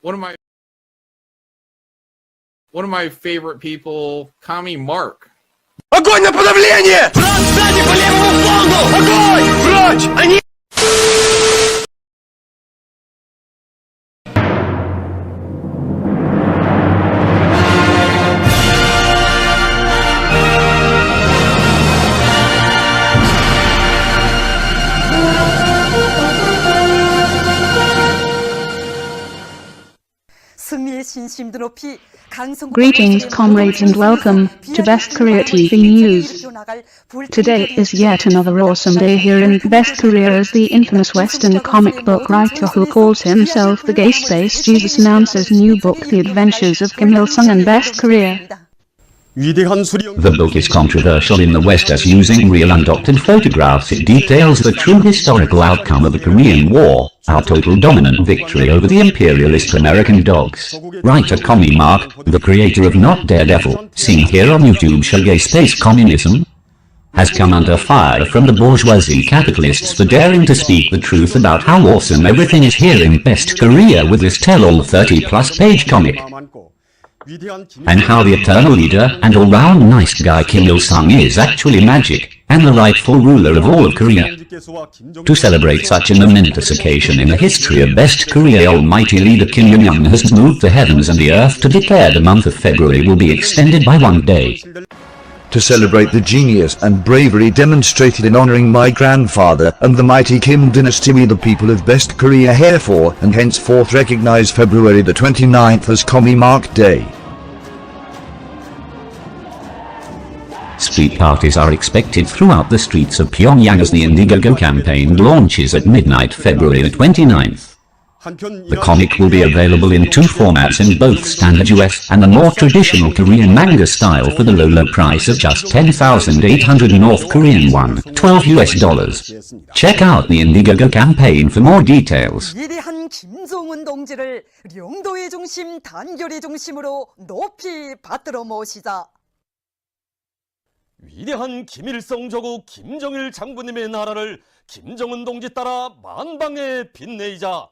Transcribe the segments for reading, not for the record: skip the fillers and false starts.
one of my favorite people, Commie Mark. Огонь на подавление! Брат, сзади по левому флангу! Огонь! Прочь! Они... Greetings, comrades, and welcome to Best Korea TV News. Today is yet another awesome day here in Best Korea as the infamous Western comic book writer who calls himself the Gay Space Jesus announces new book The Adventures of Kim Il-sung in Best Korea. The book is controversial in the West as using real undoctored photographs it details the true historical outcome of the Korean War, our total dominant victory over the imperialist American dogs. Writer Commie Mark, the creator of Not Daredevil, seen here on YouTube show Gay Space Communism, has come under fire from the bourgeoisie capitalists for daring to speak the truth about how awesome everything is here in Best Korea with this tell-all 30-plus page comic. And how the eternal leader and all-round nice guy Kim Il-sung is actually magic, and the rightful ruler of all of Korea. To celebrate such a momentous occasion in the history of Best Korea, almighty leader Kim Il-sung has moved the heavens and the earth to declare the month of February will be extended by 1 day. To celebrate the genius and bravery demonstrated in honoring my grandfather and the mighty Kim dynasty, we the people of Best Korea herefore and henceforth recognize February the 29th as Commie Mark Day. Street parties are expected throughout the streets of Pyongyang as the Indiegogo campaign launches at midnight February the 29th. The comic will be available in 2 formats in both standard US and the more traditional Korean manga style for the low price of just 10,800 North Korean won, $12. Check out the Indiegogo campaign for more details. 위대한 김정은 동지를 영도의 중심, 단결의 중심으로 높이 받들어 모시자. 위대한 김일성 조국 김정일 장군님의 나라를 김정은 동지 따라 만방에 빛내이자.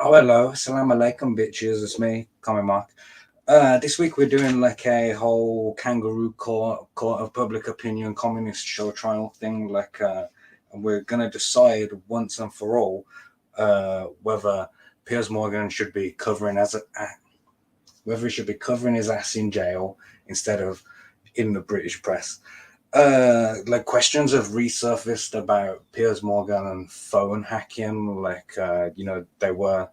Oh, hello. Assalamu alaikum, bitches. It's me, Commie Mark. This week we're doing like a whole kangaroo court of public opinion communist show trial thing, like, and we're gonna decide once and for all whether Piers Morgan should be whether he should be covering his ass in jail instead of in the British press. Like, questions have resurfaced about Piers Morgan and phone hacking. Like, they were.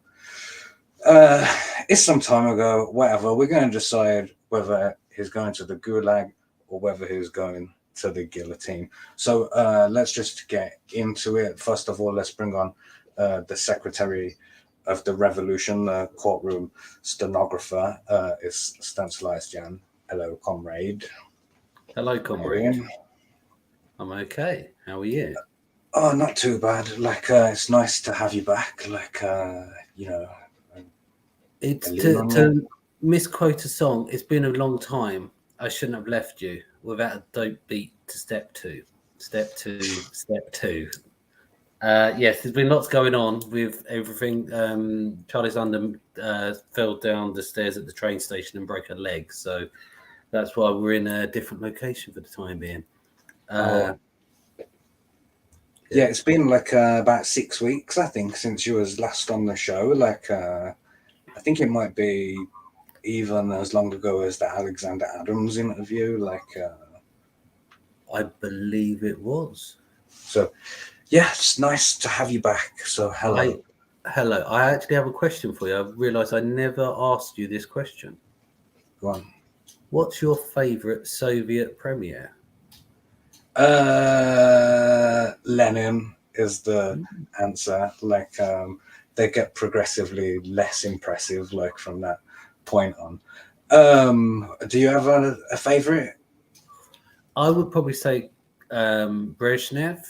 It's some time ago. Whatever. We're going to decide whether he's going to the gulag or whether he's going to the guillotine. So let's just get into it. First of all, let's bring on the Secretary of the Revolution, the courtroom stenographer. Is Stanislaus Jan. Hello, comrade. Hello, comrade. I'm okay. How are you? Oh, not too bad. Like, it's nice to have you back. Like, it's to misquote a song. It's been a long time. I shouldn't have left you without a dope beat to step two. Step two. Step two. Yes, there's been lots going on with everything. Charlie's London fell down the stairs at the train station and broke a leg. So that's why we're in a different location for the time being. Yeah, it's been like about 6 weeks, I think, since you was last on the show. Like, I think it might be even as long ago as the Alexander Adams interview. Like, I believe it was. So, yeah, it's nice to have you back. So, hello. Hello. I actually have a question for you. I realised I never asked you this question. Go on. What's your favourite Soviet premier? Lenin is the answer. Like, they get progressively less impressive, like, from that point on. Do you have a favorite? I would probably say Brezhnev,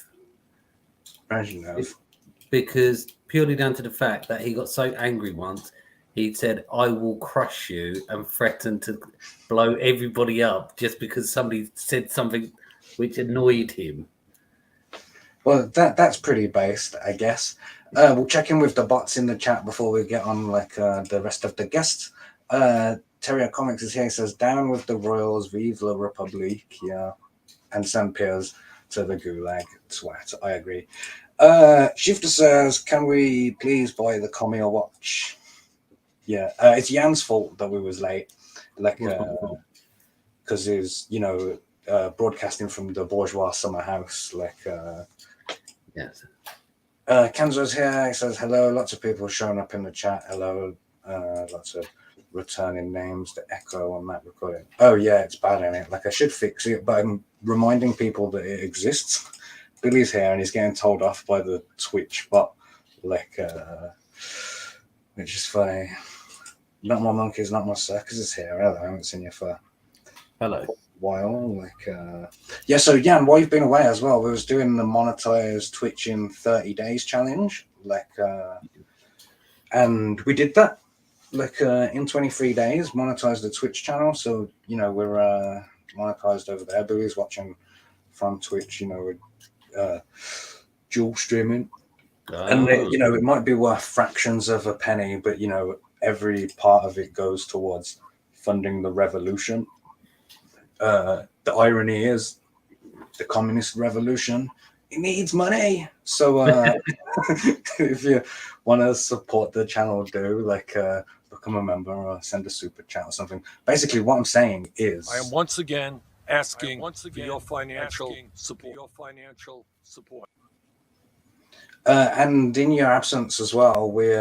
because purely down to the fact that he got so angry once, he said, "I will crush you," and threatened to blow everybody up just because somebody said something which annoyed him. Well, that's pretty based, I guess. We'll check in with the bots in the chat before we get on, like, the rest of the guests. Terrier Comics is here. He says, "Down with the Royals, vive la Republique." Yeah, and send Piers to the gulag. Twat. I agree. Shifter says, "Can we please buy the Commie or watch?" Yeah, it's Jan's fault that we was late. Like, because he's, broadcasting from the bourgeois summer house. Like, yes. Kenzo's here. He says, "Hello." Lots of people showing up in the chat. Hello. Lots of returning names. The echo on that recording. Oh yeah, it's bad in it. Like, I should fix it, but I'm reminding people that it exists. Billy's here and he's getting told off by the Twitch bot. Like, which is funny. Not my monkeys, not my circus is here. Hello, I haven't seen you for a while. Like, yeah. So Jan, while you've been away as well, we was doing the monetized Twitch in 30 days challenge. Like, and we did that. Like, in 23 days, monetized the Twitch channel. So, we're monetized over there. Billy's watching from Twitch. We're dual streaming. And, it might be worth fractions of a penny, but, every part of it goes towards funding the revolution. The irony is the communist revolution, it needs money. So if you want to support the channel, do, like, become a member or send a super chat or something. Basically, what I'm saying is, I am once again asking for your financial support. And in your absence as well, we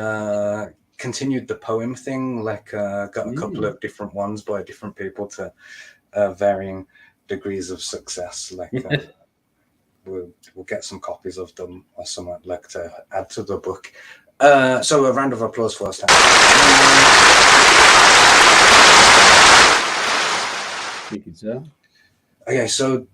continued the poem thing. Like, got a couple of different ones by different people to varying degrees of success. Like, we'll get some copies of them or something, like, to add to the book. So a round of applause for us. Thank you, sir. Okay, so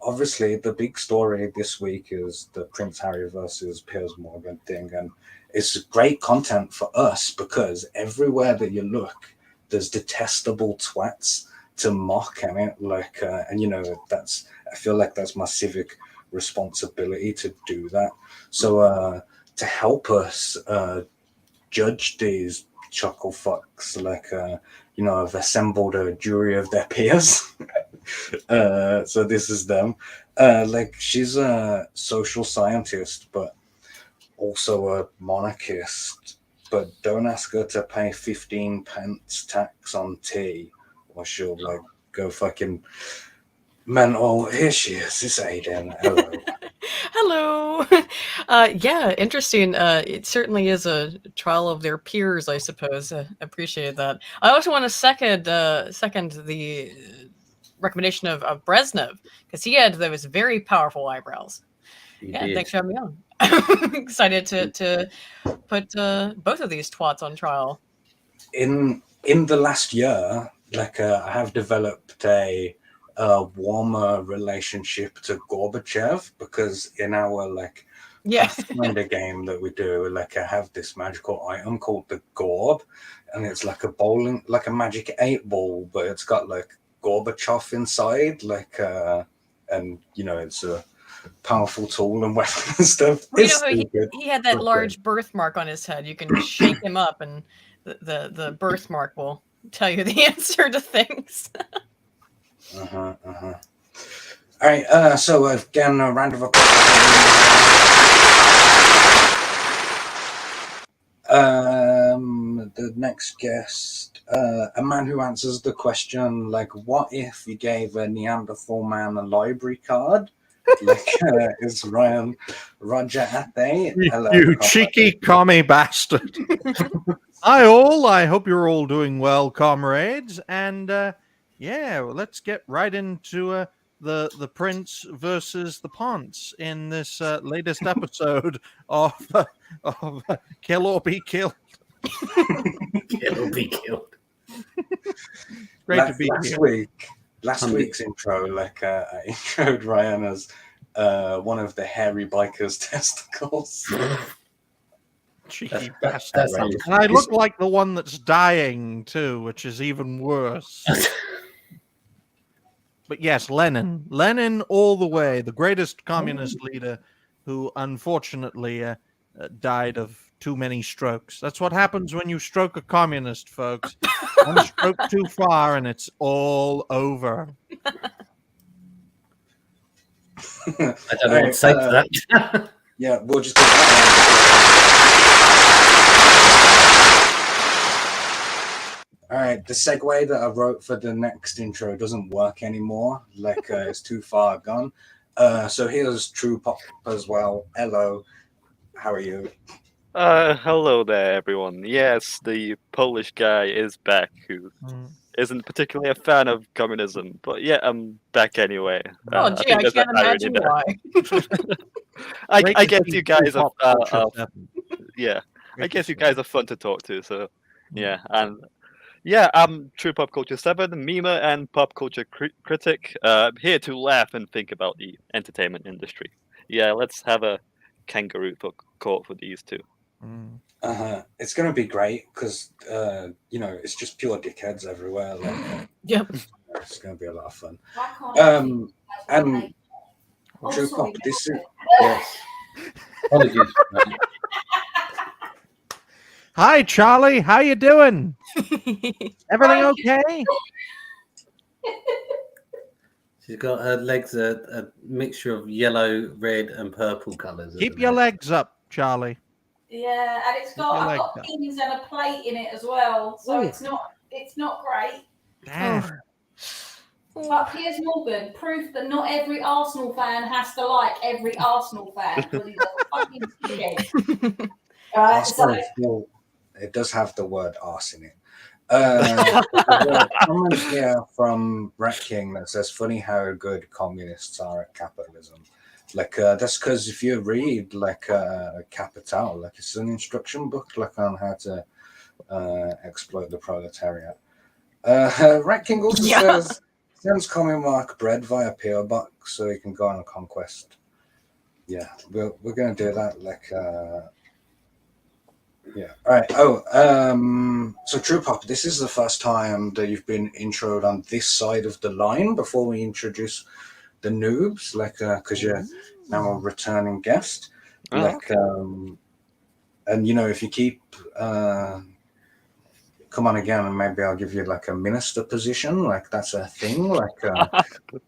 obviously the big story this week is the Prince Harry versus Piers Morgan thing, and it's great content for us because everywhere that you look, there's detestable twats to mock in it. Like, and that's, I feel like that's my civic responsibility to do that. So to help us judge these chuckle fucks, like have assembled a jury of their peers. So this is them. Like she's a social scientist, but also a monarchist. But don't ask her to pay 15 pence tax on tea, or she'll like go fucking mental. Here she is. It's Aiden. Hello. Hello. Yeah, interesting. It certainly is a trial of their peers, I suppose. Appreciate that. I also want to second the recommendation of Brezhnev, because he had those very powerful eyebrows. Thanks for having me on. Excited to put both of these twats on trial. In the last year, like I have developed a warmer relationship to Gorbachev, because in our like Pathfinder game that we do, like I have this magical item called the Gorb, and it's like a magic 8-ball, but it's got like Gorbachev inside, like and it's a powerful tool and weapon and stuff. He had that large birthmark on his head. You can shake him up and the birthmark will tell you the answer to things. All right, so again, a round of applause. The next guest, a man who answers the question, like, what if you gave a Neanderthal man a library card? Like, is Ryan Roger Athay? Hello, you cheeky commie bastard. Hi all, I hope you're all doing well, comrades, and let's get right into the Prince versus the Ponce in this latest episode of Kill or Be Killed. Kill or Be Killed. Great to be here. Last week's intro, like I introed Ryan as one of the hairy biker's testicles. Cheeky bastard. And I look like the one that's dying too, which is even worse. But yes, Lenin all the way, the greatest communist leader who unfortunately died of too many strokes. That's what happens when you stroke a communist, folks. One stroke too far and it's all over. I don't know what to say to that. Yeah, we'll just. All right, the segue that I wrote for the next intro doesn't work anymore. Like it's too far gone. So here's True Pop as well. Hello, how are you? Hello there, everyone. Yes, the Polish guy is back, who isn't particularly a fan of communism, but yeah, I'm back anyway. I can't imagine why. I guess you guys are I guess you guys are fun to talk to. So yeah, and yeah, I'm True Pop Culture 7, memer and pop culture critic, here to laugh and think about the entertainment industry. Yeah, let's have a kangaroo court for these two. It's going to be great because it's just pure dickheads everywhere. Like, it's going to be a lot of fun. And True Pop, this is apologies. Hi, Charlie. How you doing? Everything okay? She's got her legs a mixture of yellow, red, and purple colours. Keep your legs up, Charlie. Yeah, and I've got pins and a plate in it as well, so it's not great. Damn. But Piers Morgan, proof that not every Arsenal fan has to like every Arsenal fan, because he's a fucking dickhead. Arsenal, it does have the word arse in it. A comment here from Rat King that says, funny how good communists are at capitalism. Like that's because if you read like Capital, like it's an instruction book like on how to exploit the proletariat. Rat King also says sends commie mark bread via PO box so he can go on a conquest. Yeah, we're gonna do that. Like yeah. All right. So True Pop, this is the first time that you've been introed on this side of the line before we introduce the noobs, like because you're now a returning guest. And if you keep come on again, and maybe I'll give you like a minister position. Like that's a thing. Like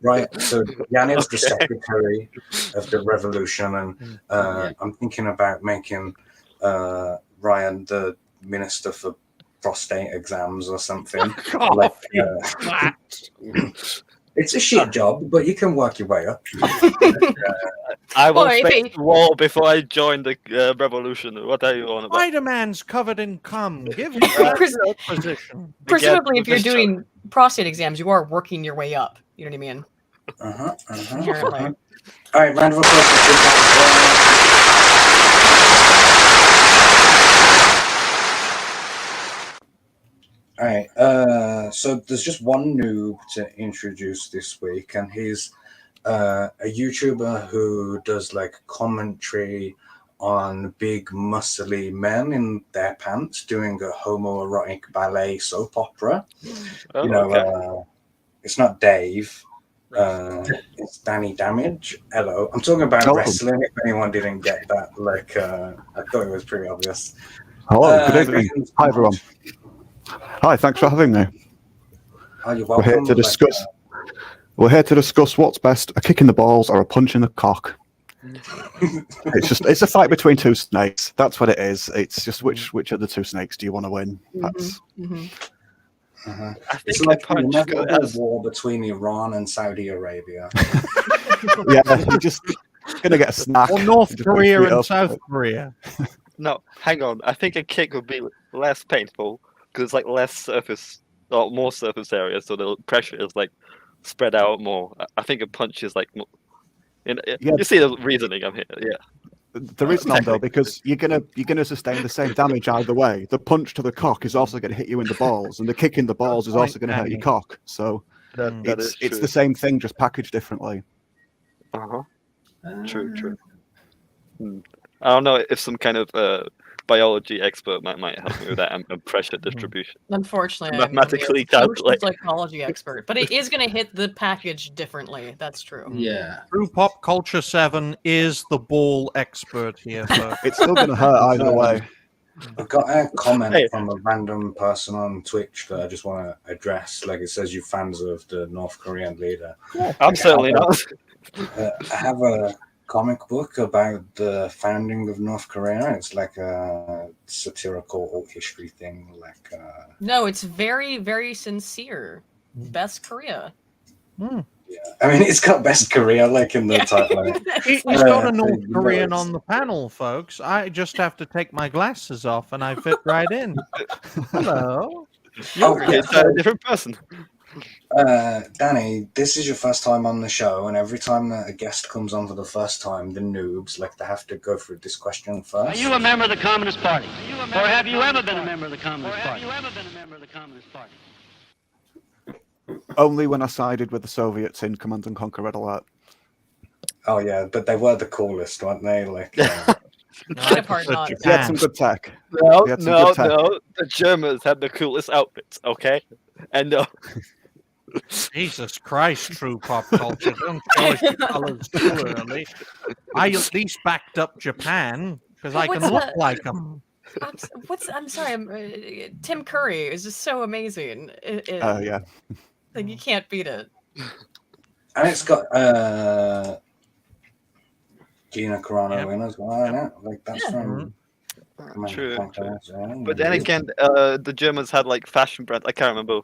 right. So Jan is the secretary of the revolution, and I'm thinking about making Ryan the minister for prostate exams or something. It's a shit job, but you can work your way up. I will face the wall before I join the revolution. What are you on about? Spider-Man's covered in cum. Give him that position. Presumably, if you're doing prostate exams, you are working your way up. You know what I mean? Inherently. All right, round of applause for All right, so there's just one noob to introduce this week, and he's a YouTuber who does like commentary on big muscly men in their pants doing a homoerotic ballet soap opera. It's not Dave, it's Danny Damage. Hello, I'm talking about wrestling. If anyone didn't get that, like I thought it was pretty obvious. Hello, good evening. Hi everyone. Hi, thanks for having me. Oh, you're We're welcome. here to discuss. We're here to discuss what's best: a kick in the balls or a punch in the cock. It's a fight between two snakes. That's what it is. It's just which of the two snakes do you want to win? That's. It's like a war between Iran and Saudi Arabia. Yeah, you're just gonna get a snack. Or North Korea and South Korea. No, hang on. I think a kick would be less painful because it's like less surface or more surface area, so the pressure is like spread out more. I think a punch is like more. You see the reasoning I'm here. Yeah. There is none though, because you're gonna sustain the same damage either way. The punch to the cock is also going to hit you in the balls, and the kick in the balls is also going to hurt your cock. So it's the same thing, just packaged differently. True. I don't know if some kind of biology expert might help me with that and pressure distribution. Unfortunately, mathematically I'm a calculate. psychology expert, but it is going to hit the package differently. That's true. Yeah. True Pop Culture 7 is the ball expert here. It's still going to hurt either way. I've got a comment from a random person on Twitch that I just want to address. Like it says, you're fans of the North Korean leader. I'm certainly not. I have a comic book about the founding of North Korea. It's like a satirical alt history thing. Like no, it's very, very sincere. Best Korea. Yeah, I mean, it's got Best Korea like in the title. He's got a North Korean on the panel, folks. I just have to take my glasses off and I fit right in. Hello. It's a different person. Danny, this is your first time on the show, and every time that a guest comes on for the first time, the noobs they have to go through this question first. Are you a member of the Communist Party? Or have you ever been a member of the Communist Party? Only when I sided with the Soviets in Command and Conquer Red Alert. Oh yeah, but they were the coolest, weren't they? Like they had some good tech. No. The Germans had the coolest outfits. Okay, and Jesus Christ, True Pop Culture. Don't show us your colors too early. I at least backed up Japan because I can look like them. I'm sorry. Tim Curry is just so amazing. Yeah. Like you can't beat it. And it's got Gina Carano in as well. Yeah. Like that's from. True. But then again, the Germans had like fashion brands. I can't remember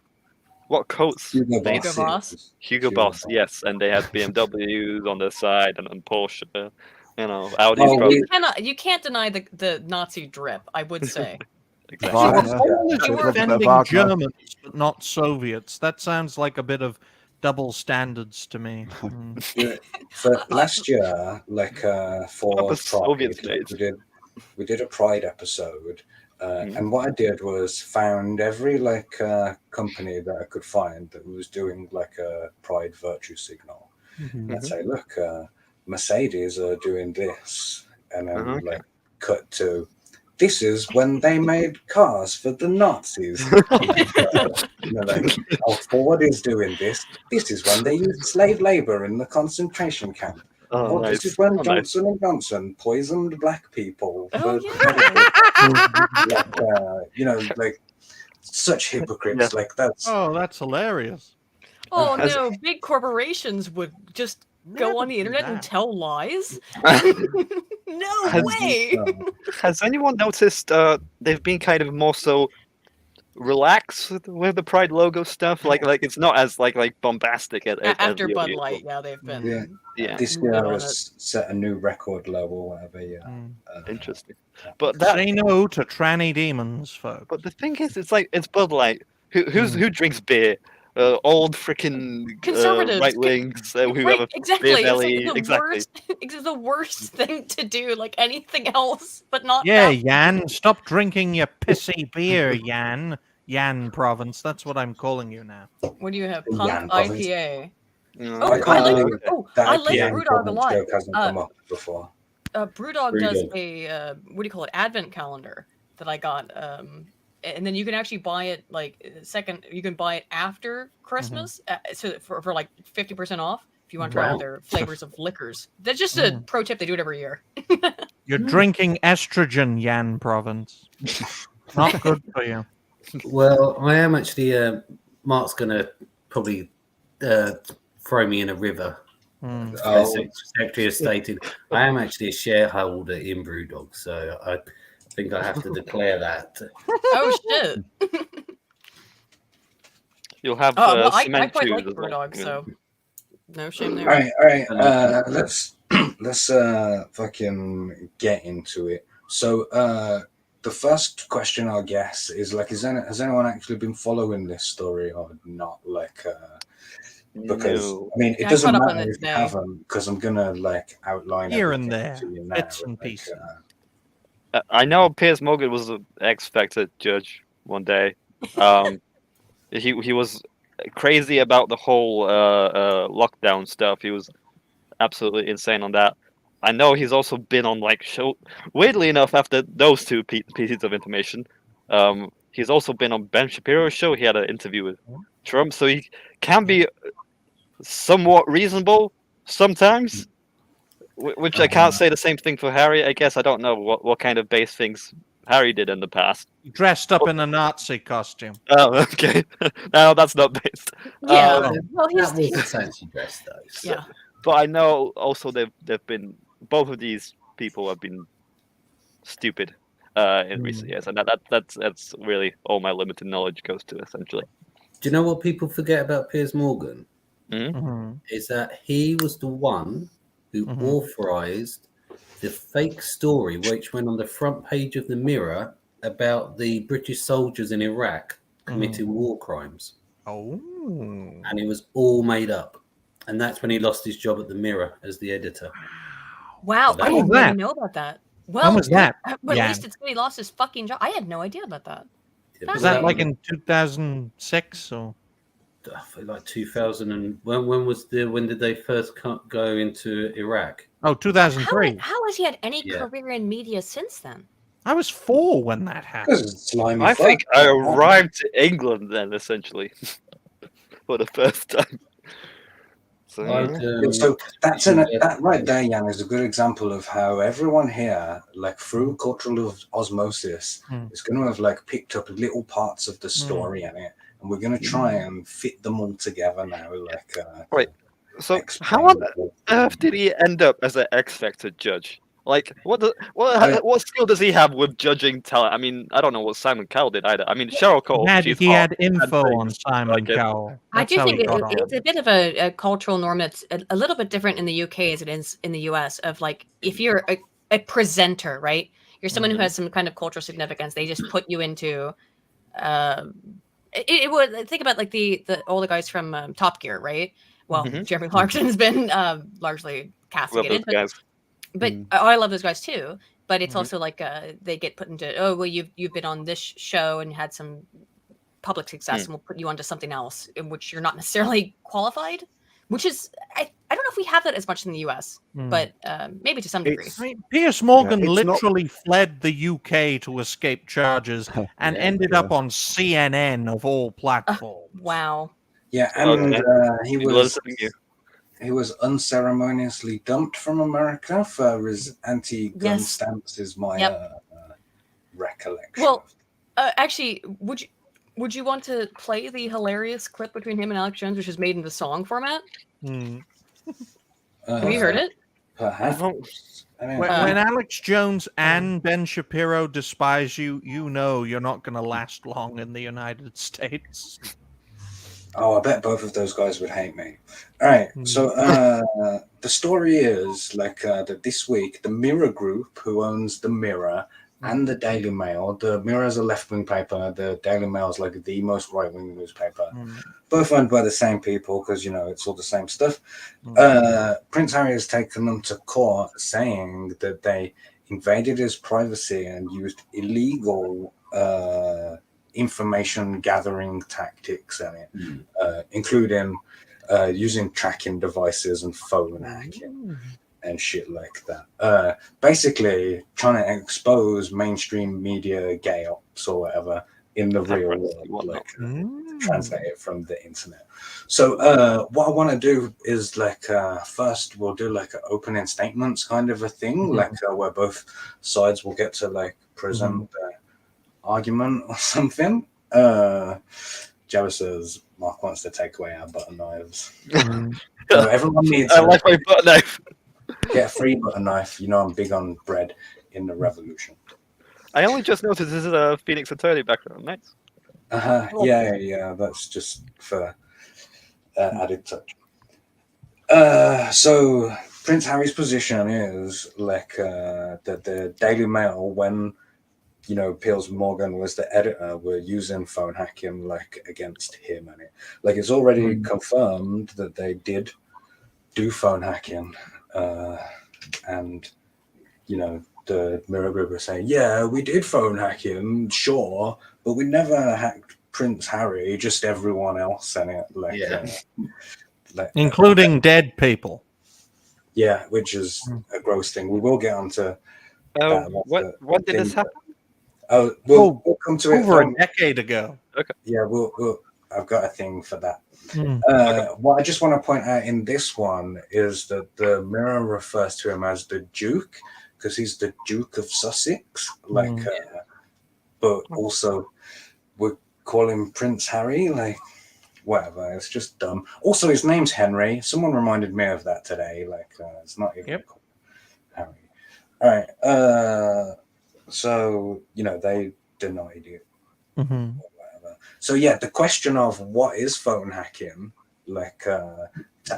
what coats. Hugo Boss. Hugo Boss, yes, and they had BMWs on their side and Porsche. Audi. You can't deny the Nazi drip. I would say. Exactly. You were defending Germans, but not Soviets. That sounds like a bit of double standards to me. So last year, for Pride, we did a Pride episode, and what I did was found every company that I could find that was doing a Pride virtue signal. Let's say, look, Mercedes are doing this, and then cut to. This is when they made cars for the Nazis. Ford is doing this. This is when they used slave labor in the concentration camp. This is when Johnson & Johnson poisoned black people. such hypocrites. Like that's that's hilarious. Oh no, big corporations would just go on the internet and tell lies? No way! Has anyone noticed they've been kind of more so relaxed with the Pride logo stuff? Like it's not as like bombastic as After the Bud usual. Light, yeah, they've been This good year on has set a new record level, whatever. Interesting. But Say no to tranny demons, folks. But the thing is, it's Bud Light. Who drinks beer? Old freaking conservatives, right wings who right, have a exactly. beer belly. It's like the Exactly. worst. It's the worst thing to do. Like anything else, but not. Yeah, that. Yan, stop drinking your pissy beer, Yan. Yan province. That's what I'm calling you now. What do you have? Punk IPA. I can't believe that I like IPA Brewdog a lot. joke hasn't come up before. Brewdog does a what do you call it? Advent calendar that I got. And then you can actually buy it you can buy it after Christmas, so for like 50% off if you want to try all their flavors of liquors. That's just a pro tip. They do it every year. You're drinking estrogen, Yan province. Not good for you. Well, I am actually. Mark's gonna probably throw me in a river. As Secretary of State, I am actually a shareholder in Brewdog, so I think I have to declare that. Oh shit! You'll have I cement quite too. like Brewdog, so no shame there. All right. Let's fucking get into it. So the first question I'll guess is like, has anyone actually been following this story or not? Like, because I mean, it doesn't matter if you haven't, because I'm gonna like outline here and there, to you now, bits and pieces. I know Piers Morgan was an X Factor judge one day. He was crazy about the whole lockdown stuff. He was absolutely insane on that. I know he's also been on like show. Weirdly enough, after those two pieces of information, he's also been on Ben Shapiro's show. He had an interview with Trump, so he can be somewhat reasonable sometimes. Which I can't say the same thing for Harry. I guess I don't know what kind of base things Harry did in the past. Dressed up in a Nazi costume. Oh, okay. No, that's not based. Yeah, well, that was a fancy dress, though. So. Yeah. But I know also they've been, both of these people have been stupid in recent years, and that's really all my limited knowledge goes to, essentially. Do you know what people forget about Piers Morgan? Mm-hmm. Is that he was the one who authorized the fake story which went on the front page of the Mirror about the British soldiers in Iraq committing war crimes. Oh. And it was all made up. And that's when he lost his job at the Mirror as the editor. Wow, I didn't really know about that. Well, when was that? But at least it's good he lost his fucking job. I had no idea about that. Was that like in 2006 or? I feel like 2000 and when did they first go into Iraq? Oh, 2003. How has he had any career in media since then? I was 4 when that happened. I think I arrived to England then, essentially, for the first time. So that right there, Jan, is a good example of how everyone here, like through cultural osmosis, is going to have like picked up little parts of the story in it. And we're going to try and fit them all together now. Like, wait, so how on earth did he end up as an X Factor judge? Like, what skill does he have with judging talent? I mean, I don't know what Simon Cowell did either. I mean, Cheryl Cole. He had info on Simon Cowell. I do think it's a bit of a cultural norm that's a little bit different in the UK as it is in the US. Of like, if you're a presenter, right? You're someone who has some kind of cultural significance. They just put you into. It would think about like all the guys from Top Gear, right? Well, Jeremy Clarkson's been largely castigated, but I love those guys too. But it's also like they get put into you've been on this show and had some public success, and we'll put you onto something else in which you're not necessarily qualified. Which is I don't know if we have that as much in the US, but maybe to some degree. Piers Morgan literally fled the UK to escape charges and ended up on CNN of all platforms. Wow. Yeah, and he was unceremoniously dumped from America for his anti-gun stance, is my recollection. Well, actually, Would you want to play the hilarious clip between him and Alex Jones, which is made into song format? Have you heard it? Perhaps. When Alex Jones and Ben Shapiro despise you, you know you're not going to last long in the United States. Oh, I bet both of those guys would hate me. All right, so the story is like that this week, the Mirror Group, who owns the Mirror and the Daily Mail, the Mirror is a left-wing paper, the Daily Mail is like the most right-wing newspaper, both owned by the same people because, you know, it's all the same stuff. Prince Harry has taken them to court saying that they invaded his privacy and used illegal information gathering tactics in it, including using tracking devices and phone hacking and shit like that. Basically trying to expose mainstream media gay ops or whatever in the real world, like translate it from the internet. So what I want to do is like first we'll do like an opening statements kind of a thing, like where both sides will get to like present their argument or something. Jabba says Mark wants to take away our butter knives. So everyone needs I like my butter knife. Get a free butter knife. You know I'm big on bread in the revolution. I only just noticed this is a Phoenix Attorney background. Nice. Yeah. That's just for added touch. So Prince Harry's position is like that the Daily Mail, when you know Piers Morgan was the editor, were using phone hacking like against him, and it's already confirmed that they did do phone hacking, and you know the Mirror Group are saying, yeah, we did phone hacking, sure, but we never hacked Prince Harry, just everyone else in it, including dead people. Yeah, which is a gross thing. We will get onto that. When did this happen? Oh, we'll come to it over a decade ago. Okay. Yeah, I've got a thing for that. What I just want to point out in this one is that the Mirror refers to him as the Duke because he's the Duke of Sussex, but also we call him Prince Harry, like whatever. It's just dumb. Also, his name's Henry. Someone reminded me of that today. It's not even called Harry. All right. So you know they denied it. So yeah, the question of what is phone hacking, to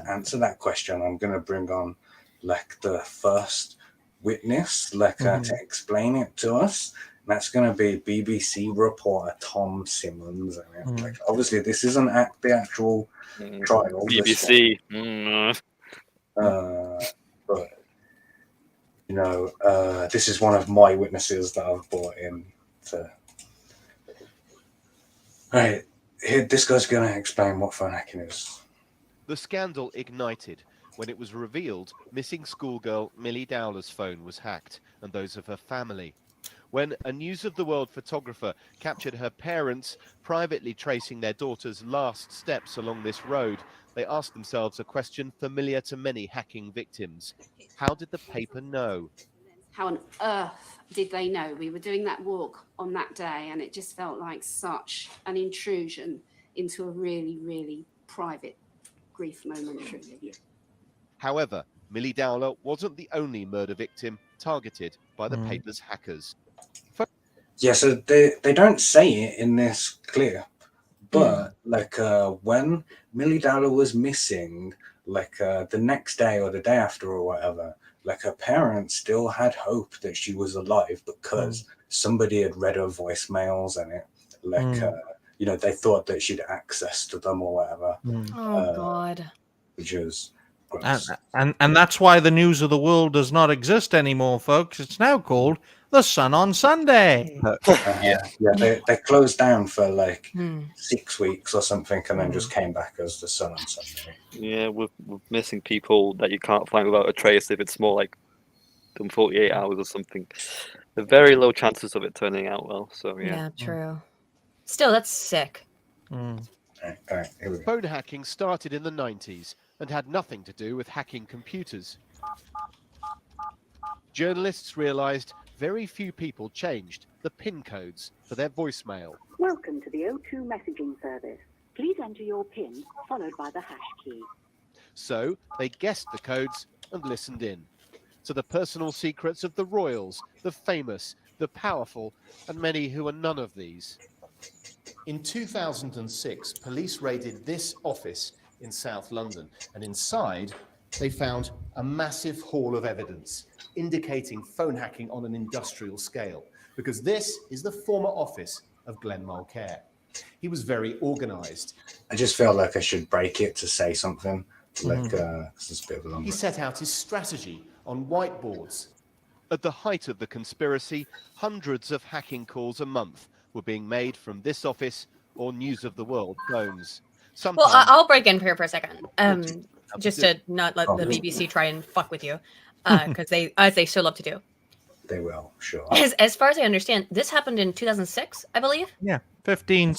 answer that question, I'm gonna bring on the first witness, to explain it to us. And that's gonna be BBC reporter Tom Simmons. Obviously, this isn't the actual trial. BBC. But you know, this is one of my witnesses that I've brought in to. Right, here, this guy's going to explain what phone hacking is. The scandal ignited when it was revealed missing schoolgirl Millie Dowler's phone was hacked and those of her family. When a News of the World photographer captured her parents privately tracing their daughter's last steps along this road, they asked themselves a question familiar to many hacking victims. How did the paper know? How on earth did they know? We were doing that walk on that day and it just felt like such an intrusion into a really, really private grief moment. However, Millie Dowler wasn't the only murder victim targeted by the paper's hackers. Yeah, so they don't say it in this clip, but when Millie Dowler was missing, the next day or the day after or whatever, her parents still had hope that she was alive because somebody had read her voicemails and it, you know, they thought that she'd access to them or whatever. Oh God. Which is gross. And that's why the News of the World does not exist anymore, folks. It's now called The Sun on Sunday. They closed down for 6 weeks or something and then just came back as The Sun on Sunday. Yeah, with missing people that you can't find without a trace, if it's more than 48 hours or something, there are very low chances of it turning out well. So Yeah, true. Still, that's sick. All right, here we go. Phone hacking started in the 90s and had nothing to do with hacking computers. Journalists realized very few people changed the PIN codes for their voicemail. Welcome to the O2 messaging service. Please enter your PIN followed by the hash key. So they guessed the codes and listened in to the personal secrets of the royals, the famous, the powerful, and many who are none of these. In 2006, police raided this office in South London, and inside they found a massive haul of evidence indicating phone hacking on an industrial scale, because this is the former office of Glenn Mulcair. He was very organised. I just feel like I should break it to say something, like, 'cause it's a bit of a long. He set out his strategy on whiteboards. At the height of the conspiracy, hundreds of hacking calls a month were being made from this office or News of the World phones. Well, I'll break in here for a second, just to not let the BBC try and fuck with you, because as they so love to do. They will, sure. As far as I understand, this happened in 2006, I believe. Yeah, 15,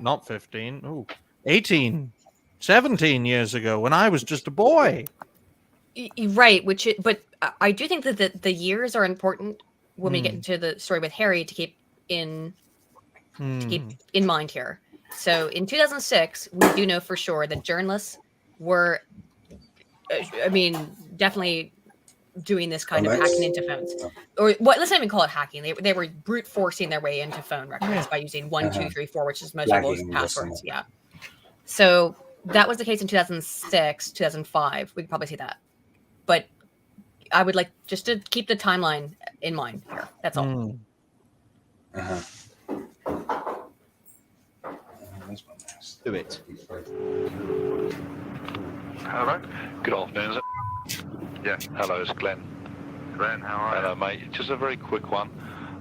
not 15, oh, 18, 17 years ago when I was just a boy. Right, but I do think that the years are important when we get into the story with Harry to keep in mind here. So in 2006, we do know for sure that journalists were, definitely doing this kind of hacking into phones, or what? Let's not even call it hacking. They were brute forcing their way into phone records by using 1, 2, 3, 4, which is most people's passwords. Yeah. So that was the case in 2006, 2005. We could probably see that, but I would like just to keep the timeline in mind here. That's all. Do it. Hello. Good afternoon. Is it? Yeah. Hello, it's Glenn. Glenn, how are you? Hello, mate. Just a very quick one.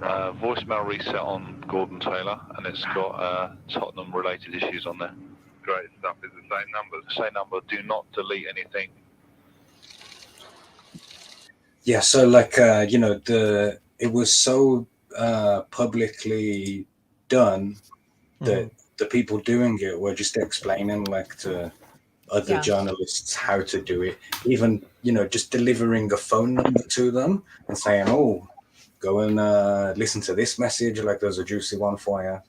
Voicemail reset on Gordon Taylor, and it's got Tottenham-related issues on there. Great stuff. Is the same number? Same number. Do not delete anything. Yeah. So, like, it was so publicly done that the people doing it were just explaining, like, to other journalists how to do it, even just delivering a phone number to them and saying, oh, go and listen to this message, like there's a juicy one for you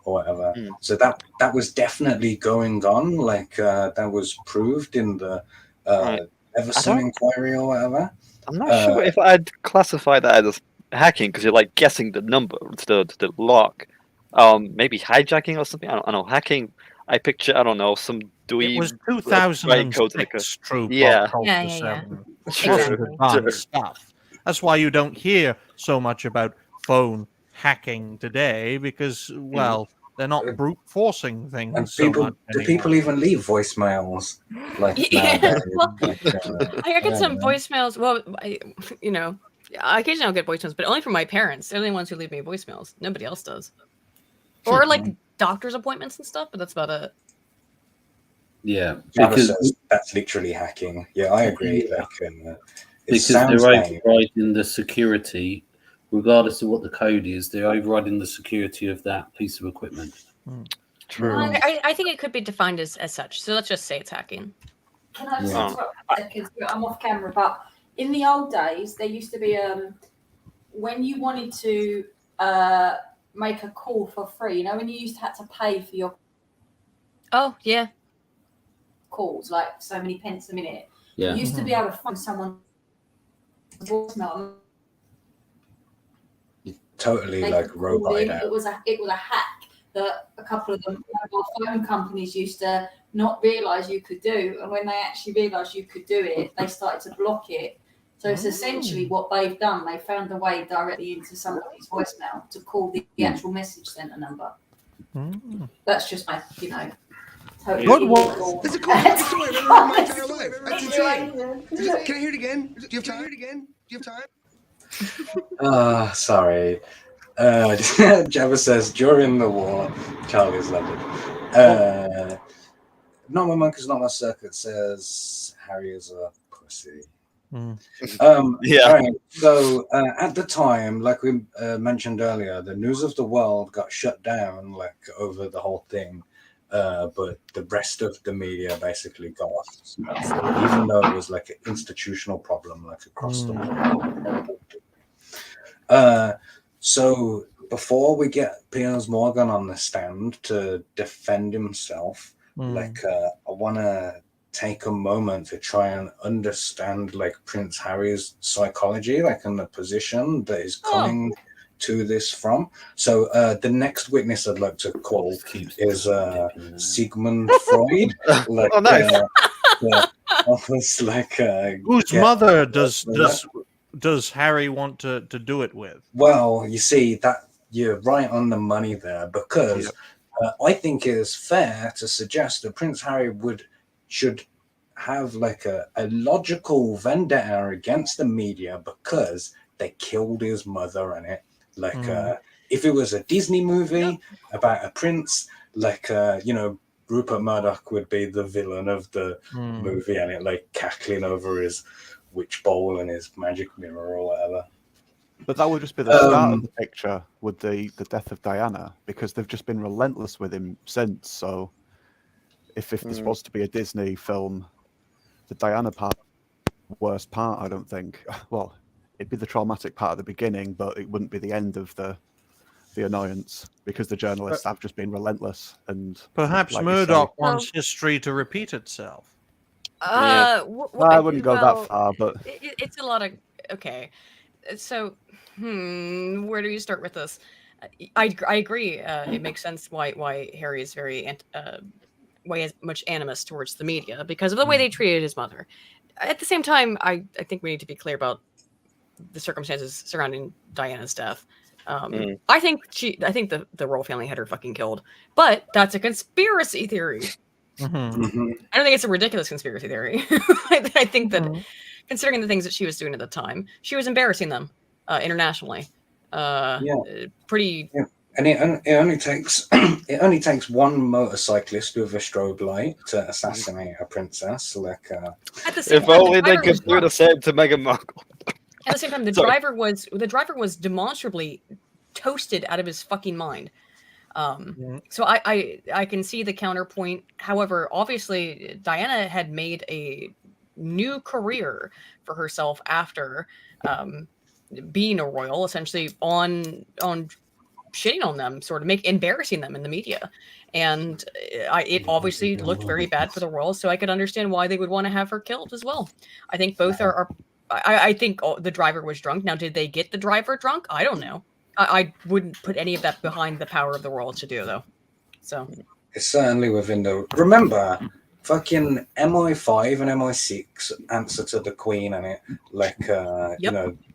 or whatever. So that was definitely going on, like that was proved in the Everson inquiry or whatever. I'm not sure if I'd classify that as hacking, because you're like guessing the number instead of the lock. Maybe hijacking or something. I don't know. Hacking, I picture, I don't know, some dweeb. It was 2006, True. Yeah. Advanced stuff. That's why you don't hear so much about phone hacking today, because, well, they're not brute forcing things. And so much do people even leave voicemails? Like, I get some voicemails. Well, occasionally I'll get voicemails, but only from my parents. They're the ones who leave me voicemails. Nobody else does. Or like doctor's appointments and stuff, but that's about it. Yeah, because that's literally hacking. Yeah, I agree. Like, because they're overriding the security, regardless of what the code is. They're overriding the security of that piece of equipment. True. I think it could be defined as such. So let's just say it's hacking. Can I just interrupt a second? I'm off camera, but in the old days, there used to be when you wanted to make a call for free. When you used to have to pay for your calls, like so many pence a minute. Yeah. You used to be able to find someone voicemail. Totally like robot. It was a hack that a couple of the mobile phone companies used to not realise you could do, and when they actually realised you could do it, they started to block it. So it's essentially what they've done. They found a way directly into somebody's voicemail to call the actual message centre number. That's just my, totally illegal. This is a cool story I've ever heard in my entire life. That's insane. Can I hear it again? Do you have time? Sorry. Jabba says, during the war, Charlie's London. Not my monk is not my circuit, says Harry is a pussy. Right. So at the time, like we mentioned earlier, the News of the World got shut down like over the whole thing, but the rest of the media basically got off, even though it was like an institutional problem, like across the world. So before we get Piers Morgan on the stand to defend himself, I want to take a moment to try and understand like Prince Harry's psychology, like in the position that is coming to this from. So the next witness I'd like to call is Sigmund Freud. Like, Oh, nice. Almost like whose mother does Harry want to do it with? Well, you see that you're right on the money there, because I think it is fair to suggest that Prince Harry should have like a logical vendetta against the media because they killed his mother in it. Like if it was a Disney movie about a prince, like Rupert Murdoch would be the villain of the movie, and it like cackling over his witch bowl and his magic mirror or whatever. But that would just be the start of the picture with the death of Diana, because they've just been relentless with him since. So if this was to be a Disney film, the Diana part, worst part, I don't think. Well, it'd be the traumatic part at the beginning, but it wouldn't be the end of the annoyance, because the journalists have just been relentless. And perhaps like Murdoch wants history to repeat itself. I wouldn't go that far, but it's a lot of okay. So, where do you start with this? I agree. It makes sense why Harry is very why he has much animus towards the media because of the way they treated his mother. At the same time, I think we need to be clear about the circumstances surrounding Diana's death. I think the royal family had her fucking killed, but that's a conspiracy theory. I don't think it's a ridiculous conspiracy theory. I think that considering the things that she was doing at the time, she was embarrassing them internationally. Pretty. Yeah. And it only takes one motorcyclist with a strobe light to assassinate a princess. Like, at the same If time, only they could do the same to Meghan Markle. At the same time, the driver was demonstrably toasted out of his fucking mind. So I can see the counterpoint. However, obviously, Diana had made a new career for herself after being a royal, essentially on shitting on them, sort of embarrassing them in the media, and it obviously looked very bad for the royals. So I could understand why they would want to have her killed as well. I think both are. I think the driver was drunk. Now, did they get the driver drunk? I don't know. I wouldn't put any of that behind the power of the royals to do, though. So it's certainly within the. Remember, fucking MI5 and MI6 answer to the Queen, and it like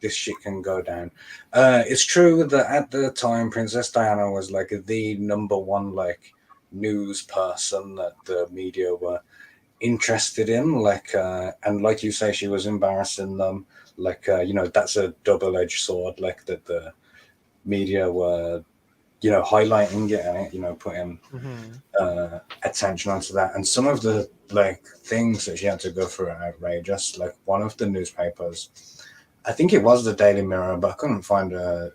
this shit can go down. It's true that at the time, Princess Diana was like the #1 like news person that the media were interested in, like and like you say, she was embarrassing them, like that's a double-edged sword, like that the media were highlighting it and putting attention onto that, and some of the like things that she had to go through are outrageous. Like one of the newspapers, I think it was the Daily Mirror, but I couldn't find a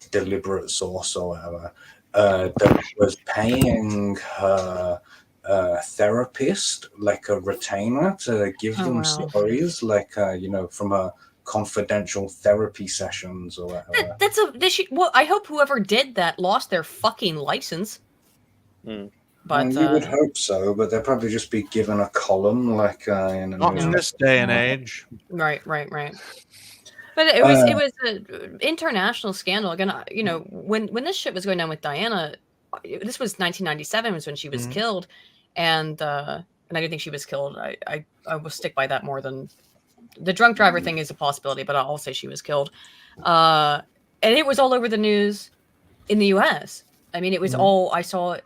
deliberate source or whatever, that was paying her therapist like a retainer to give them stories, like from a confidential therapy sessions or whatever. Well, I hope whoever did that lost their fucking license. But you would hope so, but they'll probably just be given a column, like not in this day and age. Right. But it was an international scandal. Again, when this shit was going down with Diana, this was 1997 was when she was killed, and I didn't think she was killed. I will stick by that more than the drunk driver thing is a possibility, but I'll say she was killed. And it was all over the news in the U.S. I mean, it was all I saw.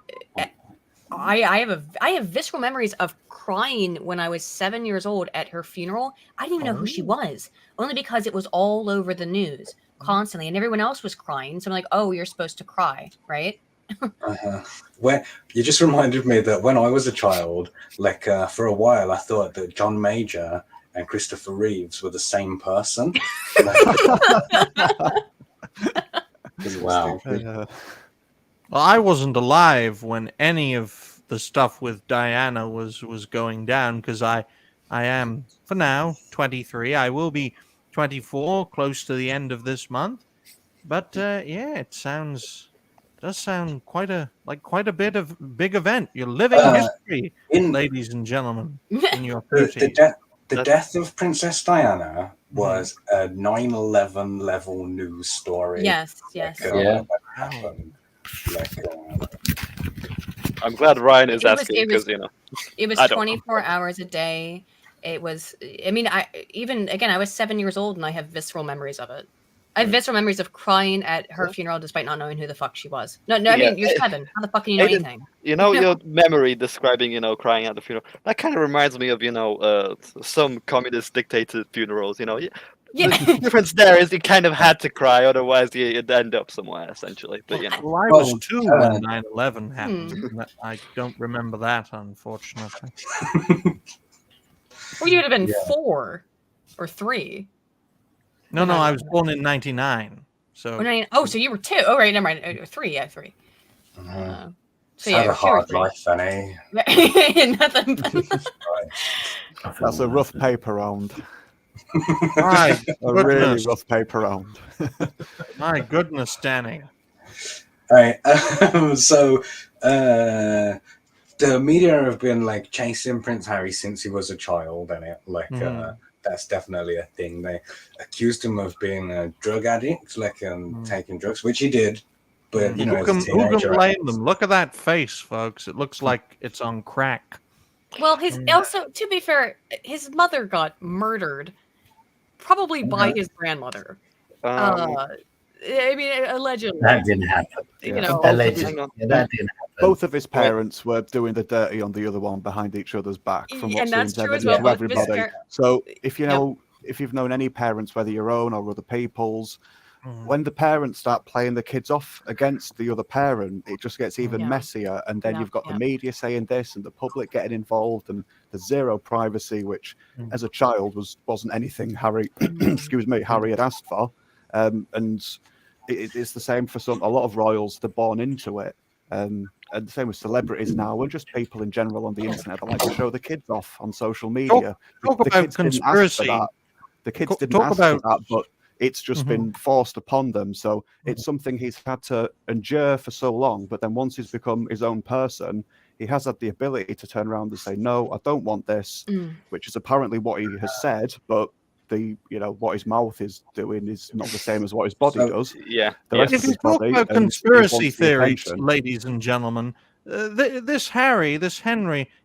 I have visceral memories of crying when I was 7 years old at her funeral. I didn't even know who she was, only because it was all over the news constantly, and everyone else was crying. So I'm like, oh, you're supposed to cry, right? Where you just reminded me that when I was a child, like for a while, I thought that John Major and Christopher Reeves were the same person. Wow. Well, I wasn't alive when any of the stuff with Diana was going down, because I am, for now, 23. I will be 24 close to the end of this month. But yeah, it does sound quite a bit of big event. You're living history, ladies and gentlemen, in your 30s. The death of Princess Diana was a 9/11 level news story. Yes. When Yeah. it happened. I'm glad Ryan is It was- asking it was- because you know. It was I don't know. 24 hours a day. It was. I mean, I was 7 years old, and I have visceral memories of it. I have visceral memories of crying at her funeral despite not knowing who the fuck she was. No, I mean, you're 7. How the fuck can you know Aiden, anything? You know, your memory describing, crying at the funeral. That kind of reminds me of, some communist dictator funerals. The difference there is you kind of had to cry, otherwise you'd end up somewhere, essentially. But Well, I was 2 when 9/11 happened. and I don't remember that, unfortunately. Well, you would have been 4 or 3. No, I was born in 99. So. So you were 2. Oh, right, never mind. 3, yeah, 3. So had a hard life, then, Nothing. That's a rough paper round. My a really goodness. rough paper round. My goodness, Danny. All right. So the media have been chasing Prince Harry since he was a child, and that's definitely a thing. They accused him of being a drug addict, taking drugs, which he did. But who can blame them? Look at that face, folks. It looks like it's on crack. Well, also, to be fair, his mother got murdered, probably by his grandmother. I mean, allegedly. That didn't happen. Allegedly. That didn't happen. Both of his parents were doing the dirty on the other one behind each other's back, from what seems evident to everybody. So if you've known any parents, whether your own or other people's, when the parents start playing the kids off against the other parent, it just gets even messier. And then you've got the media saying this and the public getting involved, and the zero privacy, which as a child wasn't anything Harry had asked for. And it's the same for a lot of royals. They're born into it. And the same with celebrities now, and just people in general on the internet that like to show the kids off on social media. Talk the about kids didn't ask conspiracy. for that. The kids didn't ask for that, but it's just been forced upon them. So it's something he's had to endure for so long. But then once he's become his own person, he has had the ability to turn around and say, no, I don't want this, which is apparently what he has said. But what his mouth is doing is not the same as what his body does. Yeah. If you talk about conspiracy theories, ladies and gentlemen, this Henry,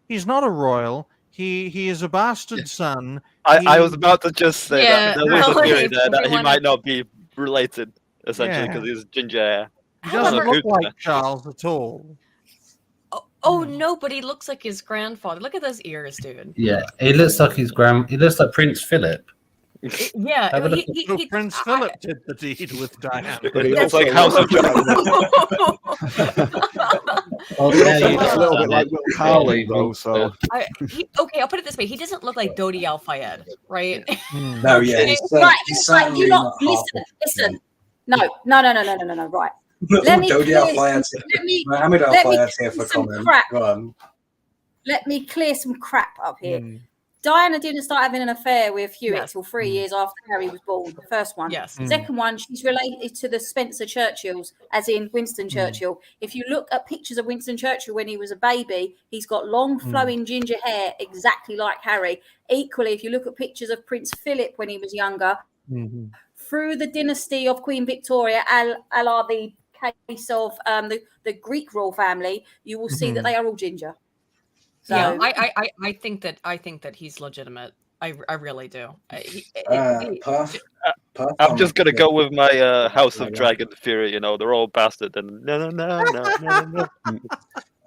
he's not a royal. He is a bastard son. I was about to just say that there is a theory there that he might not be related, essentially, because he's ginger hair. He doesn't look like Charles at all. Oh no, but he looks like his grandfather. Look at those ears, dude. Yeah, he looks like He looks like Prince Philip. Yeah, Prince Philip did the deed with Diana. But he looks like House of Dragon. Oh, He's a little bit like Will Carley, though. So okay, I'll put it this way: he doesn't look like Dodi Al Fayed, right? No, yeah, he's you lot listen. No. Right. Let me clear some crap up here. Diana didn't start having an affair with Hewitt till 3 years after Harry was born. The first one. Yes. Second one, she's related to the Spencer Churchills, as in Winston Churchill. If you look at pictures of Winston Churchill when he was a baby, he's got long, flowing ginger hair, exactly like Harry. Equally, if you look at pictures of Prince Philip when he was younger, through the dynasty of Queen Victoria, a la the case of the Greek royal family, you will see that they are all ginger. So, yeah, I think that he's legitimate. I really do. I'm just gonna go with my House of Dragon theory. They're all bastard, and no.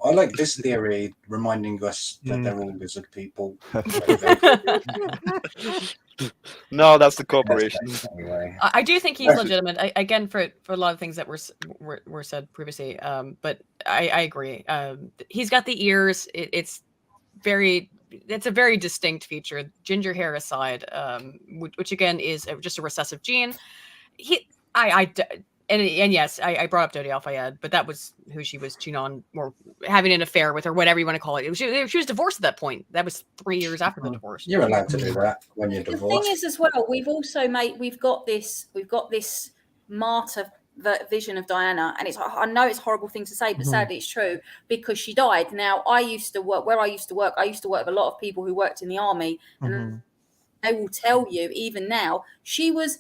I like this theory, reminding us that they're all lizard people. No, that's the corporation. Anyway. I do think he's legitimate. Again, for a lot of things that were said previously. But I agree. He's got the ears. It's a very distinct feature. Ginger hair aside, which again is just a recessive gene. And yes, I brought up Dodi Al Fayed, but that was who she was cheating on or having an affair with, or whatever you want to call it. She was divorced at that point. That was 3 years after the divorce. You're allowed to do that when you're divorced. The thing is, as well, we've got this martyr vision of Diana, and I know it's a horrible thing to say, but Mhm. sadly it's true, because she died. Now, I used to work with a lot of people who worked in the army, and Mhm. they will tell you, even now, she was,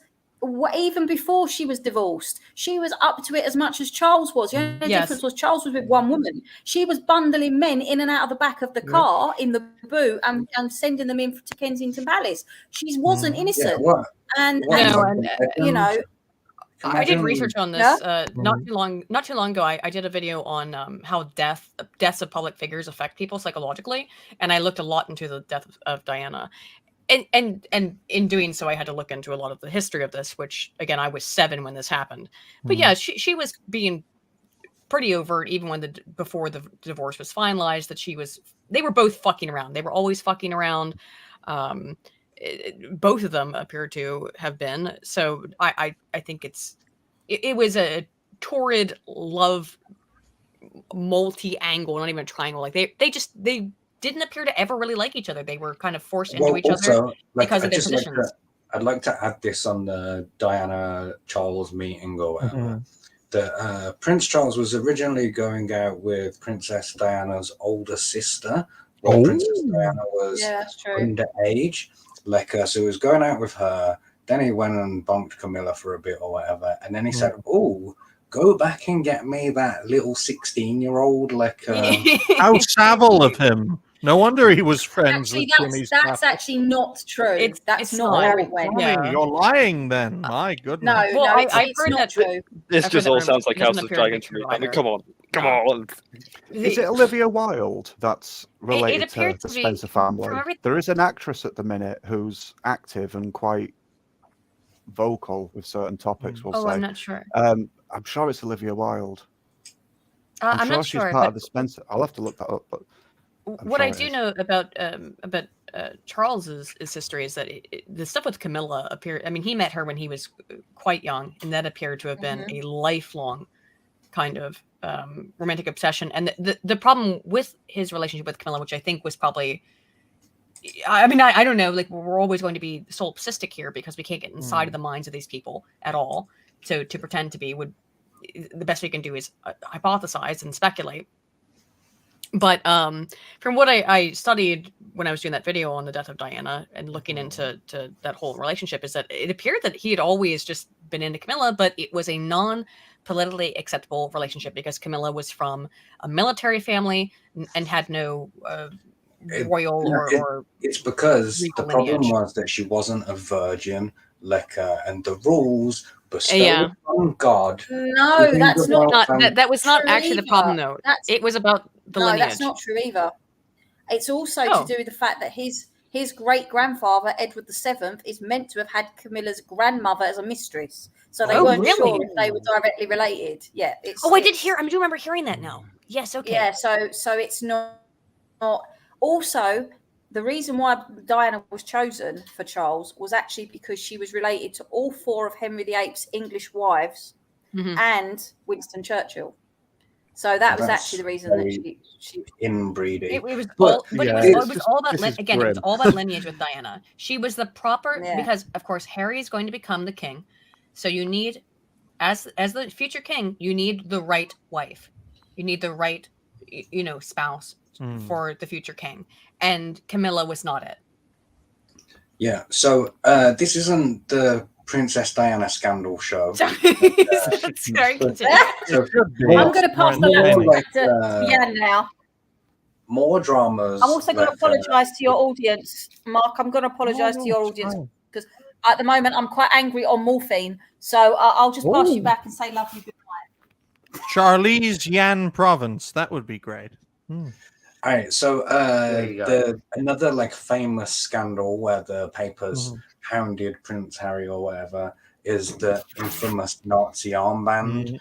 even before she was divorced, she was up to it as much as Charles was. The only Yes. difference was Charles was with one woman. She was bundling men in and out of the back of the car in the boot and sending them in to Kensington Palace. She wasn't innocent. And you know, I did research on this Yeah? not too long ago. I did a video on how deaths of public figures affect people psychologically, and I looked a lot into the death of Diana. And in doing so, I had to look into a lot of the history of this, which again, I was 7 when this happened. But yeah, she was being pretty overt even when before the divorce was finalized, that they were both fucking around. They were always fucking around. Both of them appear to have been. So I think it was a torrid love multi-angle, not even a triangle. Like they didn't appear to ever really like each other. They were kind of forced into each other because of their positions. I'd like to add this on the Diana Charles meeting or whatever. That Prince Charles was originally going out with Princess Diana's older sister while Princess Diana was underage. So he was going out with her. Then he went and bunked Camilla for a bit or whatever. And then he said, "Oh, go back and get me that little 16-year-old." How Savile of him. No wonder he was friends Actually, with Jimmy's that's actually not true. That's not how it went. Tommy, you're lying then. My goodness. No, it's heard not that true. This I've just heard all that sounds like it doesn't House of appear in the Dragon to me. picture I mean, either. come on. Is it Olivia Wilde that's related to appeared the to be, Spencer family? There is an actress at the minute who's active and quite vocal with certain topics, we'll say. I'm not sure. I'm sure it's Olivia Wilde. I'm sure not she's sure, part but of the Spencer. I'll have to look that up. But what I do know about Charles's history is that the stuff with Camilla appeared. I mean, he met her when he was quite young, and that appeared to have been a lifelong kind of romantic obsession. And the problem with his relationship with Camilla, which I think was probably, I mean, I don't know, like we're always going to be solipsistic here because we can't get inside of the minds of these people at all. So to pretend to be the best we can do is hypothesize and speculate. But from what I studied when I was doing that video on the death of Diana and looking into that whole relationship, is that it appeared that he had always just been into Camilla, but it was a non-politically acceptable relationship because Camilla was from a military family and had no royal or it's because regal the problem lineage. was that she wasn't a virgin, and the rules bestowed Yeah. on God. No, that's not. That was not true actually the either. problem, though. It was about the lineage. That's not true either. It's also to do with the fact that his great grandfather Edward VII is meant to have had Camilla's grandmother as a mistress, so they weren't sure if they were directly related. Yeah. I did hear. I do remember hearing that now. Yes. Okay. Yeah. So it's not. Also, the reason why Diana was chosen for Charles was actually because she was related to all 4 of Henry VIII's English wives and Winston Churchill. So that was actually the reason that she inbreeding. It was all, but it was all about again. It was all about lineage with Diana. She was the proper because, of course, Harry is going to become the king. So you need, as the future king, you need the right wife. You need the right, spouse for the future king. And Camilla was not it. Yeah. So this isn't the Princess Diana scandal show. I'm going to pass the laptop back to Jan now. More dramas. I'm also going to apologise to your audience, Mark. I'm going to apologise to your audience because at the moment I'm quite angry on morphine. So I'll just pass you back and say love you, good night. Charlize Yan Province. That would be great. All right. So another famous scandal where the papers hounded Prince Harry or whatever is the infamous Nazi armband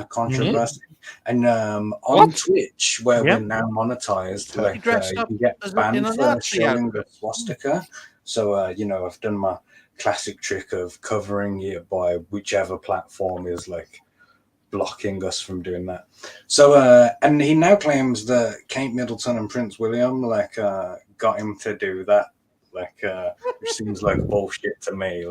controversy. And on Twitch, where we're now monetized, you can get banned for showing the swastika. So I've done my classic trick of covering it by whichever platform is blocking us from doing that. So and he now claims that Kate Middleton and Prince William got him to do that, which seems like bullshit to me.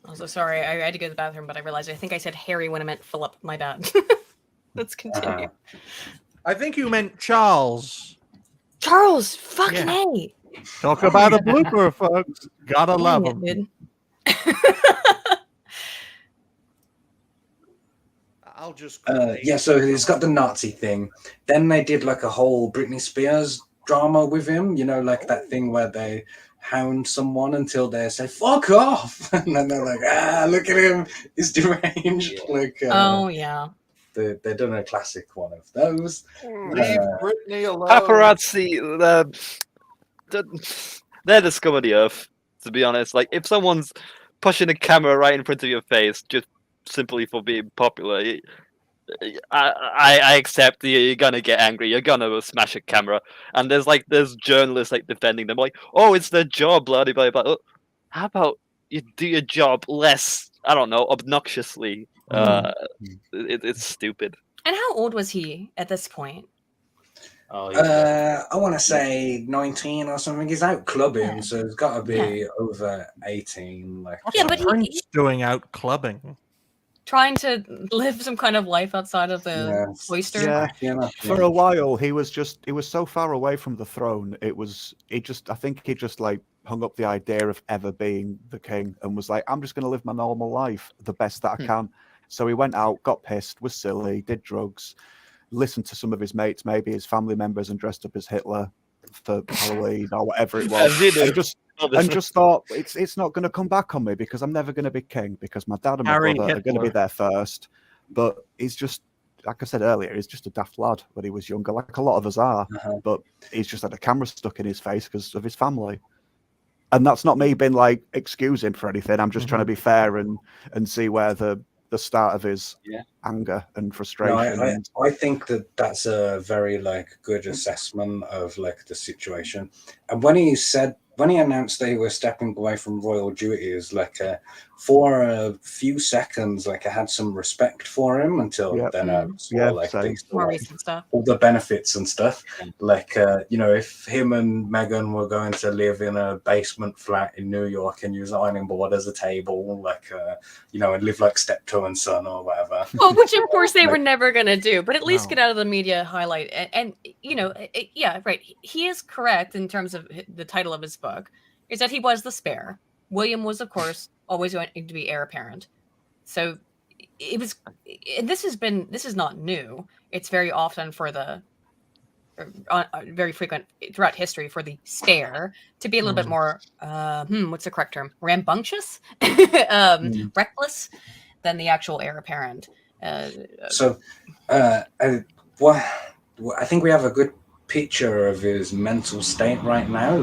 I'm so sorry. I had to go to the bathroom, but I realized I think I said Harry when I meant Philip. My bad. Let's continue. I think you meant Charles. Charles, fucking A. Talk about a blooper, folks. Gotta love Dang it, him. dude. I'll just. Yeah, so he's got the Nazi thing. Then they did like a whole Britney Spears drama with him. You know, like that thing where they hound someone until they say "fuck off," and then they're like, "Ah, look at him, he's deranged." Like, Oh yeah. They've done a classic one of those. Leave Britney alone. Paparazzi, they're the scum of the earth, to be honest. Like, if someone's pushing a camera right in front of your face just simply for being popular, I accept you're gonna get angry, you're gonna smash a camera, and there's journalists like defending them, like, oh, it's their job, blah blah blah. How about you do your job less, I don't know, obnoxiously? It's stupid. And how old was he at this point? I want to say 19 or something. He's out clubbing, so it's got to be over 18. Like, Yeah, but Prince doing out clubbing. Trying to live some kind of life outside of the cloister. Yeah. For a while, he was so far away from the throne. I think he just like hung up the idea of ever being the king and was like, I'm just going to live my normal life the best that I can. So he went out, got pissed, was silly, did drugs, listened to some of his mates, maybe his family members, and dressed up as Hitler for Halloween or whatever it was. And just thought, it's not going to come back on me because I'm never going to be king because my dad and my brother are going to be there first. But he's just, like I said earlier, he's just a daft lad when he was younger, like a lot of us are. But he's just had a camera stuck in his face because of his family. And that's not me being like, excuse him for anything. I'm just trying to be fair and see where the start of his anger and frustration. No, I think that's a very like good assessment of like the situation. And when he announced they were stepping away from royal duties, like for a few seconds, like I had some respect for him until then I saw like all the benefits and stuff. Like if him and Meghan were going to live in a basement flat in New York and use ironing board as a table, like and live like steptoe and son or whatever. Well, which of course they were never going to do, but at least get out of the media highlight. And yeah, right. He is correct in terms of the title of his book, is that he was the spare. William was, of course, always going to be heir apparent. So it was. This is not new. It's very often very frequent throughout history for the spare to be a little bit more. What's the correct term? Rambunctious, reckless than the actual heir apparent. I think we have a good picture of his mental state right now.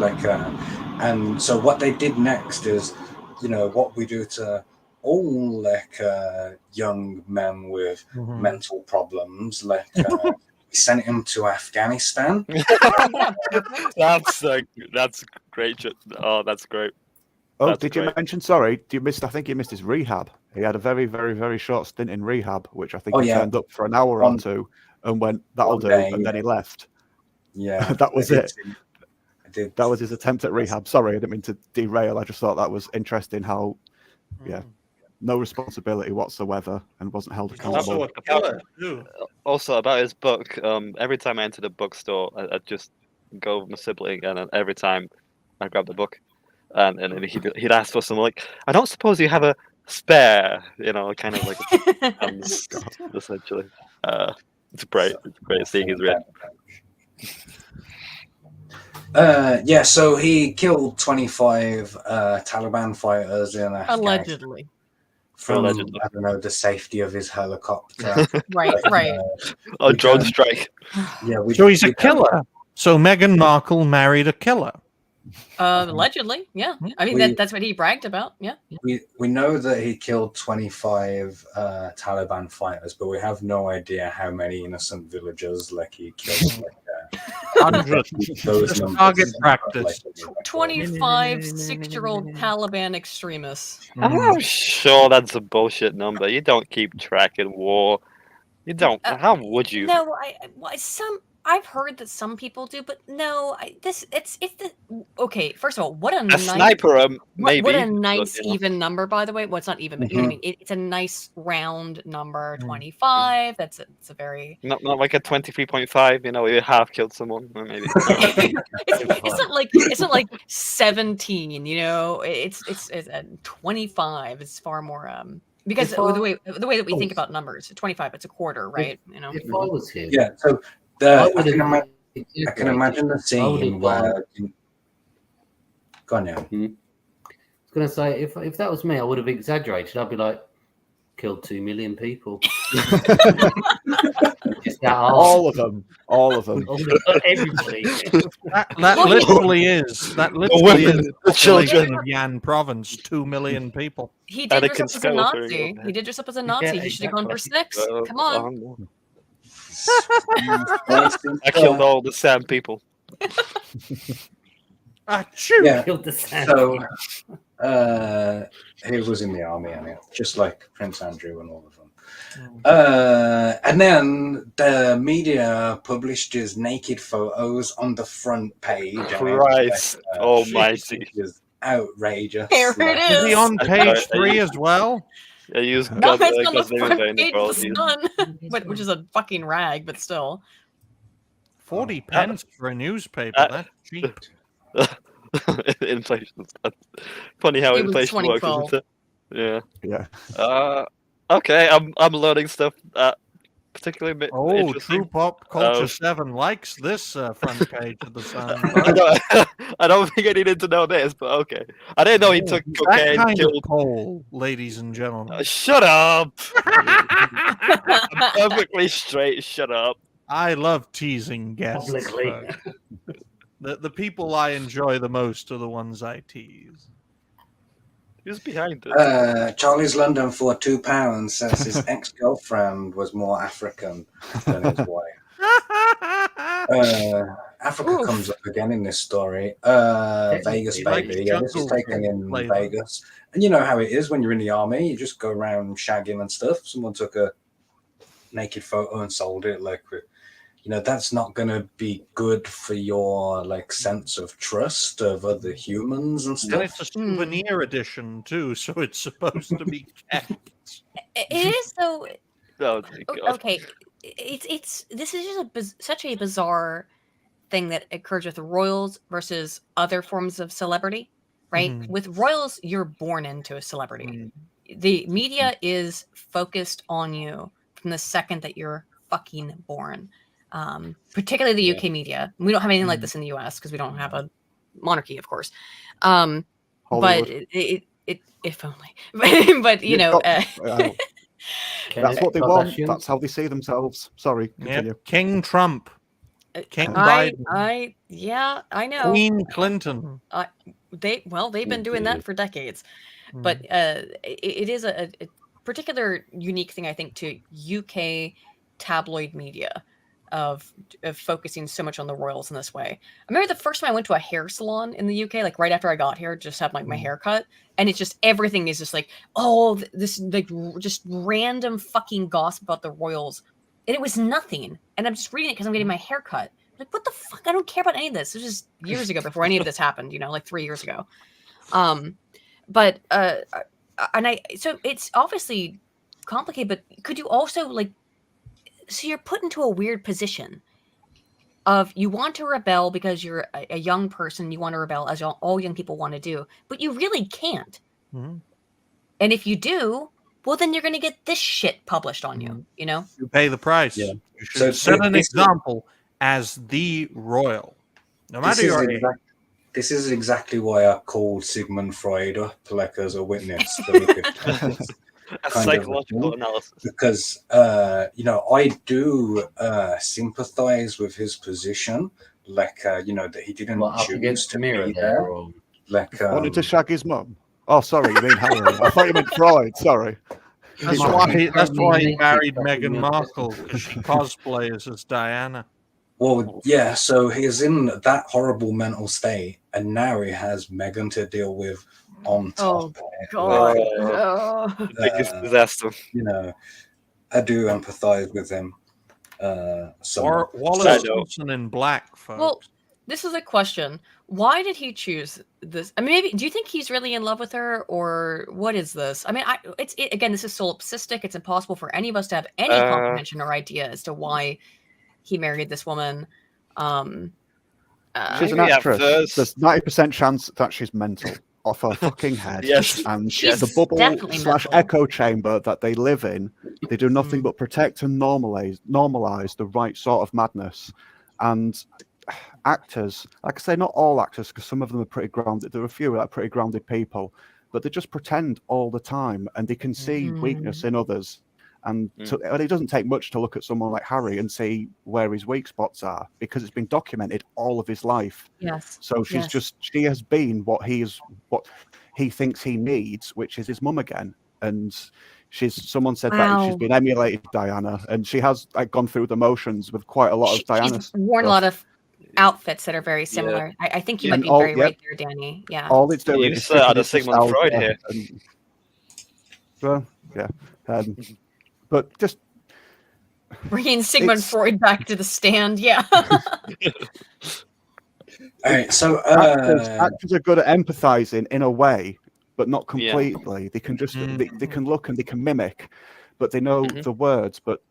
And so what they did next is, what we do to all young men with mental problems. We sent him to Afghanistan. That's great. Oh, that's great. Oh, That's did you mention? Sorry, I think you missed his rehab. He had a very, very, very short stint in rehab, which I think he turned up for an hour or two and went, "That'll do," and then he left. Yeah, that was it. That was his attempt at rehab. Sorry, I didn't mean to derail. I just thought that was interesting. How, no responsibility whatsoever and wasn't held accountable. Also about his book, every time I enter the bookstore, I'd just go with my sibling, and every time I grab the book, and he'd ask for some, like, I don't suppose you have a spare, kind of like essentially. It's great seeing his reaction. So he killed 25 Taliban fighters in Afghanistan. Allegedly. From, I don't know, the safety of his helicopter. Right. Drone strike. Yeah, so he's a killer. So Meghan Markle married a killer. Allegedly, yeah. I mean, that's what he bragged about. Yeah. We know that he killed 25 Taliban fighters, but we have no idea how many innocent villagers he killed. Those target practice. 25 6-year-old Taliban extremists. I'm sure that's a bullshit number. You don't keep track in war. You don't. How would you? No, I've heard that some people do, but no. Okay. First of all, what a nice sniper, maybe. What a but, nice you know. even number, by the way. Well, it's not even, but you know what I mean. It's a nice round number, 25. It's a very. Not like a 23.5. You know, you have killed someone. Or maybe. It's not like 17. You know, it's a 25. It's far more because the way that we think about numbers, 25. It's a quarter, right? You know. If I was him, Yeah, so I can imagine the scene where. Go on now. I was going to say, if that was me, I would have exaggerated. I'd be like, killed 2 million people. Just that All of them. Everybody. That literally is women, the children of Yan province. 2 million people. He did dress up as a Nazi. He did dress up as a Nazi. He should have gone for 6. Come on. I killed all the Sam people. Yeah. Killed the Sam. So he was in the army, anyway, just like Prince Andrew and all of them. And then the media published his naked photos on the front page. Christ almighty. Is outrageous. Here it is. Is he on page 3 as well? Yeah, use No, God, it's on God's the name in front vain, page bro. of the Sun, which is a fucking rag, but still. 40 pence for a newspaper. That's cheap. Inflation. Funny how It was inflation works, 2012. isn't it? Yeah. Yeah. Okay, I'm learning stuff. Particularly interesting. True Pop Culture 7 likes this front page of the Sun. I don't think I needed to know this, but okay. I didn't know he took That cocaine. kind Killed. of poll, ladies and gentlemen. Shut up! I'm perfectly straight. Shut up. I love teasing guests. Publicly. The people I enjoy the most are the ones I tease. Who's behind it? Charlie's London for £2 says his ex-girlfriend was more African than his wife. Africa comes up again in this story. Vegas, baby. Yeah, this is taken in Vegas. And you know how it is when you're in the army. You just go around shagging and stuff. Someone took a naked photo and sold it. Like, you know, that's not going to be good for your like sense of trust of other humans and stuff. And it's a souvenir edition too, so it's supposed to be kept. It is so. Oh, Okay, this is just such a bizarre thing that occurs with royals versus other forms of celebrity, right? With royals, you're born into a celebrity. The media is focused on you from the second that you're fucking born. Particularly the UK media. We don't have anything like this in the US because we don't have a monarchy, of course. But it if only. But you know, that's what they want. That's how they see themselves. Sorry, continue. Yep. King Trump, King Biden, I know. Queen Clinton. They've been doing that for decades. But it is a particular unique thing, I think, to UK tabloid media of focusing so much on the royals in this way. I remember the first time I went to a hair salon in the UK, like right after I got here, just had like my hair cut, and it's just everything is just like, oh, this like just random fucking gossip about the royals, and it was nothing. And I'm just reading it because I'm getting my hair cut. Like, what the fuck? I don't care about any of this. It was just years ago before any of this happened. You know, like 3 years ago. But so it's obviously complicated. But could you also like? So you're put into a weird position of you want to rebel because you're a young person. You want to rebel as all young people want to do, but you really can't. And if you do, well, then you're going to get this shit published on you, you know? You pay the price. Yeah. You should set an example as the royal. No matter your age. This is exactly why I called Sigmund Freud up, like, as a witness. A psychological analysis. Because, you know, I do sympathize with his position. Like, you know, that he didn't choose to be there. Like, wanted to shag his mum. Oh, sorry, you mean Harry. I thought you meant Freud. Sorry. That's why he married Meghan Markle, because she cosplays as Diana. Well, yeah, so he's in that horrible mental state, and now he has Meghan to deal with on top. God. Biggest disaster. You know, I do empathize with him. somewhat. Wallace So- Simpson in black, folks. Well, this is a question. Why did he choose this? I mean, maybe do you think he's really in love with her, or what is this? I mean, again, this is solipsistic. It's impossible for any of us to have any comprehension or idea as to why he married this woman. She's an actress. There's 90% chance that she's mental off her fucking head. Yes. And She's the bubble definitely / mental. echo chamber that they live in, they do nothing but protect and normalize the right sort of madness. And actors, like I say, not all actors, because some of them are pretty grounded. There are a few that are pretty grounded people, but they just pretend all the time, and they can see weakness in others. And it doesn't take much to look at someone like Harry and see where his weak spots are, because it's been documented all of his life. Yes. So she has been what he thinks he needs, which is his mum again. And someone said that she's been emulated Diana, and she has gone through the motions with quite a lot of Diana. She's worn a lot of outfits that are very similar. I think you might be very right there, Danny. Yeah. All it's doing is the Sigmund Freud here. Well, yeah. But just bringing Sigmund Freud back to the stand. Yeah. All right, so actors are good at empathizing in a way, but not completely. They can just they can look and they can mimic, but they know the words, but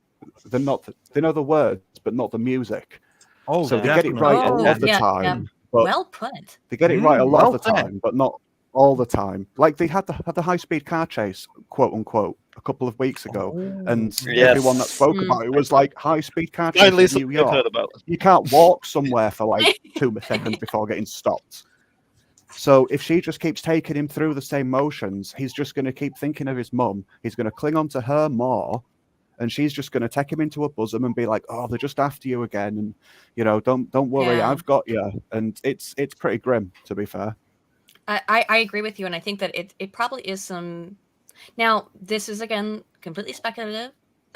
they're not. They know the words, but not the music. Oh, so they get it right a lot of the time. But well put. They get it right a lot of the time, but not all the time. Like they had the high-speed car chase, quote unquote, a couple of weeks ago, and everyone that spoke about it was like high-speed car chase in New York. Heard about it. You can't walk somewhere for like 2 seconds before getting stopped. So if she just keeps taking him through the same motions, he's just going to keep thinking of his mum. He's going to cling on to her more, and she's just going to take him into her bosom and be like, "Oh, they're just after you again," and don't worry, I've got you. And it's pretty grim, to be fair. I agree with you, and I think that it probably is some. Now, this is again completely speculative,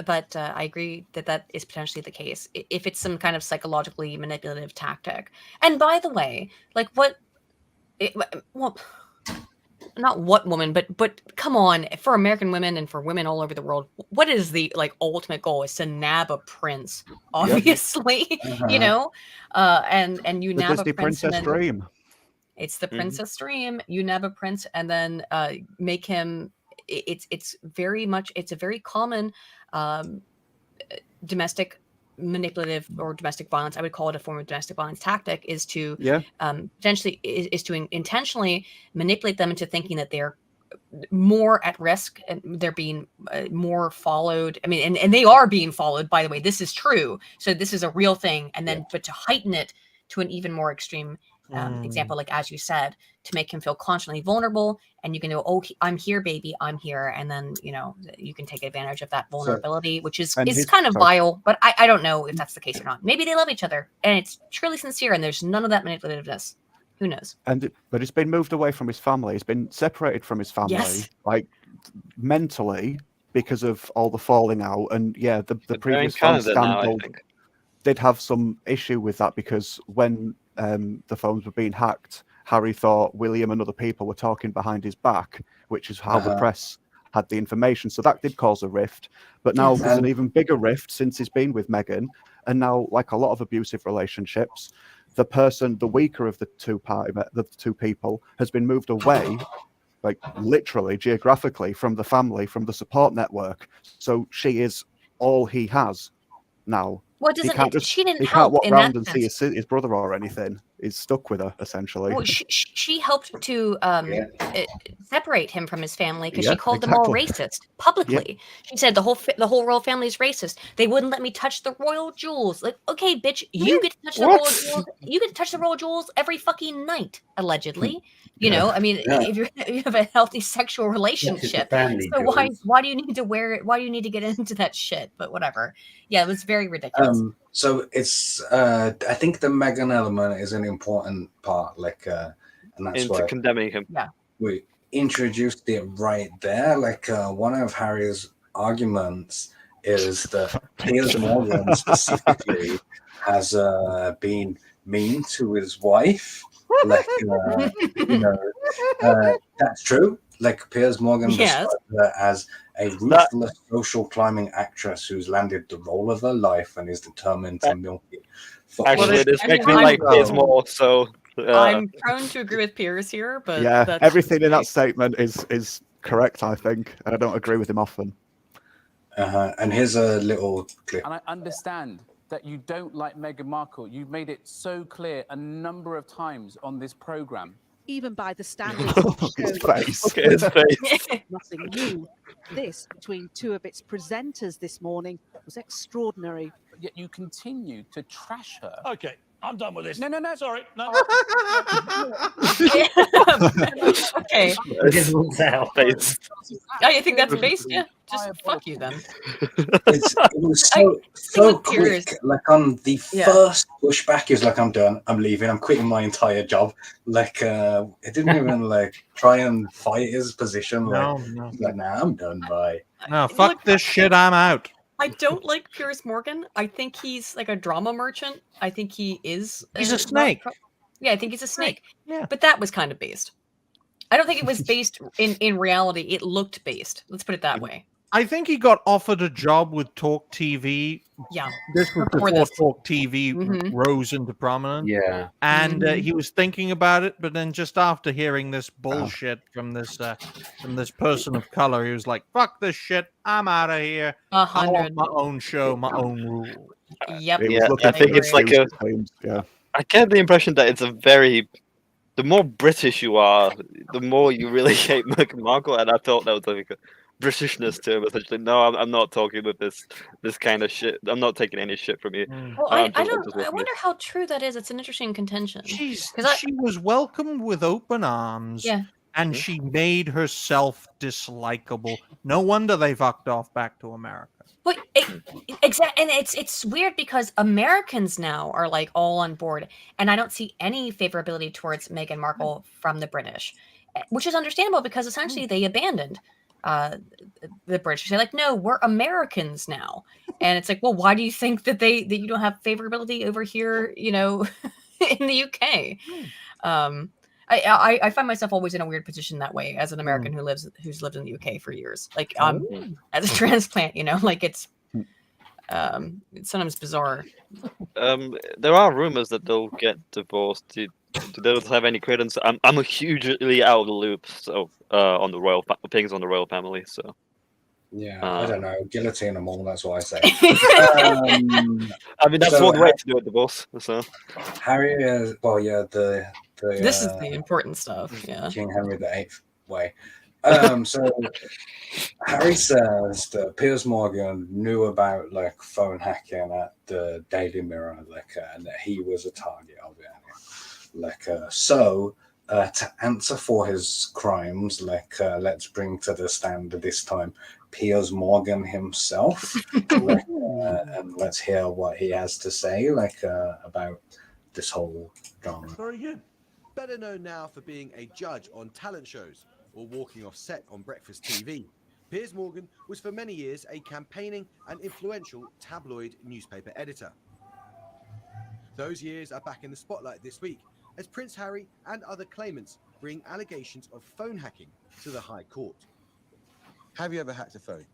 but I agree that is potentially the case if it's some kind of psychologically manipulative tactic. And by the way, like not what woman, but come on, for American women and for women all over the world, what is the ultimate goal? Is to nab a prince, obviously, you know, and you nab a prince. Princess dream. It's the princess dream. You nab a prince and then make him. It's very much. It's a very common domestic manipulative or domestic violence. I would call it a form of domestic violence tactic. Is to potentially is to intentionally manipulate them into thinking that they're more at risk and they're being more followed. I mean, and they are being followed. By the way, this is true. So this is a real thing. And then, but to heighten it to an even more extreme. Example, like as you said, to make him feel constantly vulnerable, and you can go, "Oh, I'm here, baby, I'm here," and then you can take advantage of that vulnerability, which is kind of vile. But I don't know if that's the case or not. Maybe they love each other, and it's truly sincere, and there's none of that manipulativeness. Who knows? But he's been moved away from his family. He's been separated from his family, like mentally, because of all the falling out. And the previous scandal did have some issue with that because when the phones were being hacked, Harry thought William and other people were talking behind his back, which is how the press had the information. So that did cause a rift. But now there's an even bigger rift since he's been with Meghan. And now, like a lot of abusive relationships, the weaker of the two people, has been moved away, like literally geographically, from the family, from the support network. So she is all he has now. Well, She can't walk around and see his brother or anything. He's stuck with her, essentially. Well, she helped to separate him from his family because she called them all racist publicly. She said the whole royal family is racist. They wouldn't let me touch the royal jewels. Like, okay, bitch, you get to touch the royal jewels. You get to touch the royal jewels every fucking night, allegedly. You know, I mean, if you have a healthy sexual relationship, so why do you need to wear it? Why do you need to get into that shit? But whatever. Yeah, it was very ridiculous. So it's I think the Meghan element is an important part, and that's why condemning him. Yeah, we introduced it right there. One of Harry's arguments is that Piers Morgan specifically has been mean to his wife. That's true. like Piers Morgan Yes. described her as a ruthless social climbing actress who's landed the role of her life and is determined to milk it. Actually, this makes me like Piers more. So I'm prone to agree with Piers here, but Yeah, that's everything in me. that statement is correct, I think, and I don't agree with him often. And here's a little clip. And I understand that you don't like Meghan Markle. You've made it so clear a number of times on this program. Even by the standards of the show. Look at his face. Nothing new. This, between two of its presenters this morning, was extraordinary. But yet you continue to trash her. Okay, I'm done with this. No. Sorry, no. Okay. Oh, you think that's based? Yeah, just fuck you then. It was so Piers. quick. Like on the first pushback, he was like, "I'm done. I'm leaving. I'm quitting my entire job." Like, it didn't even like try and fight his position. Like, No. like, nah, I'm done. Bye. No, fuck this shit. I'm out. I don't like Piers Morgan. I think he's like a drama merchant. I think he is. He's a snake. Yeah, I think he's a snake. Yeah. But that was kind of based. I don't think it was based in reality. It looked based. Let's put it that way. I think he got offered a job with Talk TV. Yeah. This was Before before this. Talk TV Mhm. rose into prominence. Yeah. And Mhm. he was thinking about it, but then just after hearing this bullshit from this person of color, he was like, "Fuck this shit! I'm out of here. I want 100. my own show, my own rule." Yep. Yeah, I think it's like a. Yeah. I get the impression that it's a very. The more British you are, the more you really hate Meghan Markle, and I thought that was like a Britishness to him. Essentially, no, I'm not talking with this kind of shit. I'm not taking any shit from you. Well, I just don't. with I you. wonder how true that is. It's an interesting contention. She was welcomed with open arms. Yeah. And she made herself dislikable. No wonder they fucked off back to America. But exactly, and it's weird because Americans now are like all on board, and I don't see any favorability towards Meghan Markle from the British, which is understandable because essentially they abandoned the British. They're like, no, we're Americans now, and it's like, well, why do you think that you don't have favorability over here? You know, in the UK. I find myself always in a weird position that way as an American who's lived in the UK for years. Like as a transplant, you know, like it's sometimes bizarre. There are rumors that they'll get divorced. Do those have any credence? I'm hugely out of the loop. So on the royal opinions on the royal family. So Yeah, I don't know. Guillotine them all. That's what I say. I mean, that's one way to do a divorce. So Harry is the This is the important stuff. Yeah. King Henry VIII way. So Harry says that Piers Morgan knew about like phone hacking at the Daily Mirror, and that he was a target of it. To answer for his crimes, let's bring to the stand this time Piers Morgan himself, and let's hear what he has to say, about this whole drama. Very good. Better known now for being a judge on talent shows or walking off set on breakfast TV. Piers Morgan was for many years a campaigning and influential tabloid newspaper editor. Those years are back in the spotlight this week as Prince Harry and other claimants bring allegations of phone hacking to the High Court. Have you ever hacked a phone?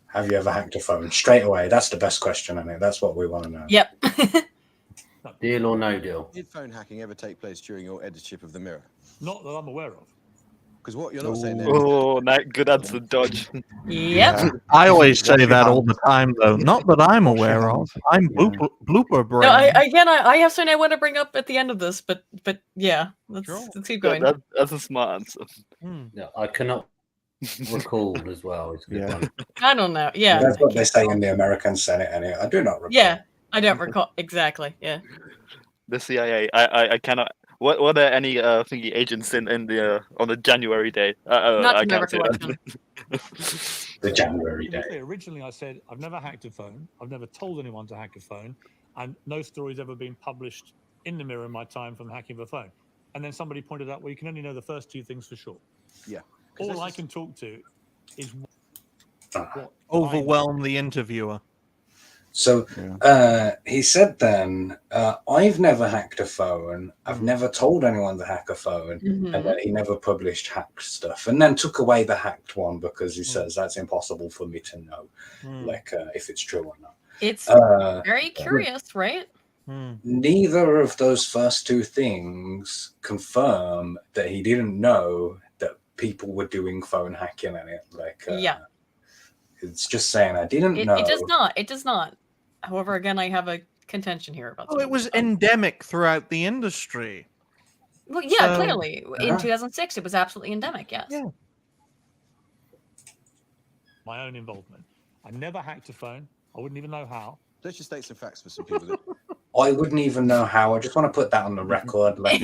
Have you ever hacked a phone? Straight away. That's the best question, I think. That's what we want to know. Yep. Deal or no deal? Did phone hacking ever take place during your editorship of The Mirror? Not that I'm aware of. Because what you're not saying there Oh, good answer, Dodge. Yep. I always say that all the time, though. Not that I'm aware of. I'm blooper brain. No, I have something I want to bring up at the end of this, but yeah, let's keep going. That's a smart answer. No, I cannot recall as well. It's a good one. I don't know. Yeah. That's what they say in the American Senate, and I do not recall. Yeah, I don't recall exactly. Yeah. The CIA. I cannot. What were there any thingy agents in the on the January day? Not I to my can't say that. recollection. The January day. Originally, I said I've never hacked a phone. I've never told anyone to hack a phone, and no story's ever been published in the Mirror in my time from hacking of a phone. And then somebody pointed out, well, you can only know the first two things for sure. Yeah. All I can talk to is what Overwhelm the interviewer. So he said then, I've never hacked a phone. I've never told anyone to hack a phone. And then he never published hacked stuff. And then took away the hacked one because he says that's impossible for me to know, like if it's true or not. It's very curious, right? Neither of those first two things confirm that he didn't know that people were doing phone hacking in it. Like, it's just saying I didn't know. It does not. It does not. However, again, I have a contention here about. Oh, it was endemic throughout the industry. Well, yeah, So- clearly in 2006, it was absolutely endemic. Yes. Yeah. My own involvement. I never hacked a phone. I wouldn't even know how. Let's just state some facts for some people. I wouldn't even know how. I just want to put that on the record. Like,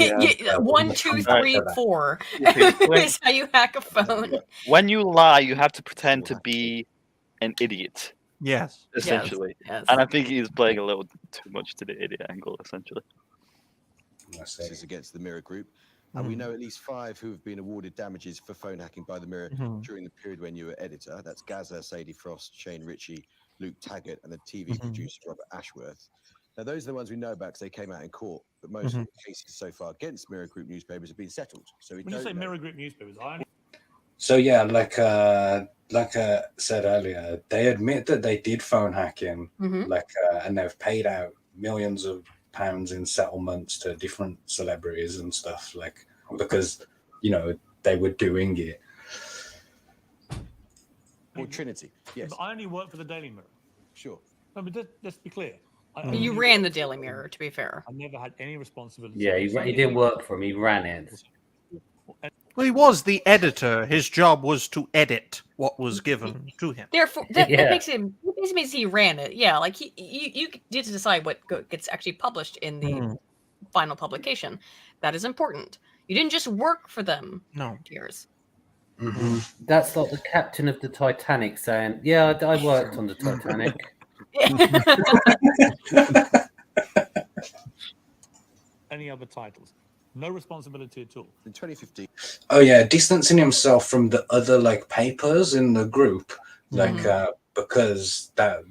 One, two, three, four is how you hack a phone. When you lie, you have to pretend to be an idiot. Yes. Essentially. Yes. And I think he's playing a little too much to the idiot angle, essentially. This is against the Mirror Group. And we know at least 5 who have been awarded damages for phone hacking by the Mirror during the period when you were editor. That's Gaza, Sadie Frost, Shane Ritchie, Luke Taggart, and the TV producer Robert Ashworth. Now, those are the ones we know about because they came out in court. But most of the cases so far against Mirror Group newspapers have been settled. So we When you don't say know. Mirror Group newspapers, I only So yeah, like I said earlier, they admit that they did phone hacking, and they've paid out millions of pounds in settlements to different celebrities and stuff, like because they were doing it. Or Trinity, yes. I only work for the Daily Mirror. Sure. No, but let's be clear. You ran the Daily Mirror, to be fair. I never had any responsibility. Yeah, he didn't work for him. He ran it. Well, he was the editor. His job was to edit what was given to him. Therefore, that makes him. This means he ran it. Yeah, like you get to decide what gets actually published in the final publication. That is important. You didn't just work for them. No. Piers. That's like the captain of the Titanic saying, "Yeah, I worked on the Titanic." Any other titles? No responsibility at all. In 2015. Oh yeah, distancing himself from the other papers in the group, because I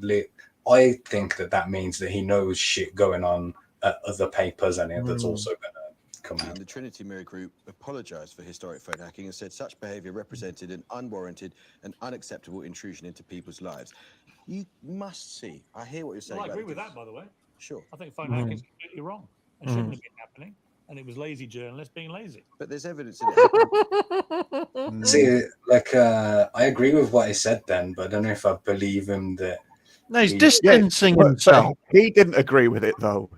think that means that he knows shit going on at other papers and that's also gonna come out. And the Trinity Mirror Group apologized for historic phone hacking and said such behavior represented an unwarranted and unacceptable intrusion into people's lives. You must see. I hear what you're saying. Well, I about agree with this. that, by the way. Sure. I think phone hacking is completely wrong. It shouldn't have been happening. And it was lazy journalists being lazy. But there's evidence in it. See, I agree with what he said then, but I don't know if I believe him that. No, he's distancing himself. He didn't agree with it, though.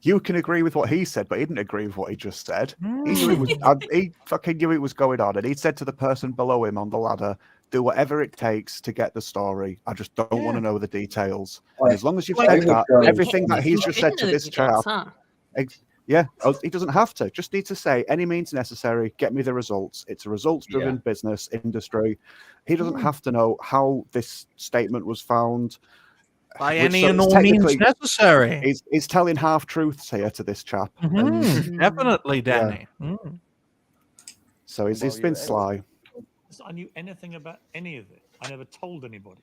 You can agree with what he said, but he didn't agree with what he just said. He knew it was. He fucking knew it was going on, and he said to the person below him on the ladder, "Do whatever it takes to get the story. I just don't want to know the details." And as long as you've said that, everything that he's just said to this chap. Yeah, he doesn't have to. Just need to say any means necessary. Get me the results. It's a results-driven business industry. He doesn't have to know how this statement was found. By any and all means necessary. He's telling half truths here to this chap. Definitely, Danny. So he's been sly. I knew anything about any of it. I never told anybody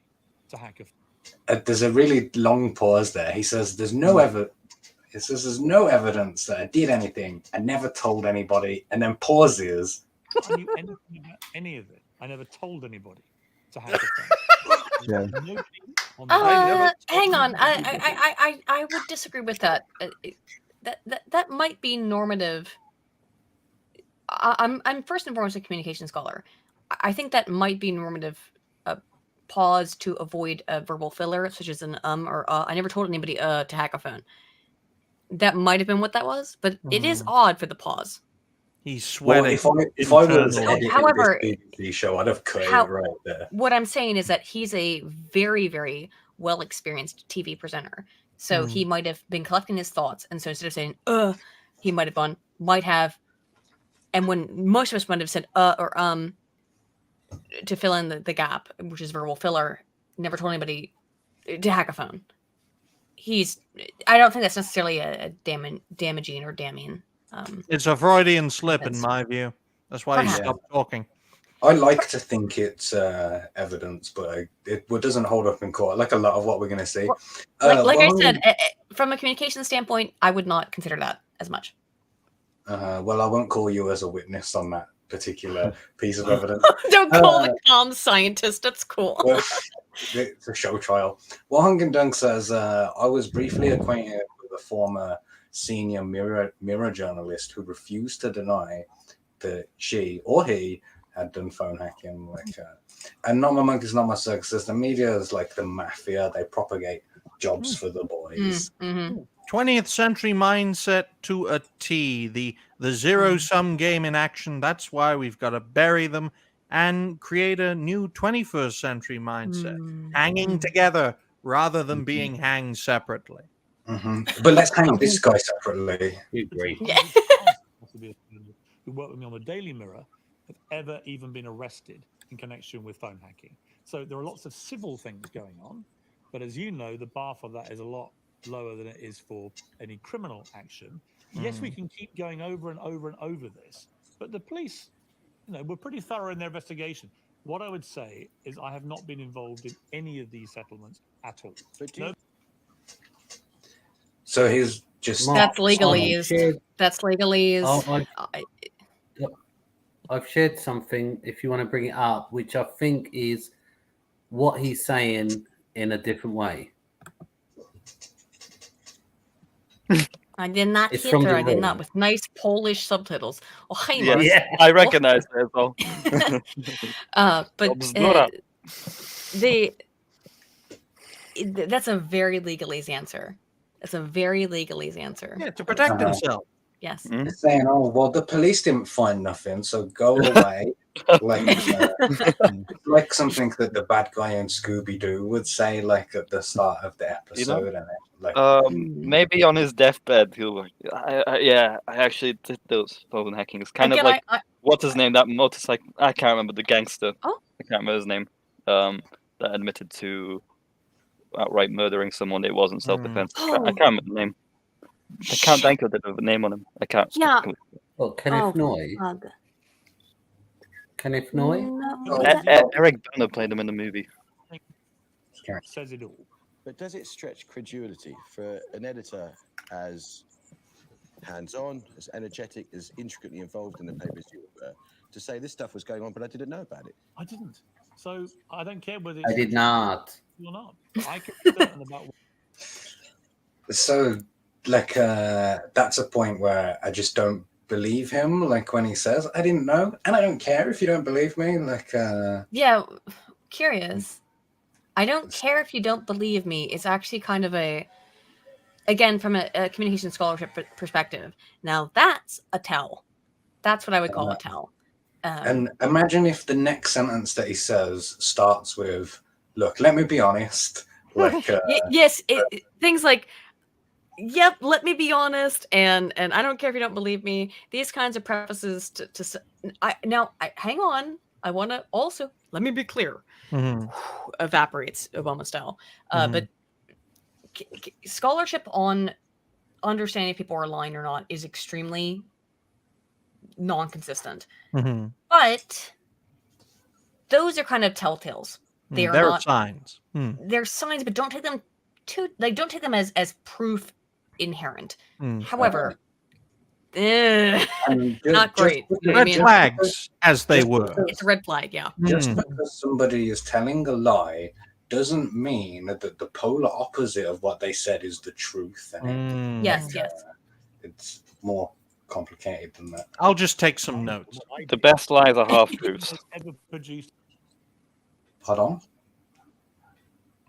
to hack There's a really long pause there. He says, "There's no evidence." It says there's no evidence that I did anything. I never told anybody, and then pauses. I knew anything about any of it. I never told anybody to hack a phone. Hang on. I would disagree with that. That might be normative. I'm first and foremost a communication scholar. I think that might be normative. Pause to avoid a verbal filler, such as an or I never told anybody to hack a phone. That might have been what that was, but it is odd for the pause. He's sweating. Well, if I was however, this BBC show, I'd have cut it right there. What I'm saying is that he's a very, very well experienced TV presenter. So he might have been collecting his thoughts. And so instead of saying, he might have gone, might have. And when most of us might have said, or to fill in the gap, which is verbal filler, never told anybody to hack a phone. I don't think that's necessarily a damaging or damning. It's a Freudian slip, in my view. That's why he stopped talking. I like to think it's evidence, but it doesn't hold up in court, like a lot of what we're going to see. Like I said, from a communication standpoint, I would not consider that as much. Well, I won't call you as a witness on that particular piece of evidence. Don't call the calm scientist. That's cool. It's a show trial. Well, Hunkin Dunk says, I was briefly acquainted with a former senior Mirror journalist who refused to deny that she or he had done phone hacking. And Not My Monkeys, Not My Circus. The media is like the mafia. They propagate jobs for the boys. 20th century mindset to a T. The zero-sum game in action. That's why we've got to bury them and create a new 21st century mindset. Hanging together rather than being hanged separately. But let's hang this guy separately. You agree. Who work with me on the Daily Mirror have ever even been arrested in connection with phone hacking. So there are lots of civil things going on, but as you know, the bar for that is a lot lower than it is for any criminal action. Yes, we can keep going over and over and over this, but the police, were pretty thorough in their investigation. What I would say is I have not been involved in any of these settlements at all. So he's just... That's legalese. That's legalese. I've shared something, if you want to bring it up, which I think is what he's saying in a different way. I did not It's hit from her. the I did room. not, with nice Polish subtitles. Oh, hi, Yeah, I recognize that as well. But that's a very legalese answer. That's a very legalese answer. Yeah, to protect himself. Yes. They're saying, oh, well, the police didn't find nothing, so go away. Like something that the bad guy in Scooby-Doo would say, like at the start of the episode. Maybe on his deathbed, he'll I actually did those phone hackings. Kind of like, what's his name? That motorcycle, I can't remember, the gangster. I can't remember his name. That admitted to outright murdering someone. It wasn't self-defense. I can't remember the name. I can't think of the name on him. I can't. Yeah. Well, Kenneth Noy. Kenneth Noy? Eric Banner played him in the movie. Says it all. But does it stretch credulity for an editor as hands-on, as energetic, as intricately involved in the papers you were, to say this stuff was going on, but I didn't know about it? I didn't. So I don't care whether I did not. Or not. I can be certain about what... So, that's a point where I just don't believe him. Like when he says, I didn't know, and I don't care if you don't believe me. Yeah, curious. I don't care if you don't believe me. It's actually kind of again, from a communication scholarship perspective. Now that's a tell. That's what I would call a tell. And imagine if the next sentence that he says starts with, look, let me be honest. Yes, things like, yep, let me be honest, and I don't care if you don't believe me. These kinds of prefaces hang on. I want to also, let me be clear. Evaporates Obama style. But scholarship on understanding if people are lying or not is extremely non-consistent. But those are kind of telltales. They are They're not signs. They're signs, but don't take them don't take them as proof inherent. However, not great. Red flags, as they were. It's a red flag, yeah. Just because somebody is telling a lie doesn't mean that the polar opposite of what they said is the truth. Yes. It's more complicated than that. I'll just take some notes. The best lies are half-truths. Pardon?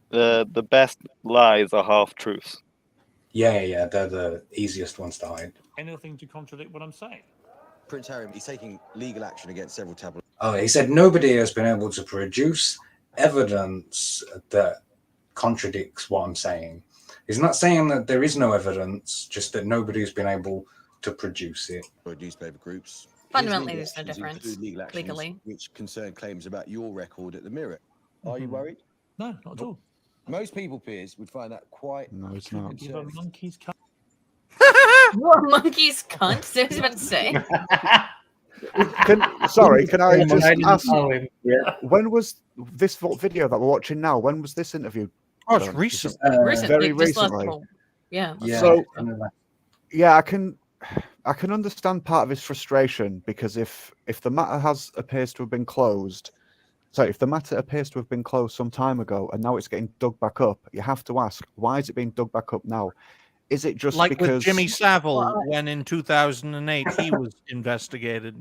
The best lies are half-truths. Yeah, they're the easiest ones to hide. Anything to contradict what I'm saying? Prince Harry, he's taking legal action against several tabloids. Oh, he said nobody has been able to produce evidence that contradicts what I'm saying. He's not saying that there is no evidence, just that nobody's been able to produce it. Newspaper groups. Fundamentally, there's no difference legal actions legally. Which concern claims about your record at the Mirror. Are you worried? No, not at all. Most people, Piers, would find that quite... No, it's not. You're a monkey's cunt. You're a monkey's cunt? So I was about to say. Can I just ask? Yeah. When was this video that we're watching now? When was this interview? Oh, it's done? recent. Very just last recently. couple- yeah. So, yeah, I can understand part of his frustration because if the matter appears to have been closed, if the matter appears to have been closed some time ago and now it's getting dug back up, you have to ask, why is it being dug back up now? Is it just like because with Jimmy Savile when in 2008 he was investigated,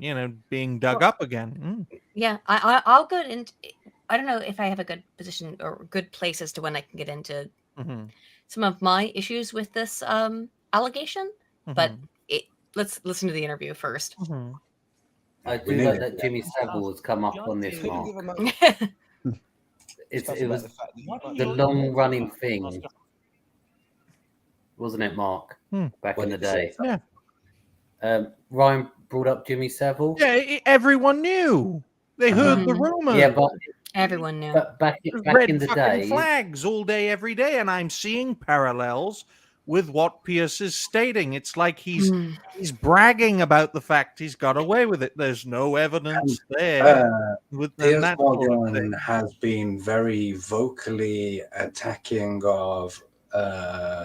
being dug up again? Yeah, I'll go into. I don't know if I have a good position or good place as to when I can get into some of my issues with this allegation, but let's listen to the interview first. I do like that Jimmy Savile has come up on this, Mark. It was the long-running thing, wasn't it, Mark? Back in the day. Yeah. Ryan brought up Jimmy Savile. Yeah, everyone knew. They heard the rumor. Yeah, but everyone knew. But back Red in the fucking day, flags all day, every day, and I'm seeing parallels with what Piers is stating. It's like he's bragging about the fact he's got away with it. There's no evidence there. Piers Morgan has been very vocally attacking of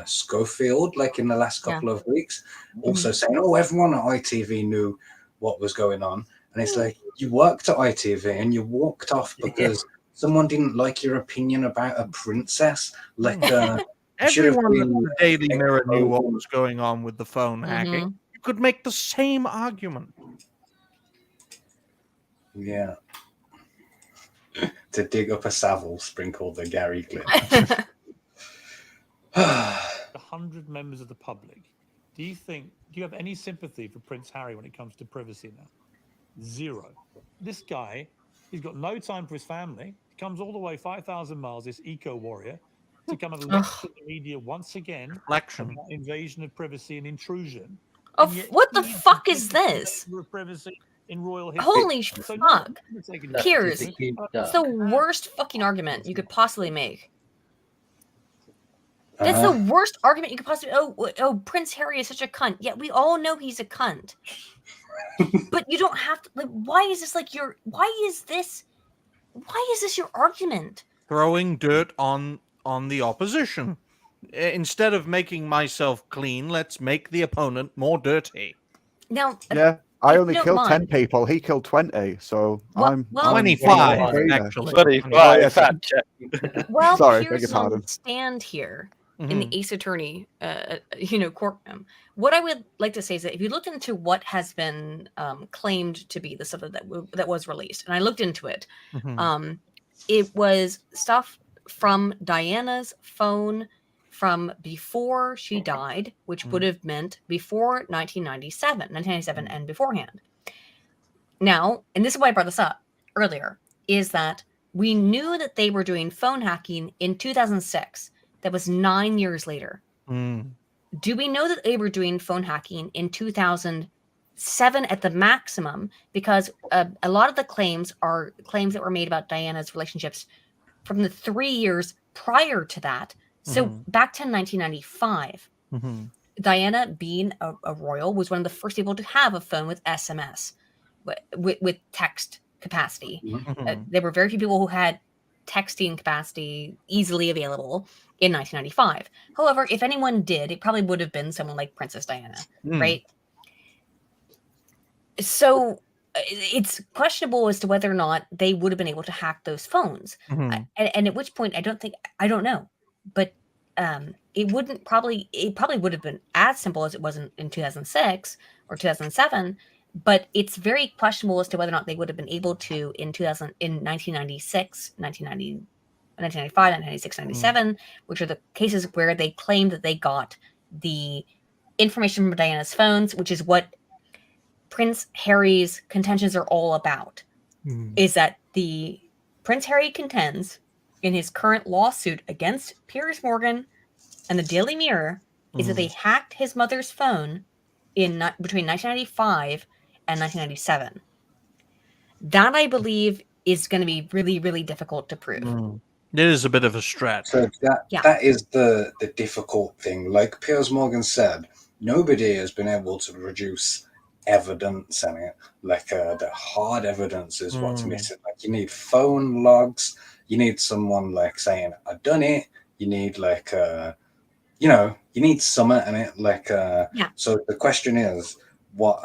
Schofield, like in the last couple of weeks, also saying, "Oh, everyone at ITV knew what was going on," and it's like, you worked at ITV and you walked off because someone didn't like your opinion about a princess. Like, everyone at the Daily Mirror knew what was going on with the phone hacking. You could make the same argument. Yeah. To dig up a Savile, sprinkle the Gary Glynn. 100 members of the public. Do you have any sympathy for Prince Harry when it comes to privacy now? Zero. This guy, he's got no time for his family. He comes all the way 5,000 miles, this eco warrior, to come and lecture the media once again about invasion of privacy and intrusion. Oh, what the fuck is this? Privacy in royal history. Holy fuck. Piers, it's the worst fucking argument you could possibly make. That's the worst argument you could possibly. Oh, Prince Harry is such a cunt. Yeah, we all know he's a cunt. But you don't have to. Like, why is this your argument? Throwing dirt on the opposition. Instead of making myself clean, let's make the opponent more dirty. Now, yeah, I only killed 10 people. He killed 20, so I'm 25 actually. 25. Fact check. Well, sorry, beg Piers your pardon. Stand here in the Ace Attorney, courtroom. What I would like to say is that if you look into what has been claimed to be the stuff that was released, and I looked into it, it was stuff from Diana's phone from before she died, which would have meant before 1997 and beforehand. Now, and this is why I brought this up earlier, is that we knew that they were doing phone hacking in 2006. That was 9 years later. Do we know that they were doing phone hacking in 2007 at the maximum? Because a lot of the claims are claims that were made about Diana's relationships from the 3 years prior to that. So back to 1995. Diana, being a royal, was one of the first people to have a phone with SMS, with text capacity. There were very few people who had texting capacity easily available in 1995. However, if anyone did, it probably would have been someone like Princess Diana, right? So it's questionable as to whether or not they would have been able to hack those phones. And at which point, I don't know. But it probably would have been as simple as it was in 2006 or 2007. But it's very questionable as to whether or not they would have been able to in 1996, 1995, 1996, 97, which are the cases where they claimed that they got the information from Diana's phones, which is what Prince Harry's contentions are all about. Is that the Prince Harry contends in his current lawsuit against Piers Morgan and the Daily Mirror is that they hacked his mother's phone between 1995 and 1997. That, I believe, is going to be really, really difficult to prove. It is a bit of a stretch. So that is the difficult thing. Like Piers Morgan said, nobody has been able to produce evidence in it. Like the hard evidence is what's Mm. missing. Like you need phone logs. You need someone like saying, "I done it." You need like you know, you need summer in it. Like Yeah. so the question is, what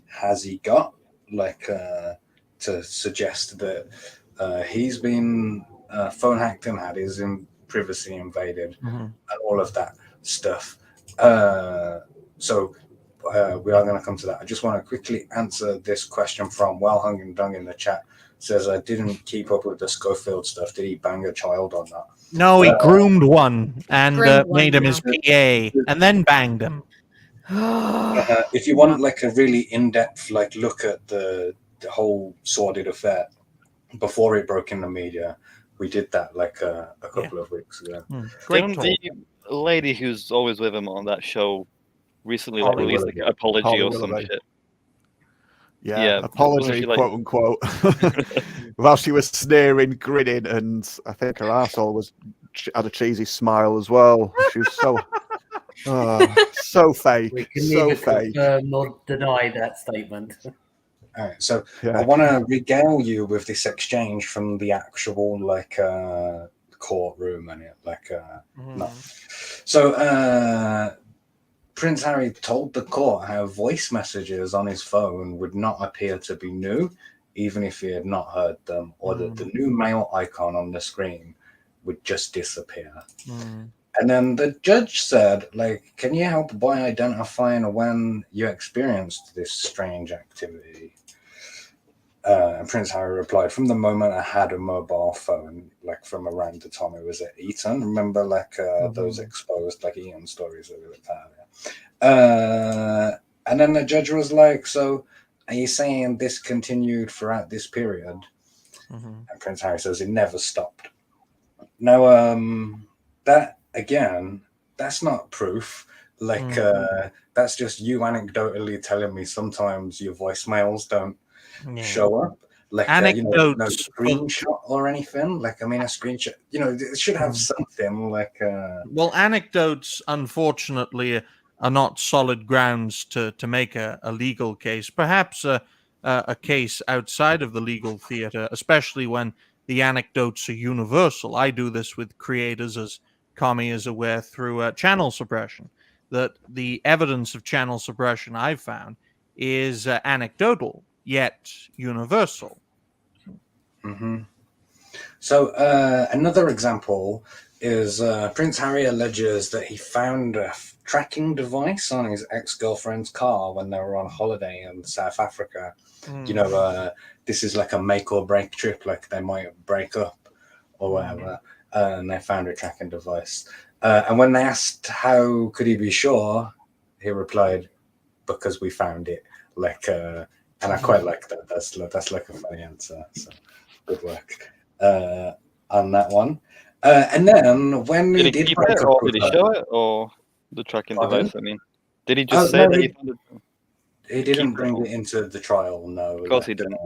has he got like to suggest that he's been phone hacked and had his privacy invaded Mhm. and all of that stuff. So we are going to come to that. I just want to quickly answer this question from Well Hung and Dung in the chat. Says, I didn't keep up with the Schofield stuff. Did he bang a child or not? No, he groomed one and Groomed made one, him his PA and then banged him. If you want like a really in-depth like look at the whole sordid affair before it broke in the media, we did that like a couple of weeks ago. Didn't the lady who's always with him on that show recently like Holly released like Willoughby. an apology Holly or some Willoughby. shit? Yeah, wasn't apology, she, like- quote unquote. While she was sneering, grinning, and I think her arsehole had a cheesy smile as well. She was so so fake, We can so neither fake. confirm nor deny that statement. All right, so Yeah. I want to regale you with this exchange from the actual like courtroom and it like no. So Prince Harry told the court how voice messages on his phone would not appear to be new, even if he had not heard them, or that the new male icon on the screen would just disappear. And then the judge said, like, can you help by identifying when you experienced this strange activity? And Prince Harry replied, from the moment I had a mobile phone, like from around the time I was at Eton. Remember, like, those exposed, like, Eton stories that we looked at earlier. And then the judge was like, so are you saying this continued throughout this period? And Prince Harry says it never stopped. Now, that, again, that's not proof. Like, that's just you anecdotally telling me sometimes your voicemails don't show up. Like, no screenshot or anything. Like, I mean, a screenshot, it should have something like... Well, anecdotes, unfortunately, are not solid grounds to make a legal case. Perhaps a case outside of the legal theater, especially when the anecdotes are universal. I do this with creators, as Kami is aware, through channel suppression. That the evidence of channel suppression I've found is anecdotal, yet universal. So another example is Prince Harry alleges that he found a tracking device on his ex-girlfriend's car when they were on holiday in South Africa. This is like a make or break trip, like they might break up or whatever, and they found a tracking device. And when they asked how could he be sure, he replied, because we found it. Like, and I quite like that. That's like a funny answer. So good work on that one. And then when Did he he did keep break it, up or with did he her- show it, or the tracking Pardon? device? I mean, did he just say no, that he found it? he didn't bring it into the trial, no. Of course he didn't.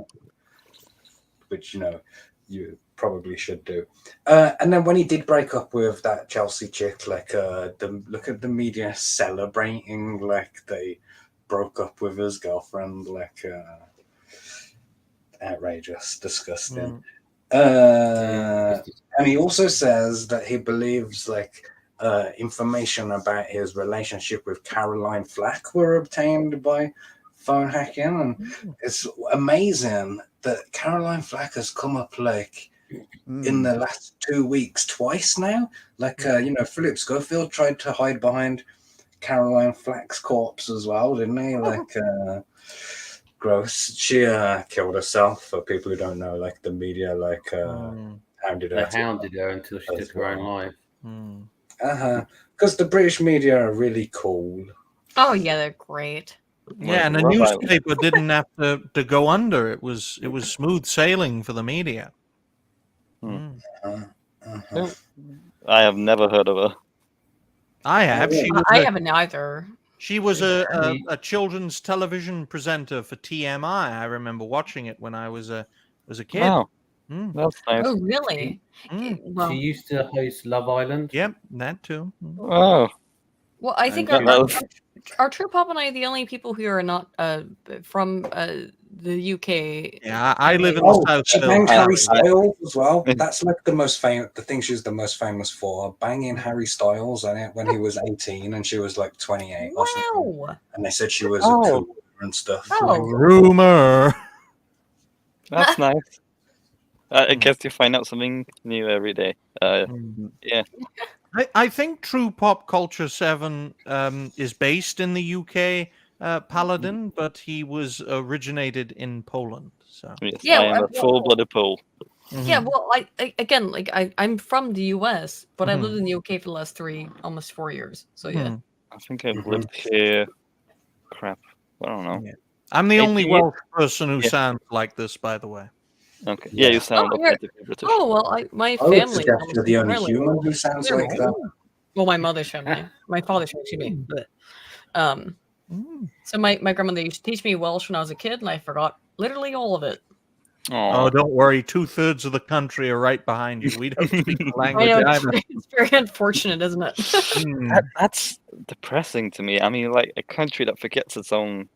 Which, you probably should do. And then when he did break up with that Chelsea chick, like, look at the media celebrating, like, they broke up with his girlfriend, like, outrageous, disgusting. And he also says that he believes, like, information about his relationship with Caroline Flack were obtained by phone hacking. And it's amazing that Caroline Flack has come up, like, in the last 2 weeks twice now. Like, Philip Schofield tried to hide behind Caroline Flack's corpse as well, didn't he? Like, gross. She killed herself, for people who don't know. Like, the media, like, hounded her. They hounded her until she took her own life. Because the British media are really cool. Oh yeah, they're great. Yeah, and the newspaper didn't have to go under. It was smooth sailing for the media. I have never heard of her. I have. I haven't either. She was a children's television presenter for TMI. I remember watching it when I was a kid. Wow. That's nice. Oh really? Well, She used to host Love Island. Yep, that too. Oh. well, I think And are True Pop and I the only people who are not from the UK? Yeah, I live in the Oh, South. she Still. banged Harry Styles as well. That's like the most famous. The thing she's the most famous for, banging Harry Styles on it when he was 18 and she was like 28 or something. Wow. And they said she was a cougar and stuff. Rumor. That's nice. I guess you find out something new every day. Yeah. I think True Pop Culture 7 is based in the UK, Paladin, but he was originated in Poland. So Yes, Yeah, I am a full-blooded Pole. Yeah, well, again, like I'm from the US, but I've Mhm. lived in the UK for the last almost 4 years. So yeah. Mhm. I think I've lived here. Crap. I don't know. I'm the 18 only years? Welsh person who Yeah. sounds like this, by the way. Okay. Yeah, you sound Oh, you're- authentically British. Oh well, my I would family. suggest comes you're the only entirely human Welsh. who sounds They're like that. Welsh. Well, my mother's family, my father's family, excuse me. But so my grandmother used to teach me Welsh when I was a kid, and I forgot literally all of it. Oh, don't worry. 2/3 of the country are right behind you. We don't speak the I language know either. it's very unfortunate, isn't it? That's depressing to me. I mean, like a country that forgets its own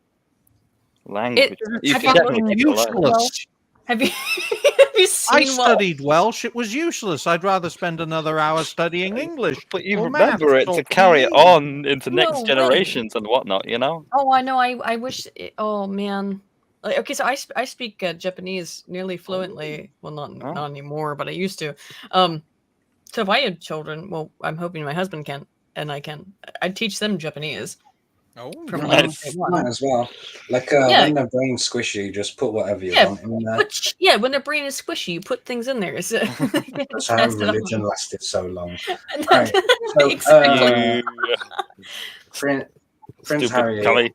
language. You have forget you- how to keep alive. Useless. Have you have you I seen studied Welsh. It was useless. I'd rather spend another hour studying English. But you or remember maths it or to carry it PE. on into No next way. generations and whatnot, you know? Oh, I know. I wish. Oh man. Like, okay, so I speak Japanese nearly fluently. Well, not anymore, but I used to. So if I had children, well, I'm hoping my husband can, and I can. I'd teach them Japanese. Oh, from Nice. day one. Might as well. Like Yeah. when their brain's squishy, just put whatever you Yeah, want in there. when their brain is squishy, you put things in there. So That's how pass it on. religion lasted so long. Right. So, Exactly. Prince Stupid Harry Kelly.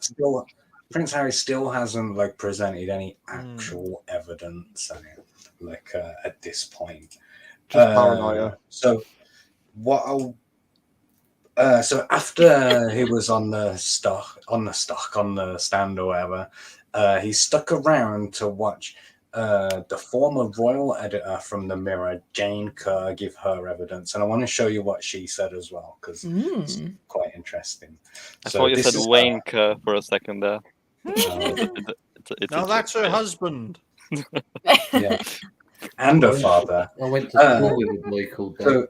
Prince Harry still hasn't like presented any actual evidence at this point. Just paranoia. So what I'll so after he was on the stand or whatever, he stuck around to watch the former royal editor from the Mirror, Jane Kerr, give her evidence, and I want to show you what she said as well because it's quite interesting. I thought you this said is Wayne Kerr for a second there. No, that's her husband. Yeah, and her father. I went to school with a boy called that.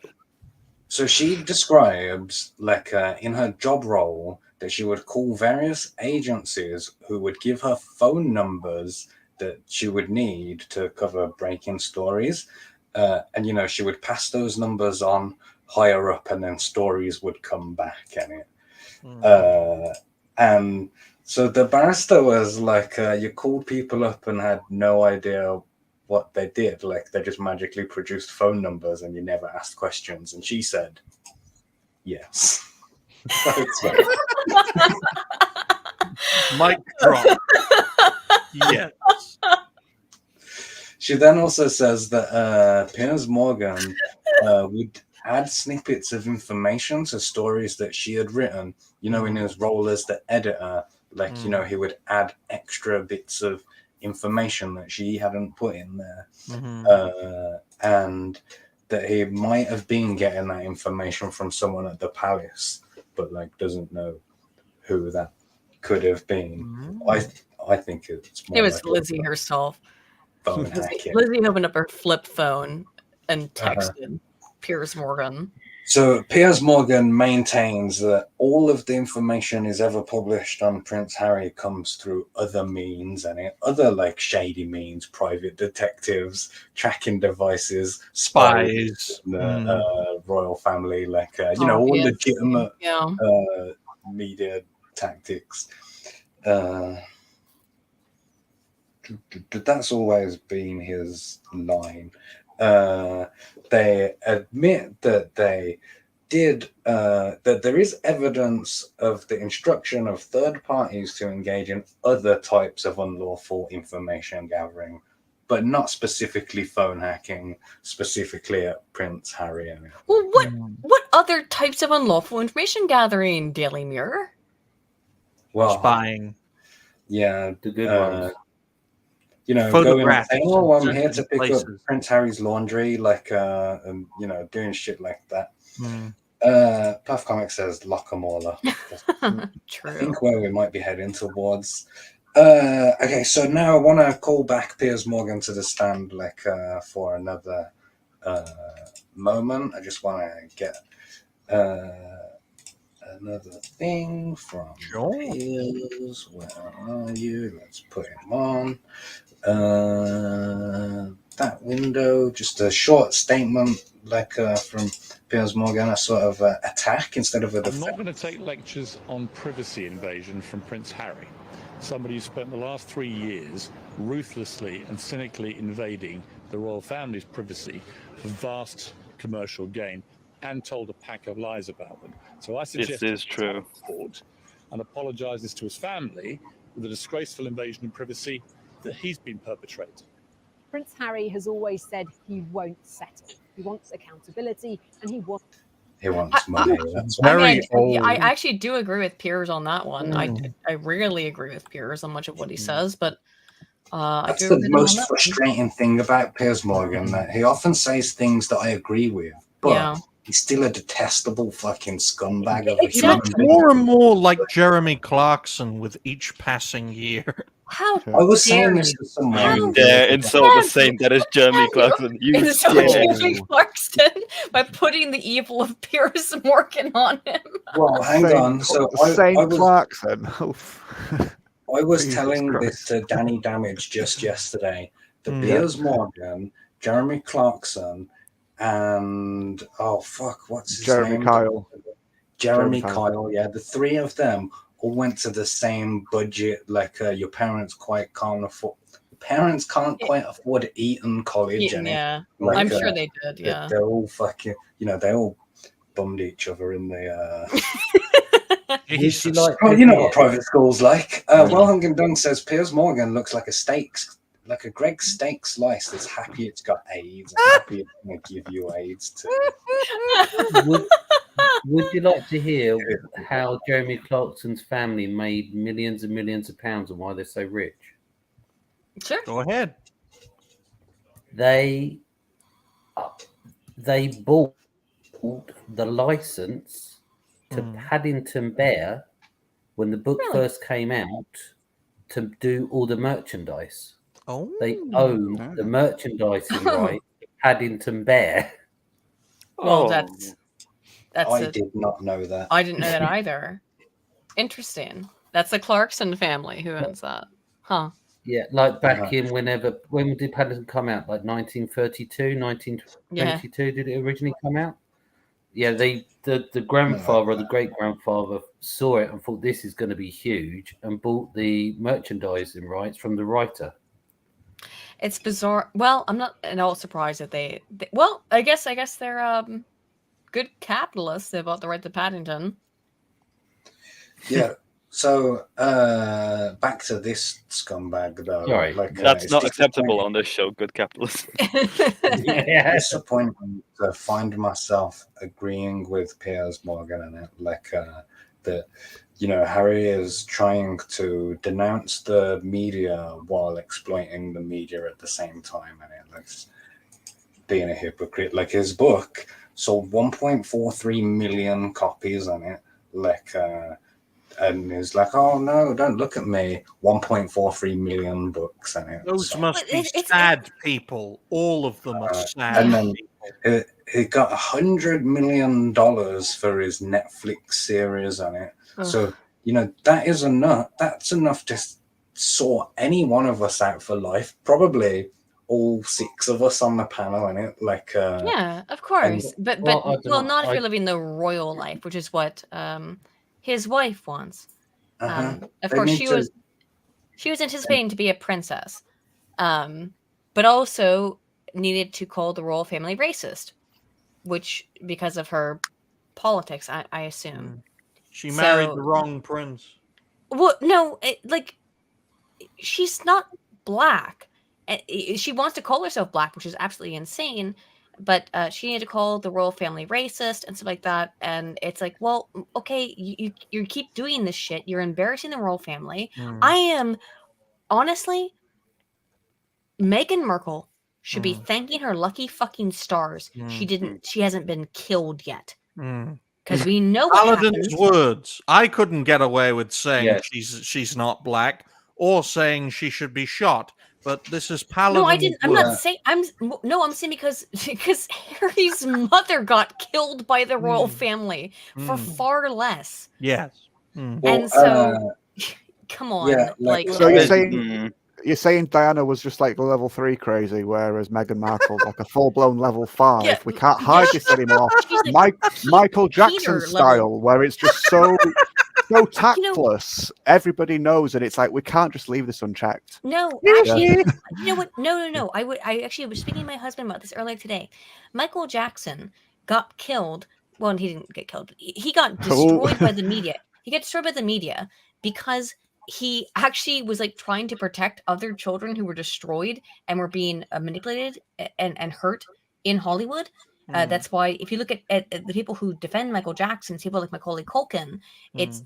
So she describes, in her job role, that she would call various agencies who would give her phone numbers that she would need to cover breaking stories. And, she would pass those numbers on higher up and then stories would come back in it. And so the barrister was like, you called people up and had no idea what they did. Like they just magically produced phone numbers and you never asked questions. And she said, yes. Mic drop. Yes. She then also says that Piers Morgan would add snippets of information to stories that she had written, in his role as the editor. He would add extra bits of information that she hadn't put in there. And that he might have been getting that information from someone at the palace, but doesn't know who that could have been. I think it's more It was like Lizzie herself. phone hacking. Lizzie opened up her flip phone and texted Piers Morgan. So Piers Morgan maintains that all of the information is ever published on Prince Harry comes through other means, and other shady means, private detectives, tracking devices, Spies, the royal family, all Obviously, legitimate yeah. media tactics. That's always been his line. They admit that they did that there is evidence of the instruction of third parties to engage in other types of unlawful information gathering, but not specifically phone hacking, specifically at Prince Harry. Well, what other types of unlawful information gathering, Daily Mirror? Well, spying. Yeah, the good ones. Going and Photographs saying, "Oh, I'm here to certain pick up places. Prince Harry's laundry," and doing shit like that. Puff Comic says lock 'em all up. True. I think where we might be heading towards. Okay, so now I want to call back Piers Morgan to the stand, for another moment. I just want to get another thing from Piers. Where are you? Let's put him on. That window, just a short statement, from Piers Morgan, a sort of attack instead of a I'm defense. not going to take lectures on privacy invasion from Prince Harry, somebody who spent the last 3 years ruthlessly and cynically invading the royal family's privacy for vast commercial gain and told a pack of lies about them. So I suggest This is true. court and apologises to his family for the disgraceful invasion of privacy that he's been perpetrating. Prince Harry has always said he won't settle. He wants accountability and he wants money. That's I actually do agree with Piers on that one. I rarely agree with Piers on much of what he says, but I That's do the agree with him on most that one. frustrating thing about Piers Morgan, that he often says things that I agree with, but Yeah. he's still a detestable fucking scumbag of a He human looks being. more and more like Jeremy Clarkson with each passing year. How I was saying dare this you? to someone. You dare insult the same that is Jeremy Clarkson. You Insult dare. Jeremy Clarkson by putting the evil of Piers Morgan on him. Well, hang on. So Saint I was Clarkson. I was Jesus telling Christ. this to Danny Damage just yesterday. The Mm. Piers Morgan, Jeremy Clarkson, and what's his Jeremy name? Kyle. Jeremy Jeremy Kyle. Kyle. Yeah, the three of them all went to the same budget. Your parents can't afford. Parents can't quite afford Eton College. And Yeah, I'm sure they did. Yeah. they're all fucking. They all bummed each other in the. Would you like Oh, to you know hear- what private school's like. Well Hung Dung says Piers Morgan looks like a Greg steak slice that's happy it's got AIDS and happy it's going to give you AIDS too. Would you like to hear how Jeremy Clarkson's family made millions and millions of pounds and why they're so rich? Sure. Go ahead. They bought the license to Paddington Bear when the book Really? first came out to do all the merchandise. Oh, they own the merchandising right to Paddington Bear. Well, that's I did not know that. I didn't know that either. Interesting. That's the Clarkson family who owns that, huh? Yeah, like back in when did Paddington come out? Like 1932, 1922 did it originally come out? Yeah, the grandfather or the great grandfather saw it and thought this is going to be huge and bought the merchandising rights from the writer. It's bizarre. Well, I'm not at all surprised that they well, I guess they're good capitalists. They bought the right to Paddington. Yeah. So back to this scumbag though. Sorry, Like, that's it's not disappointing- acceptable on this show. Good capitalist. It's disappointing to find myself agreeing with Piers Morgan in it. That Harry is trying to denounce the media while exploiting the media at the same time, and it looks being a hypocrite. Like, his book sold 1.43 million copies on it. And he's like, oh no, don't look at me. 1.43 million books in it. Those So- must be sad people. All of them are sad. and then he got $100 million for his Netflix series on it. Ugh. So that is enough. That's enough to sort any one of us out for life. Probably all 6 of us on the panel in it. Yeah, of course. But I don't know. not if you're living the royal life, which is what his wife wants. Uh-huh. Of They course, need she was anticipating to be a princess, but also needed to call the royal family racist, which because of her politics, I assume. She married So- the wrong prince. Well, no, she's not black. She wants to call herself black, which is absolutely insane. But she needed to call the royal family racist and stuff like that. And it's like, well, okay, you keep doing this shit. You're embarrassing the royal family. I am, honestly, Meghan Markle should be thanking her lucky fucking stars. She hasn't been killed yet. because we know what Paladin's happens. words. I couldn't get away with saying Yes. she's not black or saying she should be shot. But this is Paladin's No, I didn't. I'm words. not saying. I'm saying because Harry's mother got killed by the royal family for far less. Yes. And so, come on, yeah, like So you're saying Diana was just like level 3 crazy, whereas Meghan Markle's like a full-blown level 5. Yeah, We can't hide this anymore. She's like Michael Jackson Peter style, level. where it's just so tactless. Everybody knows, and it's like we can't just leave this unchecked. No, actually, you know what? No. I actually was speaking to my husband about this earlier today. Michael Jackson got killed. Well, he didn't get killed. He got destroyed by the media. He got destroyed by the media because he actually was like trying to protect other children who were destroyed and were being manipulated and hurt in Hollywood. That's why if you look at the people who defend Michael Jackson, people like Macaulay Culkin, it's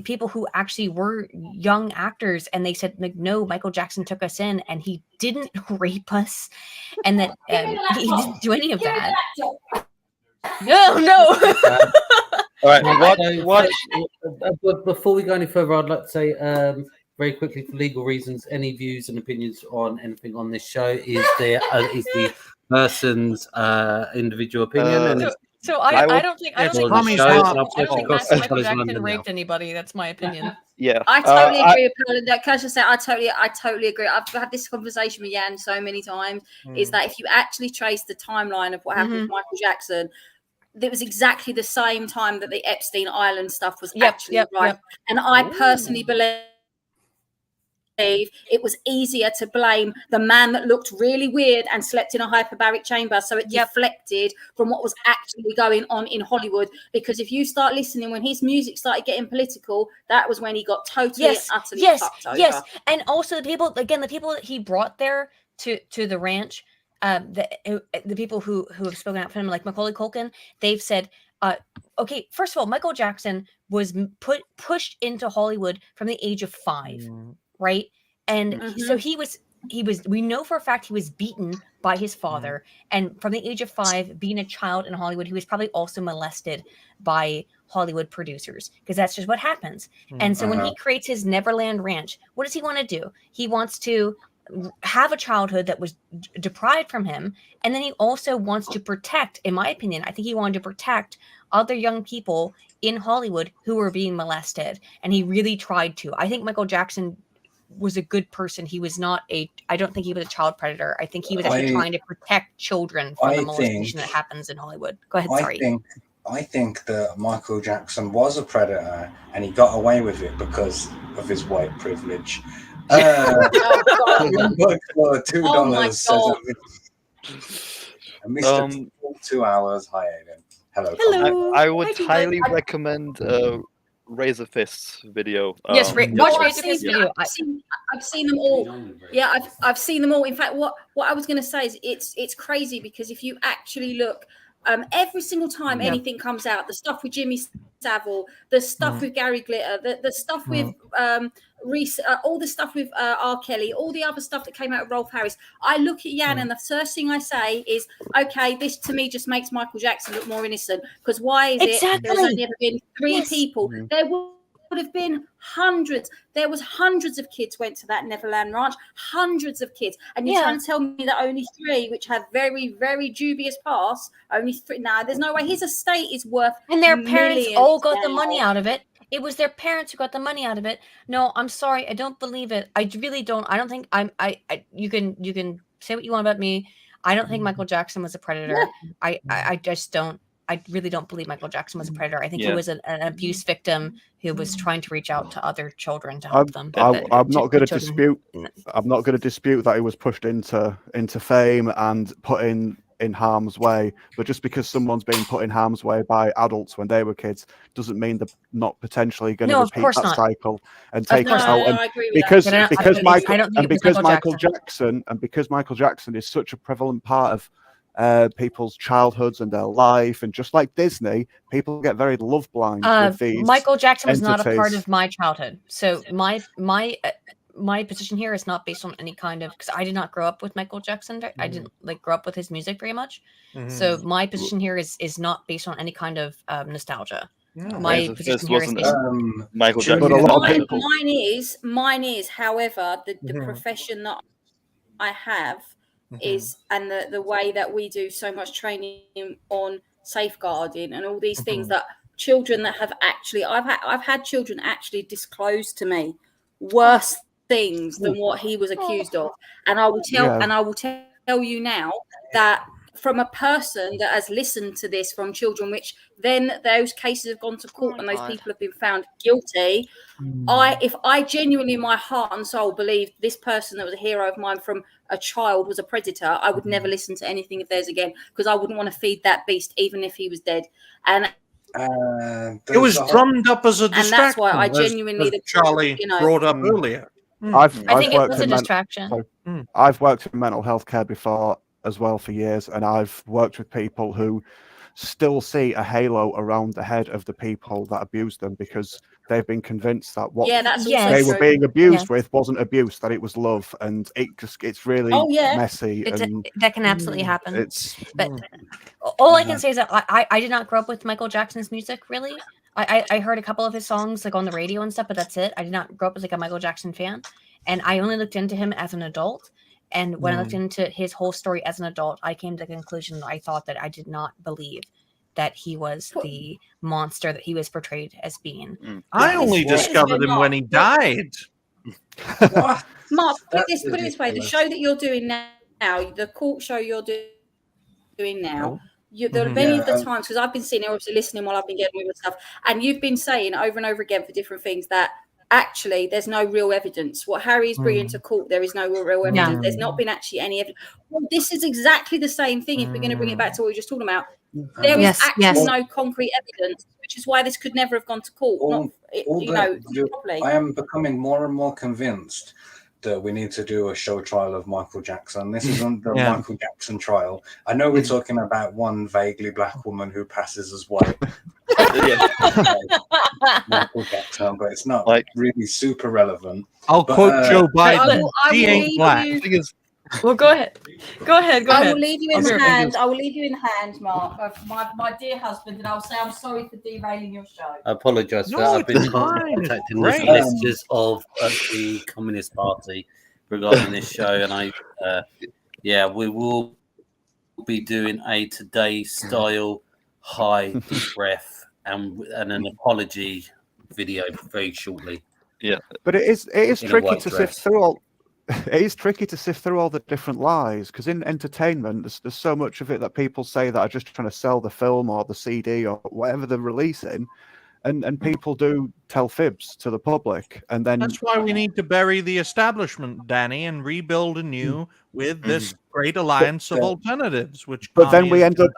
people who actually were young actors, and they said like, no, Michael Jackson took us in and he didn't rape us, and that he didn't do any of that. No. All right. But before we go any further, I'd like to say very quickly, for legal reasons, any views and opinions on anything on this show is the person's individual opinion. So I don't think Michael Jackson raped anybody. That's my opinion. Yeah, I totally agree with Paladin. Can I just say I totally agree. I've had this conversation with Jan so many times. Is that if you actually trace the timeline of what happened with Michael Jackson, it was exactly the same time that the Epstein Island stuff was actually right. And I personally believe it was easier to blame the man that looked really weird and slept in a hyperbaric chamber, so it deflected from what was actually going on in Hollywood. Because if you start listening, when his music started getting political, that was when he got totally and utterly fucked over. Yes, and also the people that he brought there to the ranch, the people who have spoken out for him, like Macaulay Culkin, they've said, okay, first of all, Michael Jackson was pushed into Hollywood from the age of 5. Right. And so he was, we know for a fact he was beaten by his father. And from the age of 5, being a child in Hollywood, he was probably also molested by Hollywood producers, because that's just what happens. And so when he creates his Neverland Ranch, what does he want to do? He wants to have a childhood that was deprived from him. And then he also wants to protect, in my opinion, I think he wanted to protect other young people in Hollywood who were being molested. And he really tried to. I think Michael Jackson was a good person. He was not I don't think he was a child predator. I think he was actually trying to protect children from the molestation that happens in Hollywood. Go ahead, sorry. I think that Michael Jackson was a predator and he got away with it because of his white privilege. For $2 says Mr. 2 hours. Hi, Aiden. Hello. I would highly recommend Razor Fists video. Yes, watch Razor Fists video. I've seen them all. Yeah, I've seen them all. In fact, what I was going to say is it's crazy, because if you actually look, every single time anything comes out, the stuff with Jimmy Savile, the stuff with Gary Glitter, the stuff with Reese, all the stuff with R. Kelly, all the other stuff that came out of Rolf Harris, I look at Jan and the first thing I say is, okay, this to me just makes Michael Jackson look more innocent. Because why is it there's only ever been 3 people? There would have been hundreds. There was hundreds of kids went to that Neverland Ranch, hundreds of kids. And you're trying to tell me that only 3, which have very, very dubious past, only 3. Now, there's no way. His estate is worth and their parents millions all got the now. money out of it. It was their parents who got the money out of it. No, I'm sorry. I don't believe it. I really don't. I don't think you can say what you want about me. I don't think Michael Jackson was a predator. I just don't. I really don't believe Michael Jackson was a predator. I think he was an abuse victim who was trying to reach out to other children to help them. I'm not going to dispute. I'm not going to dispute that he was pushed into fame and put in harm's way. But just because someone's being put in harm's way by adults when they were kids doesn't mean they're not potentially going to repeat that cycle and take it out. And because Michael Jackson is such a prevalent part of people's childhoods and their life, and just like Disney, people get very love blind with these Michael Jackson was not a part entities. of my childhood, so my my position here is not based on any kind of, because I did not grow up with Michael Jackson. I didn't like grow up with his music very much. So my position here is not based on any kind of nostalgia. My position here is based Michael Jackson. Jackson. But a lot of people. Mine is, however, the profession that I have is, and the way that we do so much training on safeguarding and all these things that children that have actually, I've had children actually disclose to me worse things than what he was accused of, and I will tell you now that from a person that has listened to this from children, which then those cases have gone to court and those people have been found guilty. If I genuinely in my heart and soul believed this person that was a hero of mine from a child was a predator, I would never listen to anything of theirs again, because I wouldn't want to feed that beast even if he was dead. And it was drummed up as a distraction, and that's why I genuinely, as Charlie brought up earlier. I think it was a distraction. I've worked in mental health care before as well for years, and I've worked with people who still see a halo around the head of the people that abused them, because they've been convinced that what they were being abused with wasn't abuse, that it was love, and it's really messy. That can absolutely happen. But all I can say is that I did not grow up with Michael Jackson's music, really. I heard a couple of his songs like on the radio and stuff, but that's it. I did not grow up as like a Michael Jackson fan, and I only looked into him as an adult. And when I looked into his whole story as an adult, I came to the conclusion that I thought that I did not believe that he was the monster that he was portrayed as being. I only discovered him when he died. Mark, put it this way: the show that you're doing now, the court show you're doing now. There are many of the times, because I've been sitting here obviously listening while I've been getting all the stuff, and you've been saying over and over again for different things that actually there's no real evidence. What Harry's bringing to court, there is no real evidence. There's not been actually any evidence. Well, this is exactly the same thing. If we're going to bring it back to what we were just talking about, there is actually no concrete evidence, which is why this could never have gone to court. I am becoming more and more convinced that we need to do a show trial of Michael Jackson. This isn't the Michael Jackson trial. I know we're talking about one vaguely black woman who passes as white. Michael Jackson, but it's not really super relevant. I'll quote Joe Biden. He ain't black. Well, go ahead. Go ahead. I will leave you in hand. I will leave you in hand, Mark, of my dear husband, and I'll say I'm sorry for derailing your show. I apologise for that. I've been contacting the solicitors of the Communist Party regarding this show, and we will be doing a Today style high deep breath and an apology video very shortly. Yeah, but it is tricky to sift through all. It is tricky to sift through all the different lies, because in entertainment, there's so much of it that people say that are just trying to sell the film or the CD or whatever they're releasing, and people do tell fibs to the public, and then that's why we need to bury the establishment, Danny, and rebuild anew with this great alliance of alternatives. But then we end up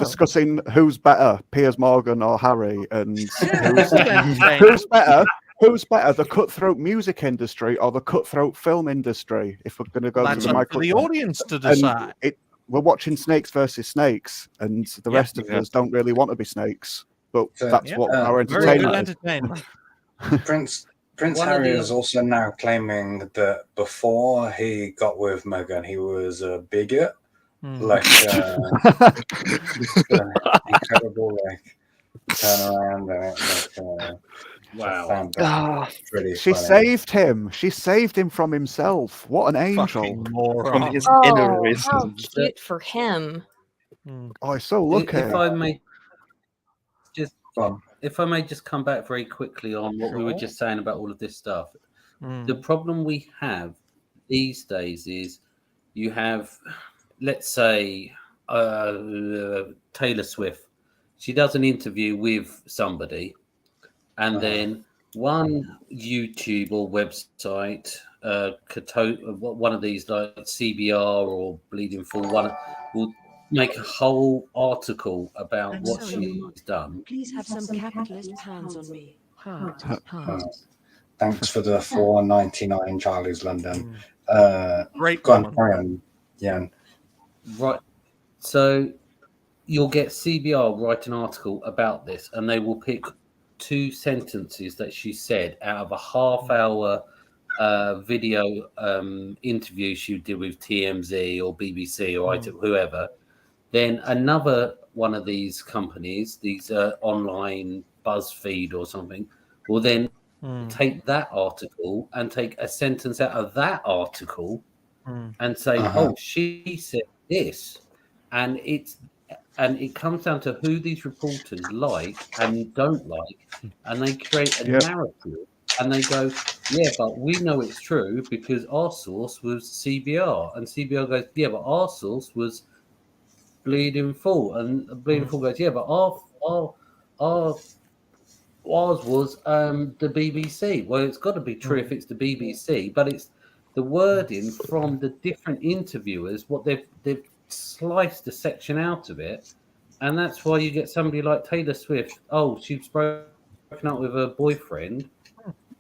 discussing who's better, Piers Morgan or Harry, and who's better. Who's better, the cutthroat music industry or the cutthroat film industry? If we're going to go to the up to the audience to decide. We're watching Snakes versus Snakes, and the rest of us don't really want to be snakes. But that's what our entertainment is. Prince Harry is also now claiming that before he got with Meghan, he was a bigot, incredible turnaround. Wow. She saved him. She saved him from himself. What an angel. From his inner wisdom. How cute for him. Oh, he's so lucky. If I may just come back very quickly on what we were just saying about all of this stuff. The problem we have these days is you have, let's say, Taylor Swift. She does an interview with somebody, and then one YouTube or website, one of these like CBR or Bleeding Full, one will make a whole article about what she's done. Please have some capitalist hands on me. Heart. Thanks for the $4.99, Charlie's London. Great. Yeah. Right. So you'll get CBR write an article about this, and they will pick 2 sentences that she said out of a half-hour video interview she did with TMZ or BBC or whoever, then another one of these companies, these online BuzzFeed or something, will then take that article and take a sentence out of that article and say, "Oh, she said this," and it comes down to who these reporters like and don't like, and they create a narrative, and they go, "Yeah, but we know it's true because our source was CBR," and CBR goes, "Yeah, but our source was Bleeding Full," and Bleeding Full goes, "Yeah, but ours was the BBC." Well, it's got to be true if it's the BBC, but it's the wording from the different interviewers. What they've sliced a section out of it, and that's why you get somebody like Taylor Swift. Oh, she's broken up with her boyfriend,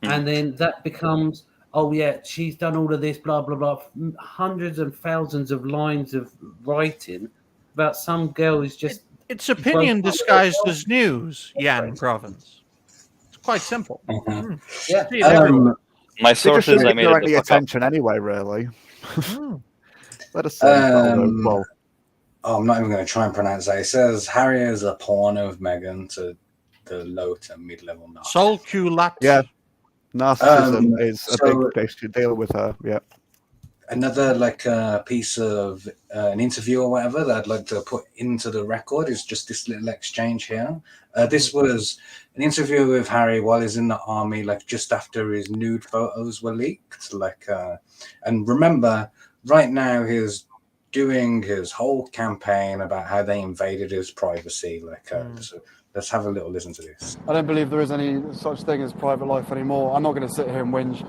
and then that becomes, oh yeah, she's done all of this, blah blah blah, hundreds and thousands of lines of writing about some girl who's just It's opinion disguised as news, Jan Province. It's quite simple. Yeah. See it everywhere. My They just sources, I don't made direct it the the fuck up. attention anyway, really. Let us say well. I'm not even going to try and pronounce that. It says Harry is a pawn of Meghan to the low to mid-level narcissist. Solculat. Yeah. Narcissism is a big issue to deal with her. Yeah. Another piece of an interview or whatever that I'd like to put into the record is just this little exchange here. This was an interview with Harry while he's in the army, just after his nude photos were leaked. And remember, right now he's doing his whole campaign about how they invaded his privacy. So let's have a little listen to this. I don't believe there is any such thing as private life anymore. I'm not going to sit here and whinge.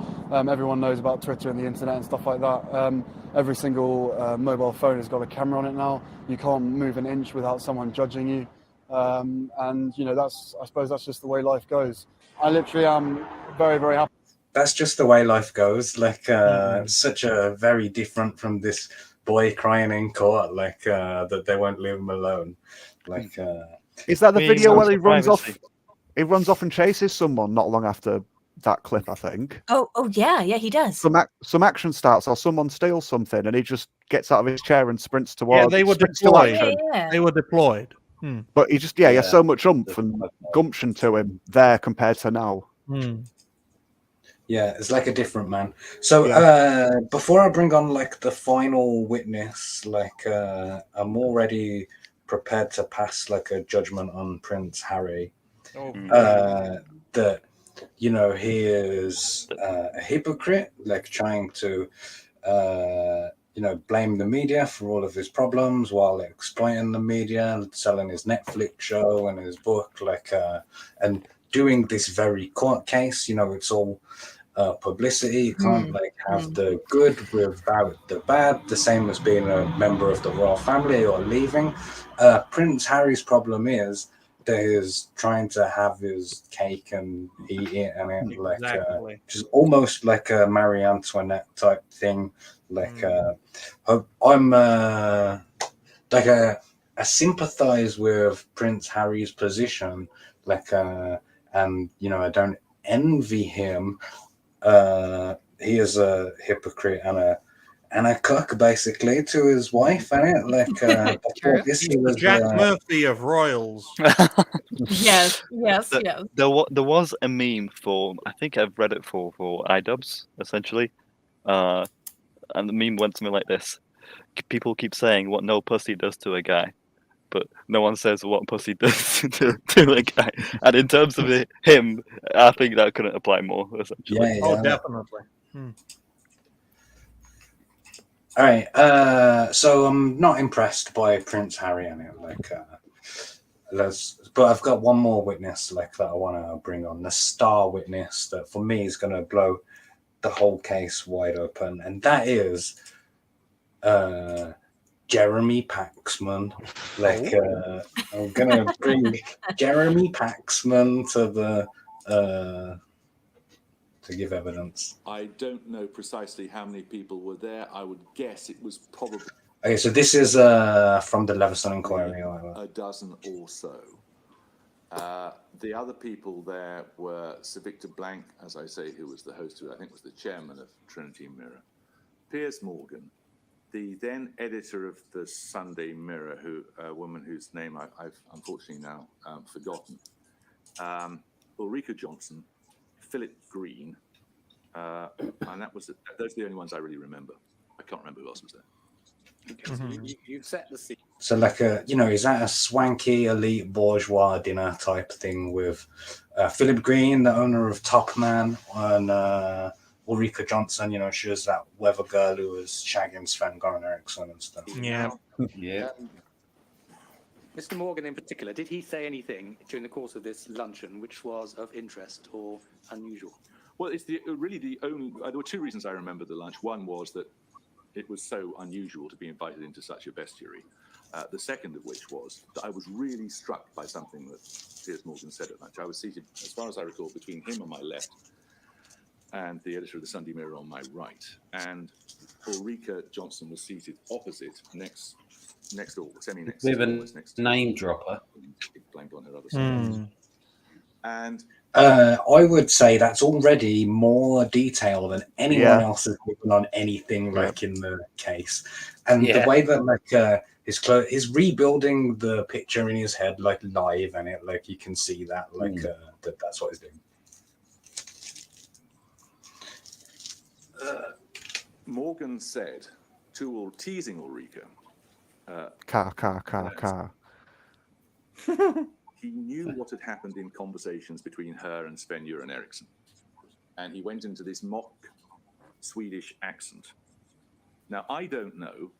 Everyone knows about Twitter and the internet and stuff like that. Every single mobile phone has got a camera on it now. You can't move an inch without someone judging you. And I suppose that's just the way life goes. I literally am very, very happy. That's just the way life goes. Such a very different from this boy crying in court, that they won't leave him alone. Is that the video where he runs off? He runs off and chases someone not long after that clip, I think. Oh yeah, he does. Some action starts, or someone steals something, and he just gets out of his chair and sprints towards. Yeah, they were deployed. They were deployed. But he just, he has so much oomph and gumption to him there compared to now. Yeah, it's like a different man. So before I bring on the final witness, I'm already prepared to pass a judgment on Prince Harry. That he is a hypocrite, trying to blame the media for all of his problems while exploiting the media, selling his Netflix show and his book, and doing this very court case. It's all publicity. You can't have the good without the bad, the same as being a member of the royal family or leaving. Prince Harry's problem is that he's trying to have his cake and eat it, and just almost like a Marie Antoinette type thing. I sympathize with Prince Harry's position, and I don't envy him. He is a hypocrite and a cook, basically, to his wife, and Jack Murphy of Royals. Yes. There was a meme for, I think I've read it for iDubbbz, essentially. And the meme went something like this. People keep saying what no pussy does to a guy, but no one says what pussy does to a guy. And in terms of him, I think that couldn't apply more, essentially. Oh, definitely. All right, so I'm not impressed by Prince Harry, but I've got one more witness that I want to bring on, the star witness that for me is going to blow the whole case wide open, and that is Jeremy Paxman. I'm going to bring Jeremy Paxman to give evidence. I don't know precisely how many people were there. I would guess it was probably... Okay, so this is from the Leveson inquiry. a dozen or so. The other people there were Sir Victor Blank, as I say, who was the host, who I think was the chairman of Trinity Mirror, Piers Morgan, the then editor of the Sunday Mirror, a woman whose name I've unfortunately now forgotten, Ulrika Johnson, Philip Green, and those are the only ones I really remember. I can't remember who else was there. You've set the scene. So like is that a swanky elite bourgeois dinner type thing with Philip Green, the owner of Top Man, and Ulrika Johnson, she was that weather girl who was shagging Sven-Goran Eriksson and stuff. Yeah. Yeah. Mr. Morgan in particular, did he say anything during the course of this luncheon which was of interest or unusual? Well, it's really the only. There were two reasons I remember the lunch. One was that it was so unusual to be invited into such a bestiary. The second of which was that I was really struck by something that Piers Morgan said at lunch. I was seated, as far as I recall, between him on my left and the editor of the Sunday Mirror on my right. And Ulrika Johnson was seated opposite, next door, semi-next. With a name dropper. Blank on her other side. And I would say that's already more detail than anyone else has given on anything like in the case. And the way that he's rebuilding the picture in his head like live, and it like you can see that that's what he's doing. Morgan said, teasing Ulrika, Car. he knew what had happened in conversations between her and Sven-Göran Eriksson. And he went into this mock Swedish accent. Now, I don't know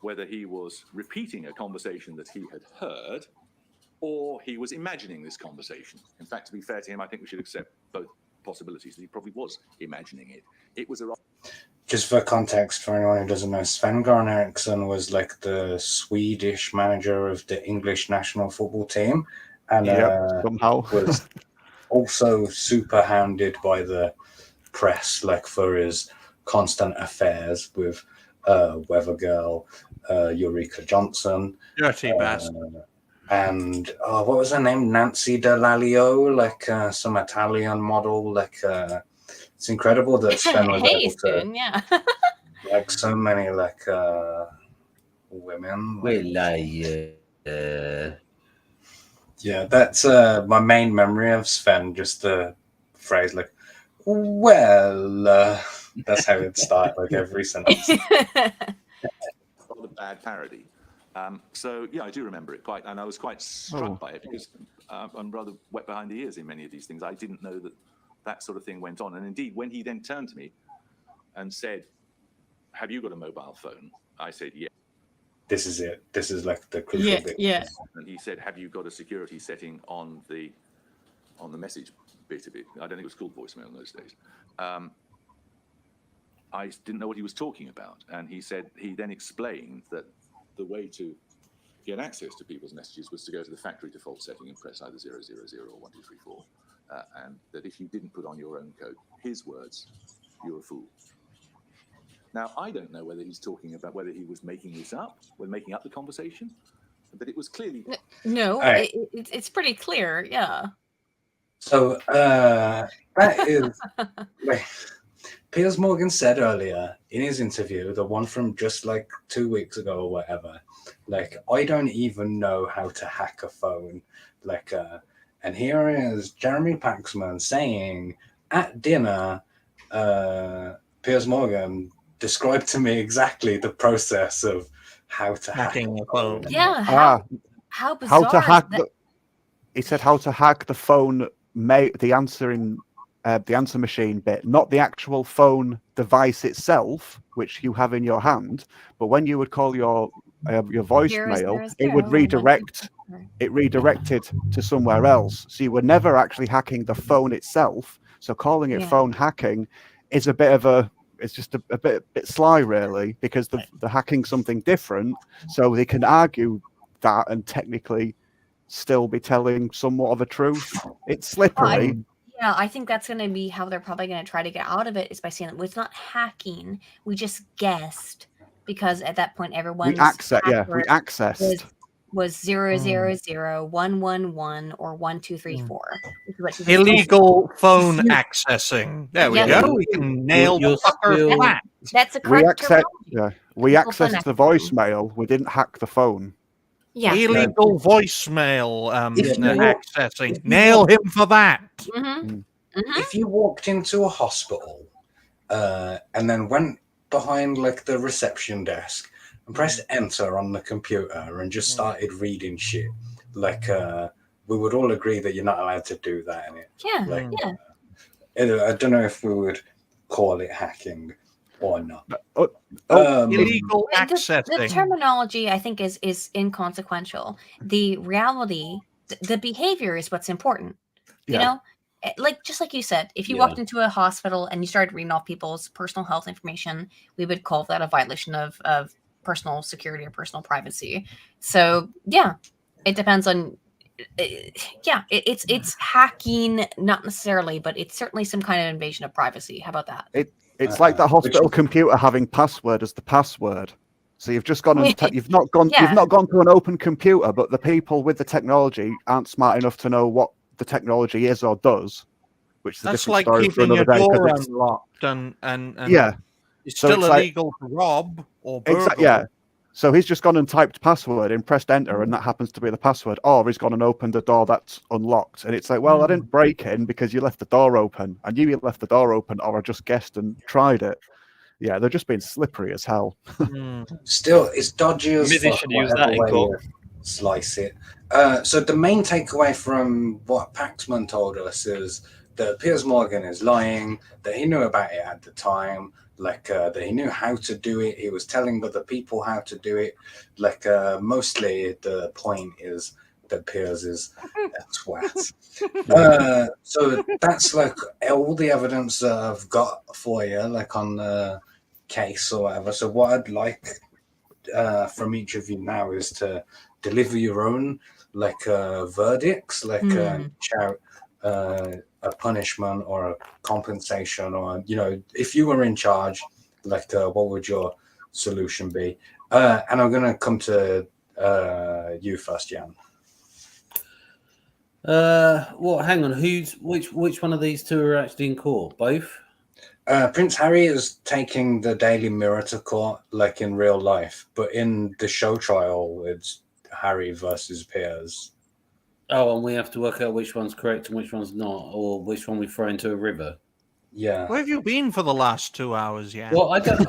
whether he was repeating a conversation that he had heard or he was imagining this conversation. In fact, to be fair to him, I think we should accept both possibilities, that he probably was imagining it. It was a... Just for context, for anyone who doesn't know, Sven-Goran Eriksson was like the Swedish manager of the English national football team, and somehow was also super hounded by the press, like for his constant affairs with Weather Girl, Ulrika Johnson, dirty bastard, and what was her name? Nancy Delalio, like some Italian model, like. It's incredible that Sven was able to like so many women. Yeah, that's my main memory of Sven. Just the phrase like, "Well," that's how it starts like every sentence. Rather bad parody. So yeah, I do remember it quite, and I was quite struck by it because I'm rather wet behind the ears in many of these things. I didn't know that sort of thing went on. And indeed, when he then turned to me and said, "Have you got a mobile phone?" I said, "Yeah." This is it. This is like the crucial bit. Yeah. And he said, "Have you got a security setting on the message bit of it?" I don't think it was called voicemail in those days. I didn't know what he was talking about. And he then explained that the way to get access to people's messages was to go to the factory default setting and press either 000 or 1234. And that if you didn't put on your own code, his words, you're a fool. Now, I don't know whether he's talking about whether he was making this up, making up the conversation, but it was clearly... No, Right. it's pretty clear, yeah. So that is... Piers Morgan said earlier in his interview, the one from just like 2 weeks ago or whatever, like, I don't even know how to hack a phone. Like, and here is Jeremy Paxman saying at dinner, Piers Morgan described to me exactly the process of how to hacking a phone. Yeah, how bizarre. How to hack he said how to hack the phone, the answer machine bit, not the actual phone device itself, which you have in your hand, but when you would call your voicemail, it would redirect. It redirected to somewhere else, so you were never actually hacking the phone itself. So calling it phone hacking is it's just a bit sly, really, because they're hacking something different, so they can argue that and technically still be telling somewhat of a truth. It's slippery. I think that's going to be how they're probably going to try to get out of it, is by saying that it's not hacking. We just guessed, because at that point everyone we accessed. was 0001111 or 1234. Which is what he was Illegal phone accessing. There we Yep. go. We can nail the fucker still- flat. That's the We correct accept. terminology. Yeah, we Illegal phone accessed the voicemail. We didn't hack the phone. Yeah. Illegal voicemail If you- accessing. if you Nail want- him for that. If you walked into a hospital and then went behind like the reception desk and pressed enter on the computer and just started reading shit, like we would all agree that you're not allowed to do that in it. Yeah. Like, Yeah. I don't know if we would call it hacking or not. Illegal The accessing. terminology, I think, is inconsequential. The reality, the behavior is what's important. You Yeah. know, like just like you said, if you Yeah. walked into a hospital and you started reading off people's personal health information, we would call that a violation of personal security or personal privacy. So yeah, it depends on. It's hacking, not necessarily, but it's certainly some kind of invasion of privacy. How about that? It's like the hospital computer having password as the password. So you've just gone and you've not gone to an open computer, but the people with the technology aren't smart enough to know what the technology is or does, which is a That's different like story for keeping your another day. 'Cause door it's- unlocked and Yeah. it's So still it's like- illegal to rob or burgle. Exactly. Yeah. So he's just gone and typed password and pressed enter, and that happens to be the password. Or he's gone and opened a door that's unlocked, and it's like, well, I didn't break in because you left the door open. I knew you left the door open, or I just guessed and tried it. Yeah, they're just being slippery as hell. Still, it's dodgy as Maybe they fuck, should use whatever that in way court. you slice it. So the main takeaway from what Paxman told us is that Piers Morgan is lying, that he knew about it at the time, like that he knew how to do it. He was telling other people how to do it. Like mostly the point is that Piers is a twat. So that's like all the evidence that I've got for you, like on the case or whatever. So what I'd like from each of you now is to deliver your own like verdicts, like shout a punishment or a compensation, or if you were in charge, like what would your solution be? And I'm gonna come to you first, Jan. Well, hang on. Which one of these two are actually in court? Both? Prince Harry is taking the Daily Mirror to court, like in real life, but in the show trial, it's Harry versus Piers. Oh, and we have to work out which one's correct and which one's not, or which one we throw into a river. Yeah. Where have you been for the last 2 hours, yeah? Well, I don't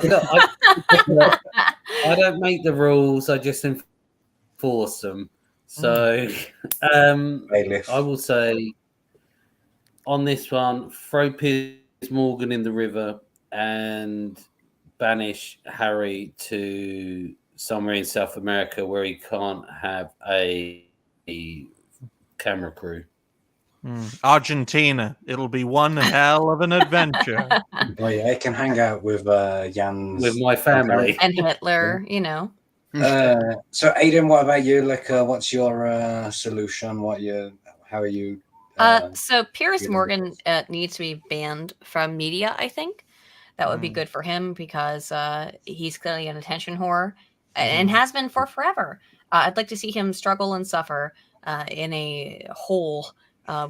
make the rules. I just enforce them. So, I will say on this one, throw Piers Morgan in the river and banish Harry to somewhere in South America where he can't have a camera crew. Argentina. It'll be one hell of an adventure. Oh yeah, I can hang out with Jan's with my family And Hitler, you know. So Aidan, what about you? Like, what's your solution? How are you? So Piers Morgan needs to be banned from media, I think. That would be good for him because he's clearly an attention whore and has been for forever. I'd like to see him struggle and suffer in a hole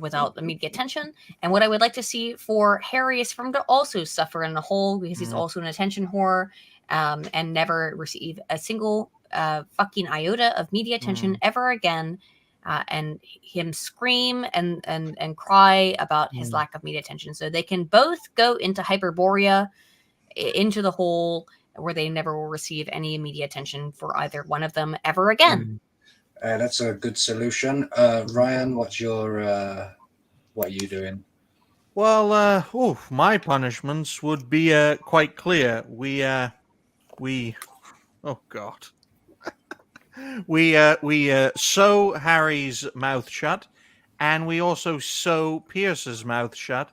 without the media attention. And what I would like to see for Harry is for him to also suffer in a hole because he's also an attention whore and never receive a single fucking iota of media attention ever again. And him scream and cry about his lack of media attention. So they can both go into Hyperborea, into the hole where they never will receive any media attention for either one of them ever again. That's a good solution. Ryan, what are you doing? Well, my punishments would be quite clear. We oh God. We sew Harry's mouth shut, and we also sew Pierce's mouth shut,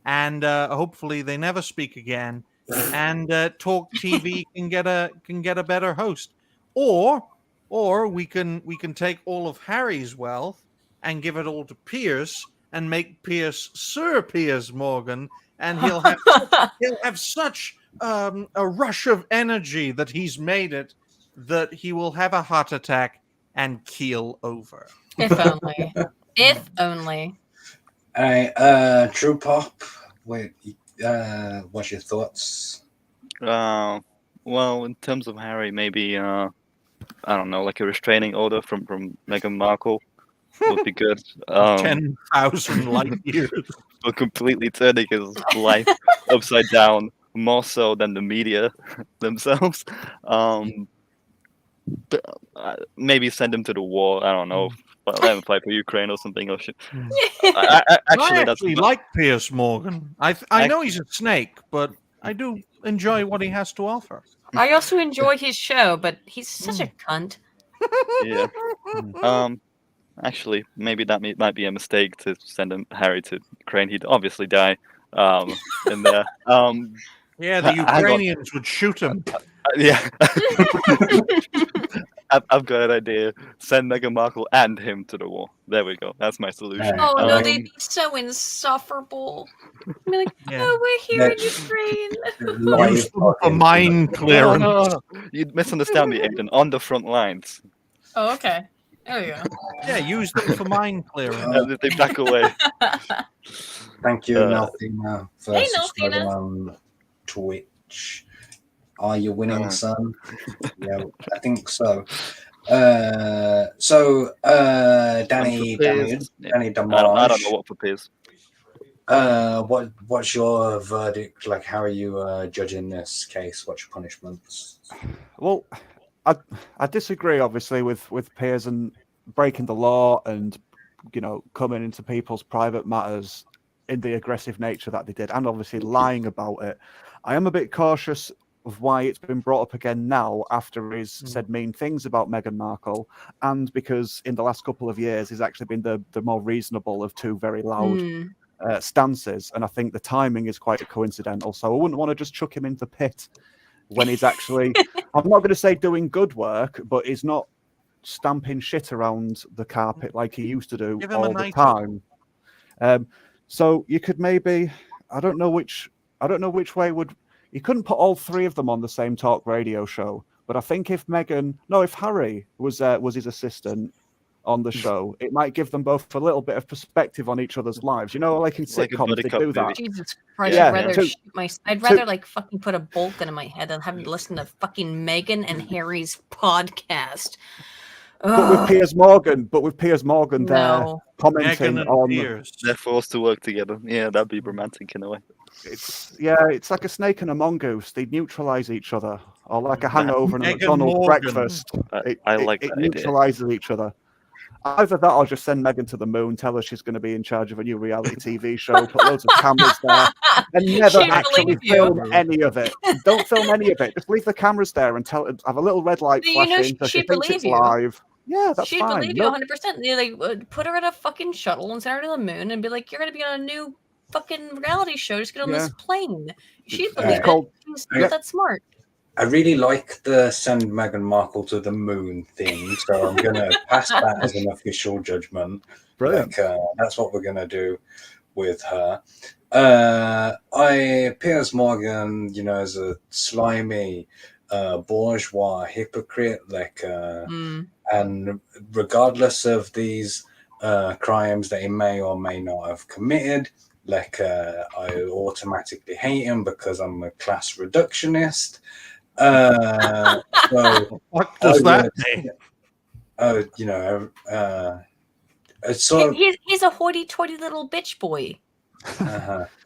and hopefully they never speak again. And Talk TV can get a better host, or we can take all of Harry's wealth and give it all to Piers and make Piers Sir Piers Morgan, and he'll have such a rush of energy that he's made it that he will have a heart attack and keel over. If only. If only. All right, True Pop. Wait, what's your thoughts? Well, in terms of Harry, maybe I don't know, like a restraining order from Meghan Markle would be good. 10,000 light years. For completely turning his life upside down, more so than the media themselves. But, maybe send him to the war. I don't know. Let him fight for Ukraine or something. Or shit. I Actually, actually like Piers Morgan. I know he's a snake, but I do enjoy what he has to offer. I also enjoy his show, but he's such a cunt. Yeah. Actually, maybe that might be a mistake to send Harry to Ukraine. He'd obviously die. In there. Yeah, the Ukrainians would shoot him. Yeah. I've got an idea. Send Meghan Markle and him to the war. There we go. That's my solution. Oh no, they'd be so insufferable. I'd be like, oh, we're here in Ukraine. Use them for mine clearance. No. You'd misunderstand me, Aiden. On the front lines. Oh, okay. There you go. Yeah, use them for mine clearance. And they back away. Thank you, Nelthina, for Hey, subscribing Nelthina. on Twitch. Are you winning, son? Yeah, I think so. Danny Danny Damage. I don't know what for Piers. What's your verdict? Like, how are you judging this case? What's your punishments? Well, I disagree, obviously, with Piers and breaking the law and, coming into people's private matters in the aggressive nature that they did, and obviously lying about it. I am a bit cautious of why it's been brought up again now after he's said mean things about Meghan Markle, and because in the last couple of years he's actually been the more reasonable of two very loud stances, and I think the timing is quite coincidental. So I wouldn't want to just chuck him into the pit when he's actually, I'm not going to say doing good work, but he's not stamping shit around the carpet like he used to do Give him a all the night time. So you could maybe, I don't know which way would, you couldn't put all three of them on the same talk radio show, but I think if Harry was his assistant on the show, it might give them both a little bit of perspective on each other's lives. Like in Like a sitcoms, buddy they cop do movie. that. Jesus Christ, Yeah, I'd rather like fucking put a bolt gun in my head than having to listen to fucking Meghan and Harry's podcast. But with Piers Morgan, there No. commenting on. They're forced to work together. Yeah, that'd be romantic in a way. It's like a snake and a mongoose. They neutralize each other, or like a hangover and a Meghan McDonald's Morgan. breakfast. I like it that idea. neutralizes each other. Either that, or just send Meghan to the moon, tell her she's going to be in charge of a new reality TV show, put loads of cameras there, and never She'd actually believe you. film any of it. Don't film any of it. Just leave the cameras there and have a little red light But flashing so she she'd thinks believe it's you. live. Yeah, that's She'd fine. believe you 100%. They would put her in a fucking shuttle and send her to the moon and be like, "You're gonna be on a new fucking reality show. Just get on this plane." She'd believe it. She's not that smart. I really like the send Meghan Markle to the moon thing, so I'm going to pass that as an official judgment. Brilliant. Like, that's what we're going to do with her. Piers Morgan, is a slimy bourgeois hypocrite, and regardless of these crimes that he may or may not have committed, I automatically hate him because I'm a class reductionist. What does that mean? It's sort of, He's a hoity-toity little bitch boy.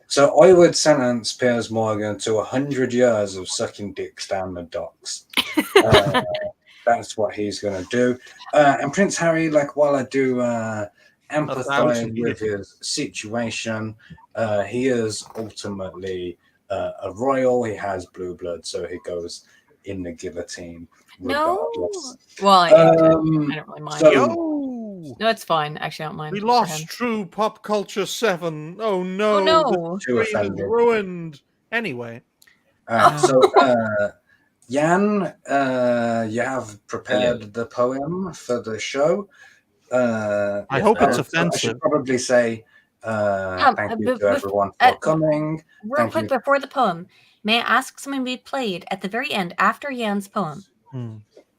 So I would sentence Piers Morgan to 100 years of sucking dicks down the docks. That's what he's going to do. And Prince Harry, while I do empathize with his situation, he is ultimately a royal. He has blue blood, so he goes in the guillotine regardless. Well, I don't really mind. No, it's fine. Actually, I don't mind. We for lost him. True Pop Culture 7. Oh no. Oh, no. The stream is offended. ruined. Anyway. Jan, you have prepared the poem for the show. I hope it's I offensive. should probably say thank you to everyone for coming. Real Thank quick you. before the poem, may I ask something to be played at the very end after Jan's poem?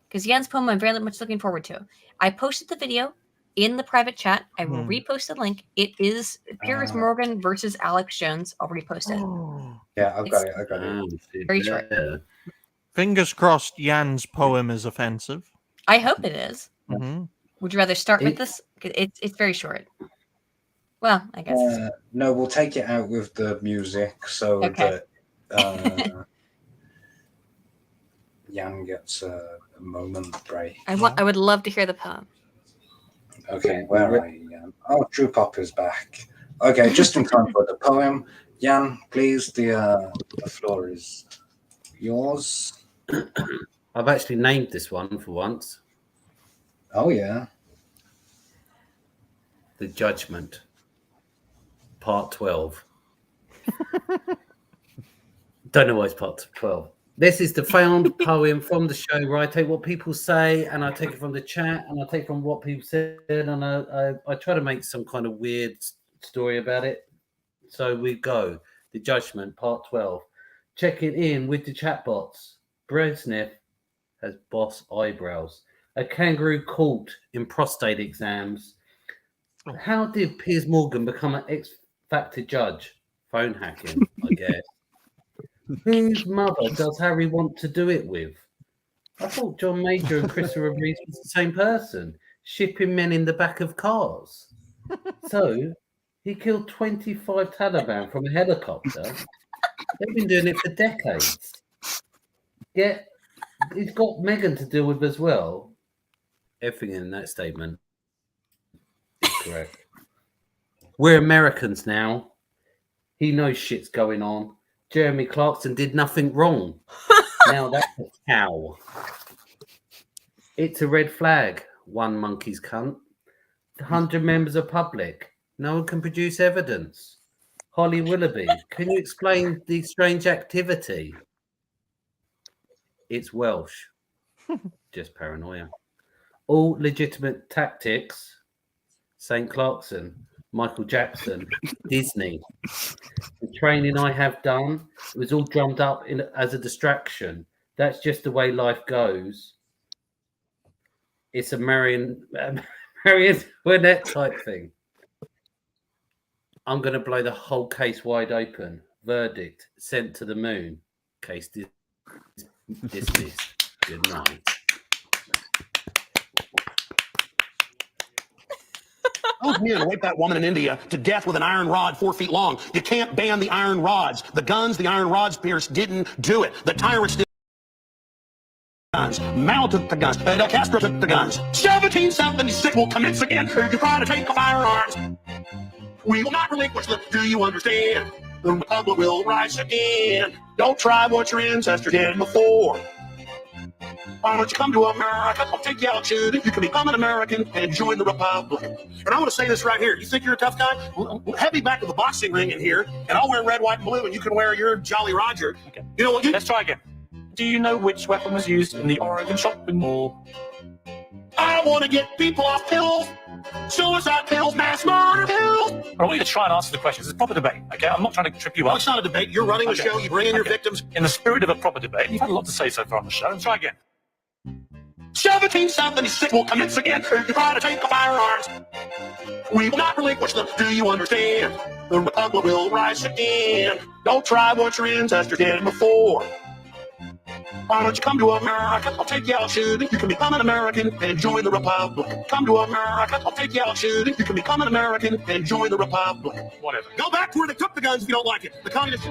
because Jan's poem I'm very much looking forward to. I posted the video in the private chat. I will repost the link. It is Piers Morgan versus Alex Jones. I'll repost it. Yeah, I've got it. Very short. Fingers crossed Jan's poem is offensive. I hope it is. Mm-hmm. Would you rather start with this? It's very short. Well, I guess. No, we'll take it out with the music so that Jan gets a moment break. I would love to hear the poem. Okay, where are you, Jan? Oh, True Pop is back. Okay, just in time for the poem. Jan, please, the floor is yours. I've actually named this one for once. Oh, yeah. The Judgment, Part 12. Don't know why it's Part 12. This is the found poem from the show where I take what people say and I take it from the chat and I take from what people said and I try to make some kind of weird story about it. So we go. The Judgment, Part 12. Check it in with the chatbots. Brezhnev has boss eyebrows. A kangaroo caught in prostate exams. How did Piers Morgan become an X Factor judge? Phone hacking, I guess. Whose mother does Harry want to do it with? I thought John Major and Christopher Reeves was the same person, shipping men in the back of cars. So he killed 25 Taliban from a helicopter. They've been doing it for decades. Yet he's got Meghan to deal with as well. Everything in that statement is correct. We're Americans now. He knows shit's going on. Jeremy Clarkson did nothing wrong. Now that's a cow. It's a red flag. One monkey's cunt. 100 members of public. No one can produce evidence. Holly Willoughby, can you explain the strange activity? It's Welsh. Just paranoia. All legitimate tactics. St. Clarkson, Michael Jackson, Disney. The training I have done, it was all drummed up as a distraction. That's just the way life goes. It's a Marion Winnett type thing. I'm going to blow the whole case wide open. Verdict, sent to the moon. Case dismissed. Good night. Those men raped that woman in India to death with an iron rod 4 feet long. You can't ban the iron rods. The guns, the iron rods, Pierce didn't do it. The tyrants did. Guns. Mao took the guns. Castro took the guns. 1776 will commence again. You try to take the firearms. We will not relinquish them. Do you understand? The Republic will rise again. Don't try what your ancestors did before. Why don't you come to America? I'll take you out shooting. You can become an American and join the Republic. And I want to say this right here. You think you're a tough guy? Well, have me back to the boxing ring in here, and I'll wear red, white, and blue, and you can wear your Jolly Roger. Okay. You know what? Let's try again. Do you know which weapon was used in the Oregon shopping mall? I want to get people off pills. Suicide pills, mass murder pills. I want you to try and answer the questions. It's a proper debate, okay? I'm not trying to trip you up. No, it's not a debate. You're running a show. You bring in your victims. In the spirit of a proper debate, you've had a lot to say so far on the show. Let's try again. 1776 will commence again. You try to take the firearms. We will not relinquish them. Do you understand? The Republic will rise again. Don't try what your ancestors did before. Why don't you come to America? I'll take you out shooting. You can become an American and join the Republic. Come to America. I'll take you out shooting. You can become an American and join the Republic. Whatever. Go back to where they took the guns if you don't like it. The communists.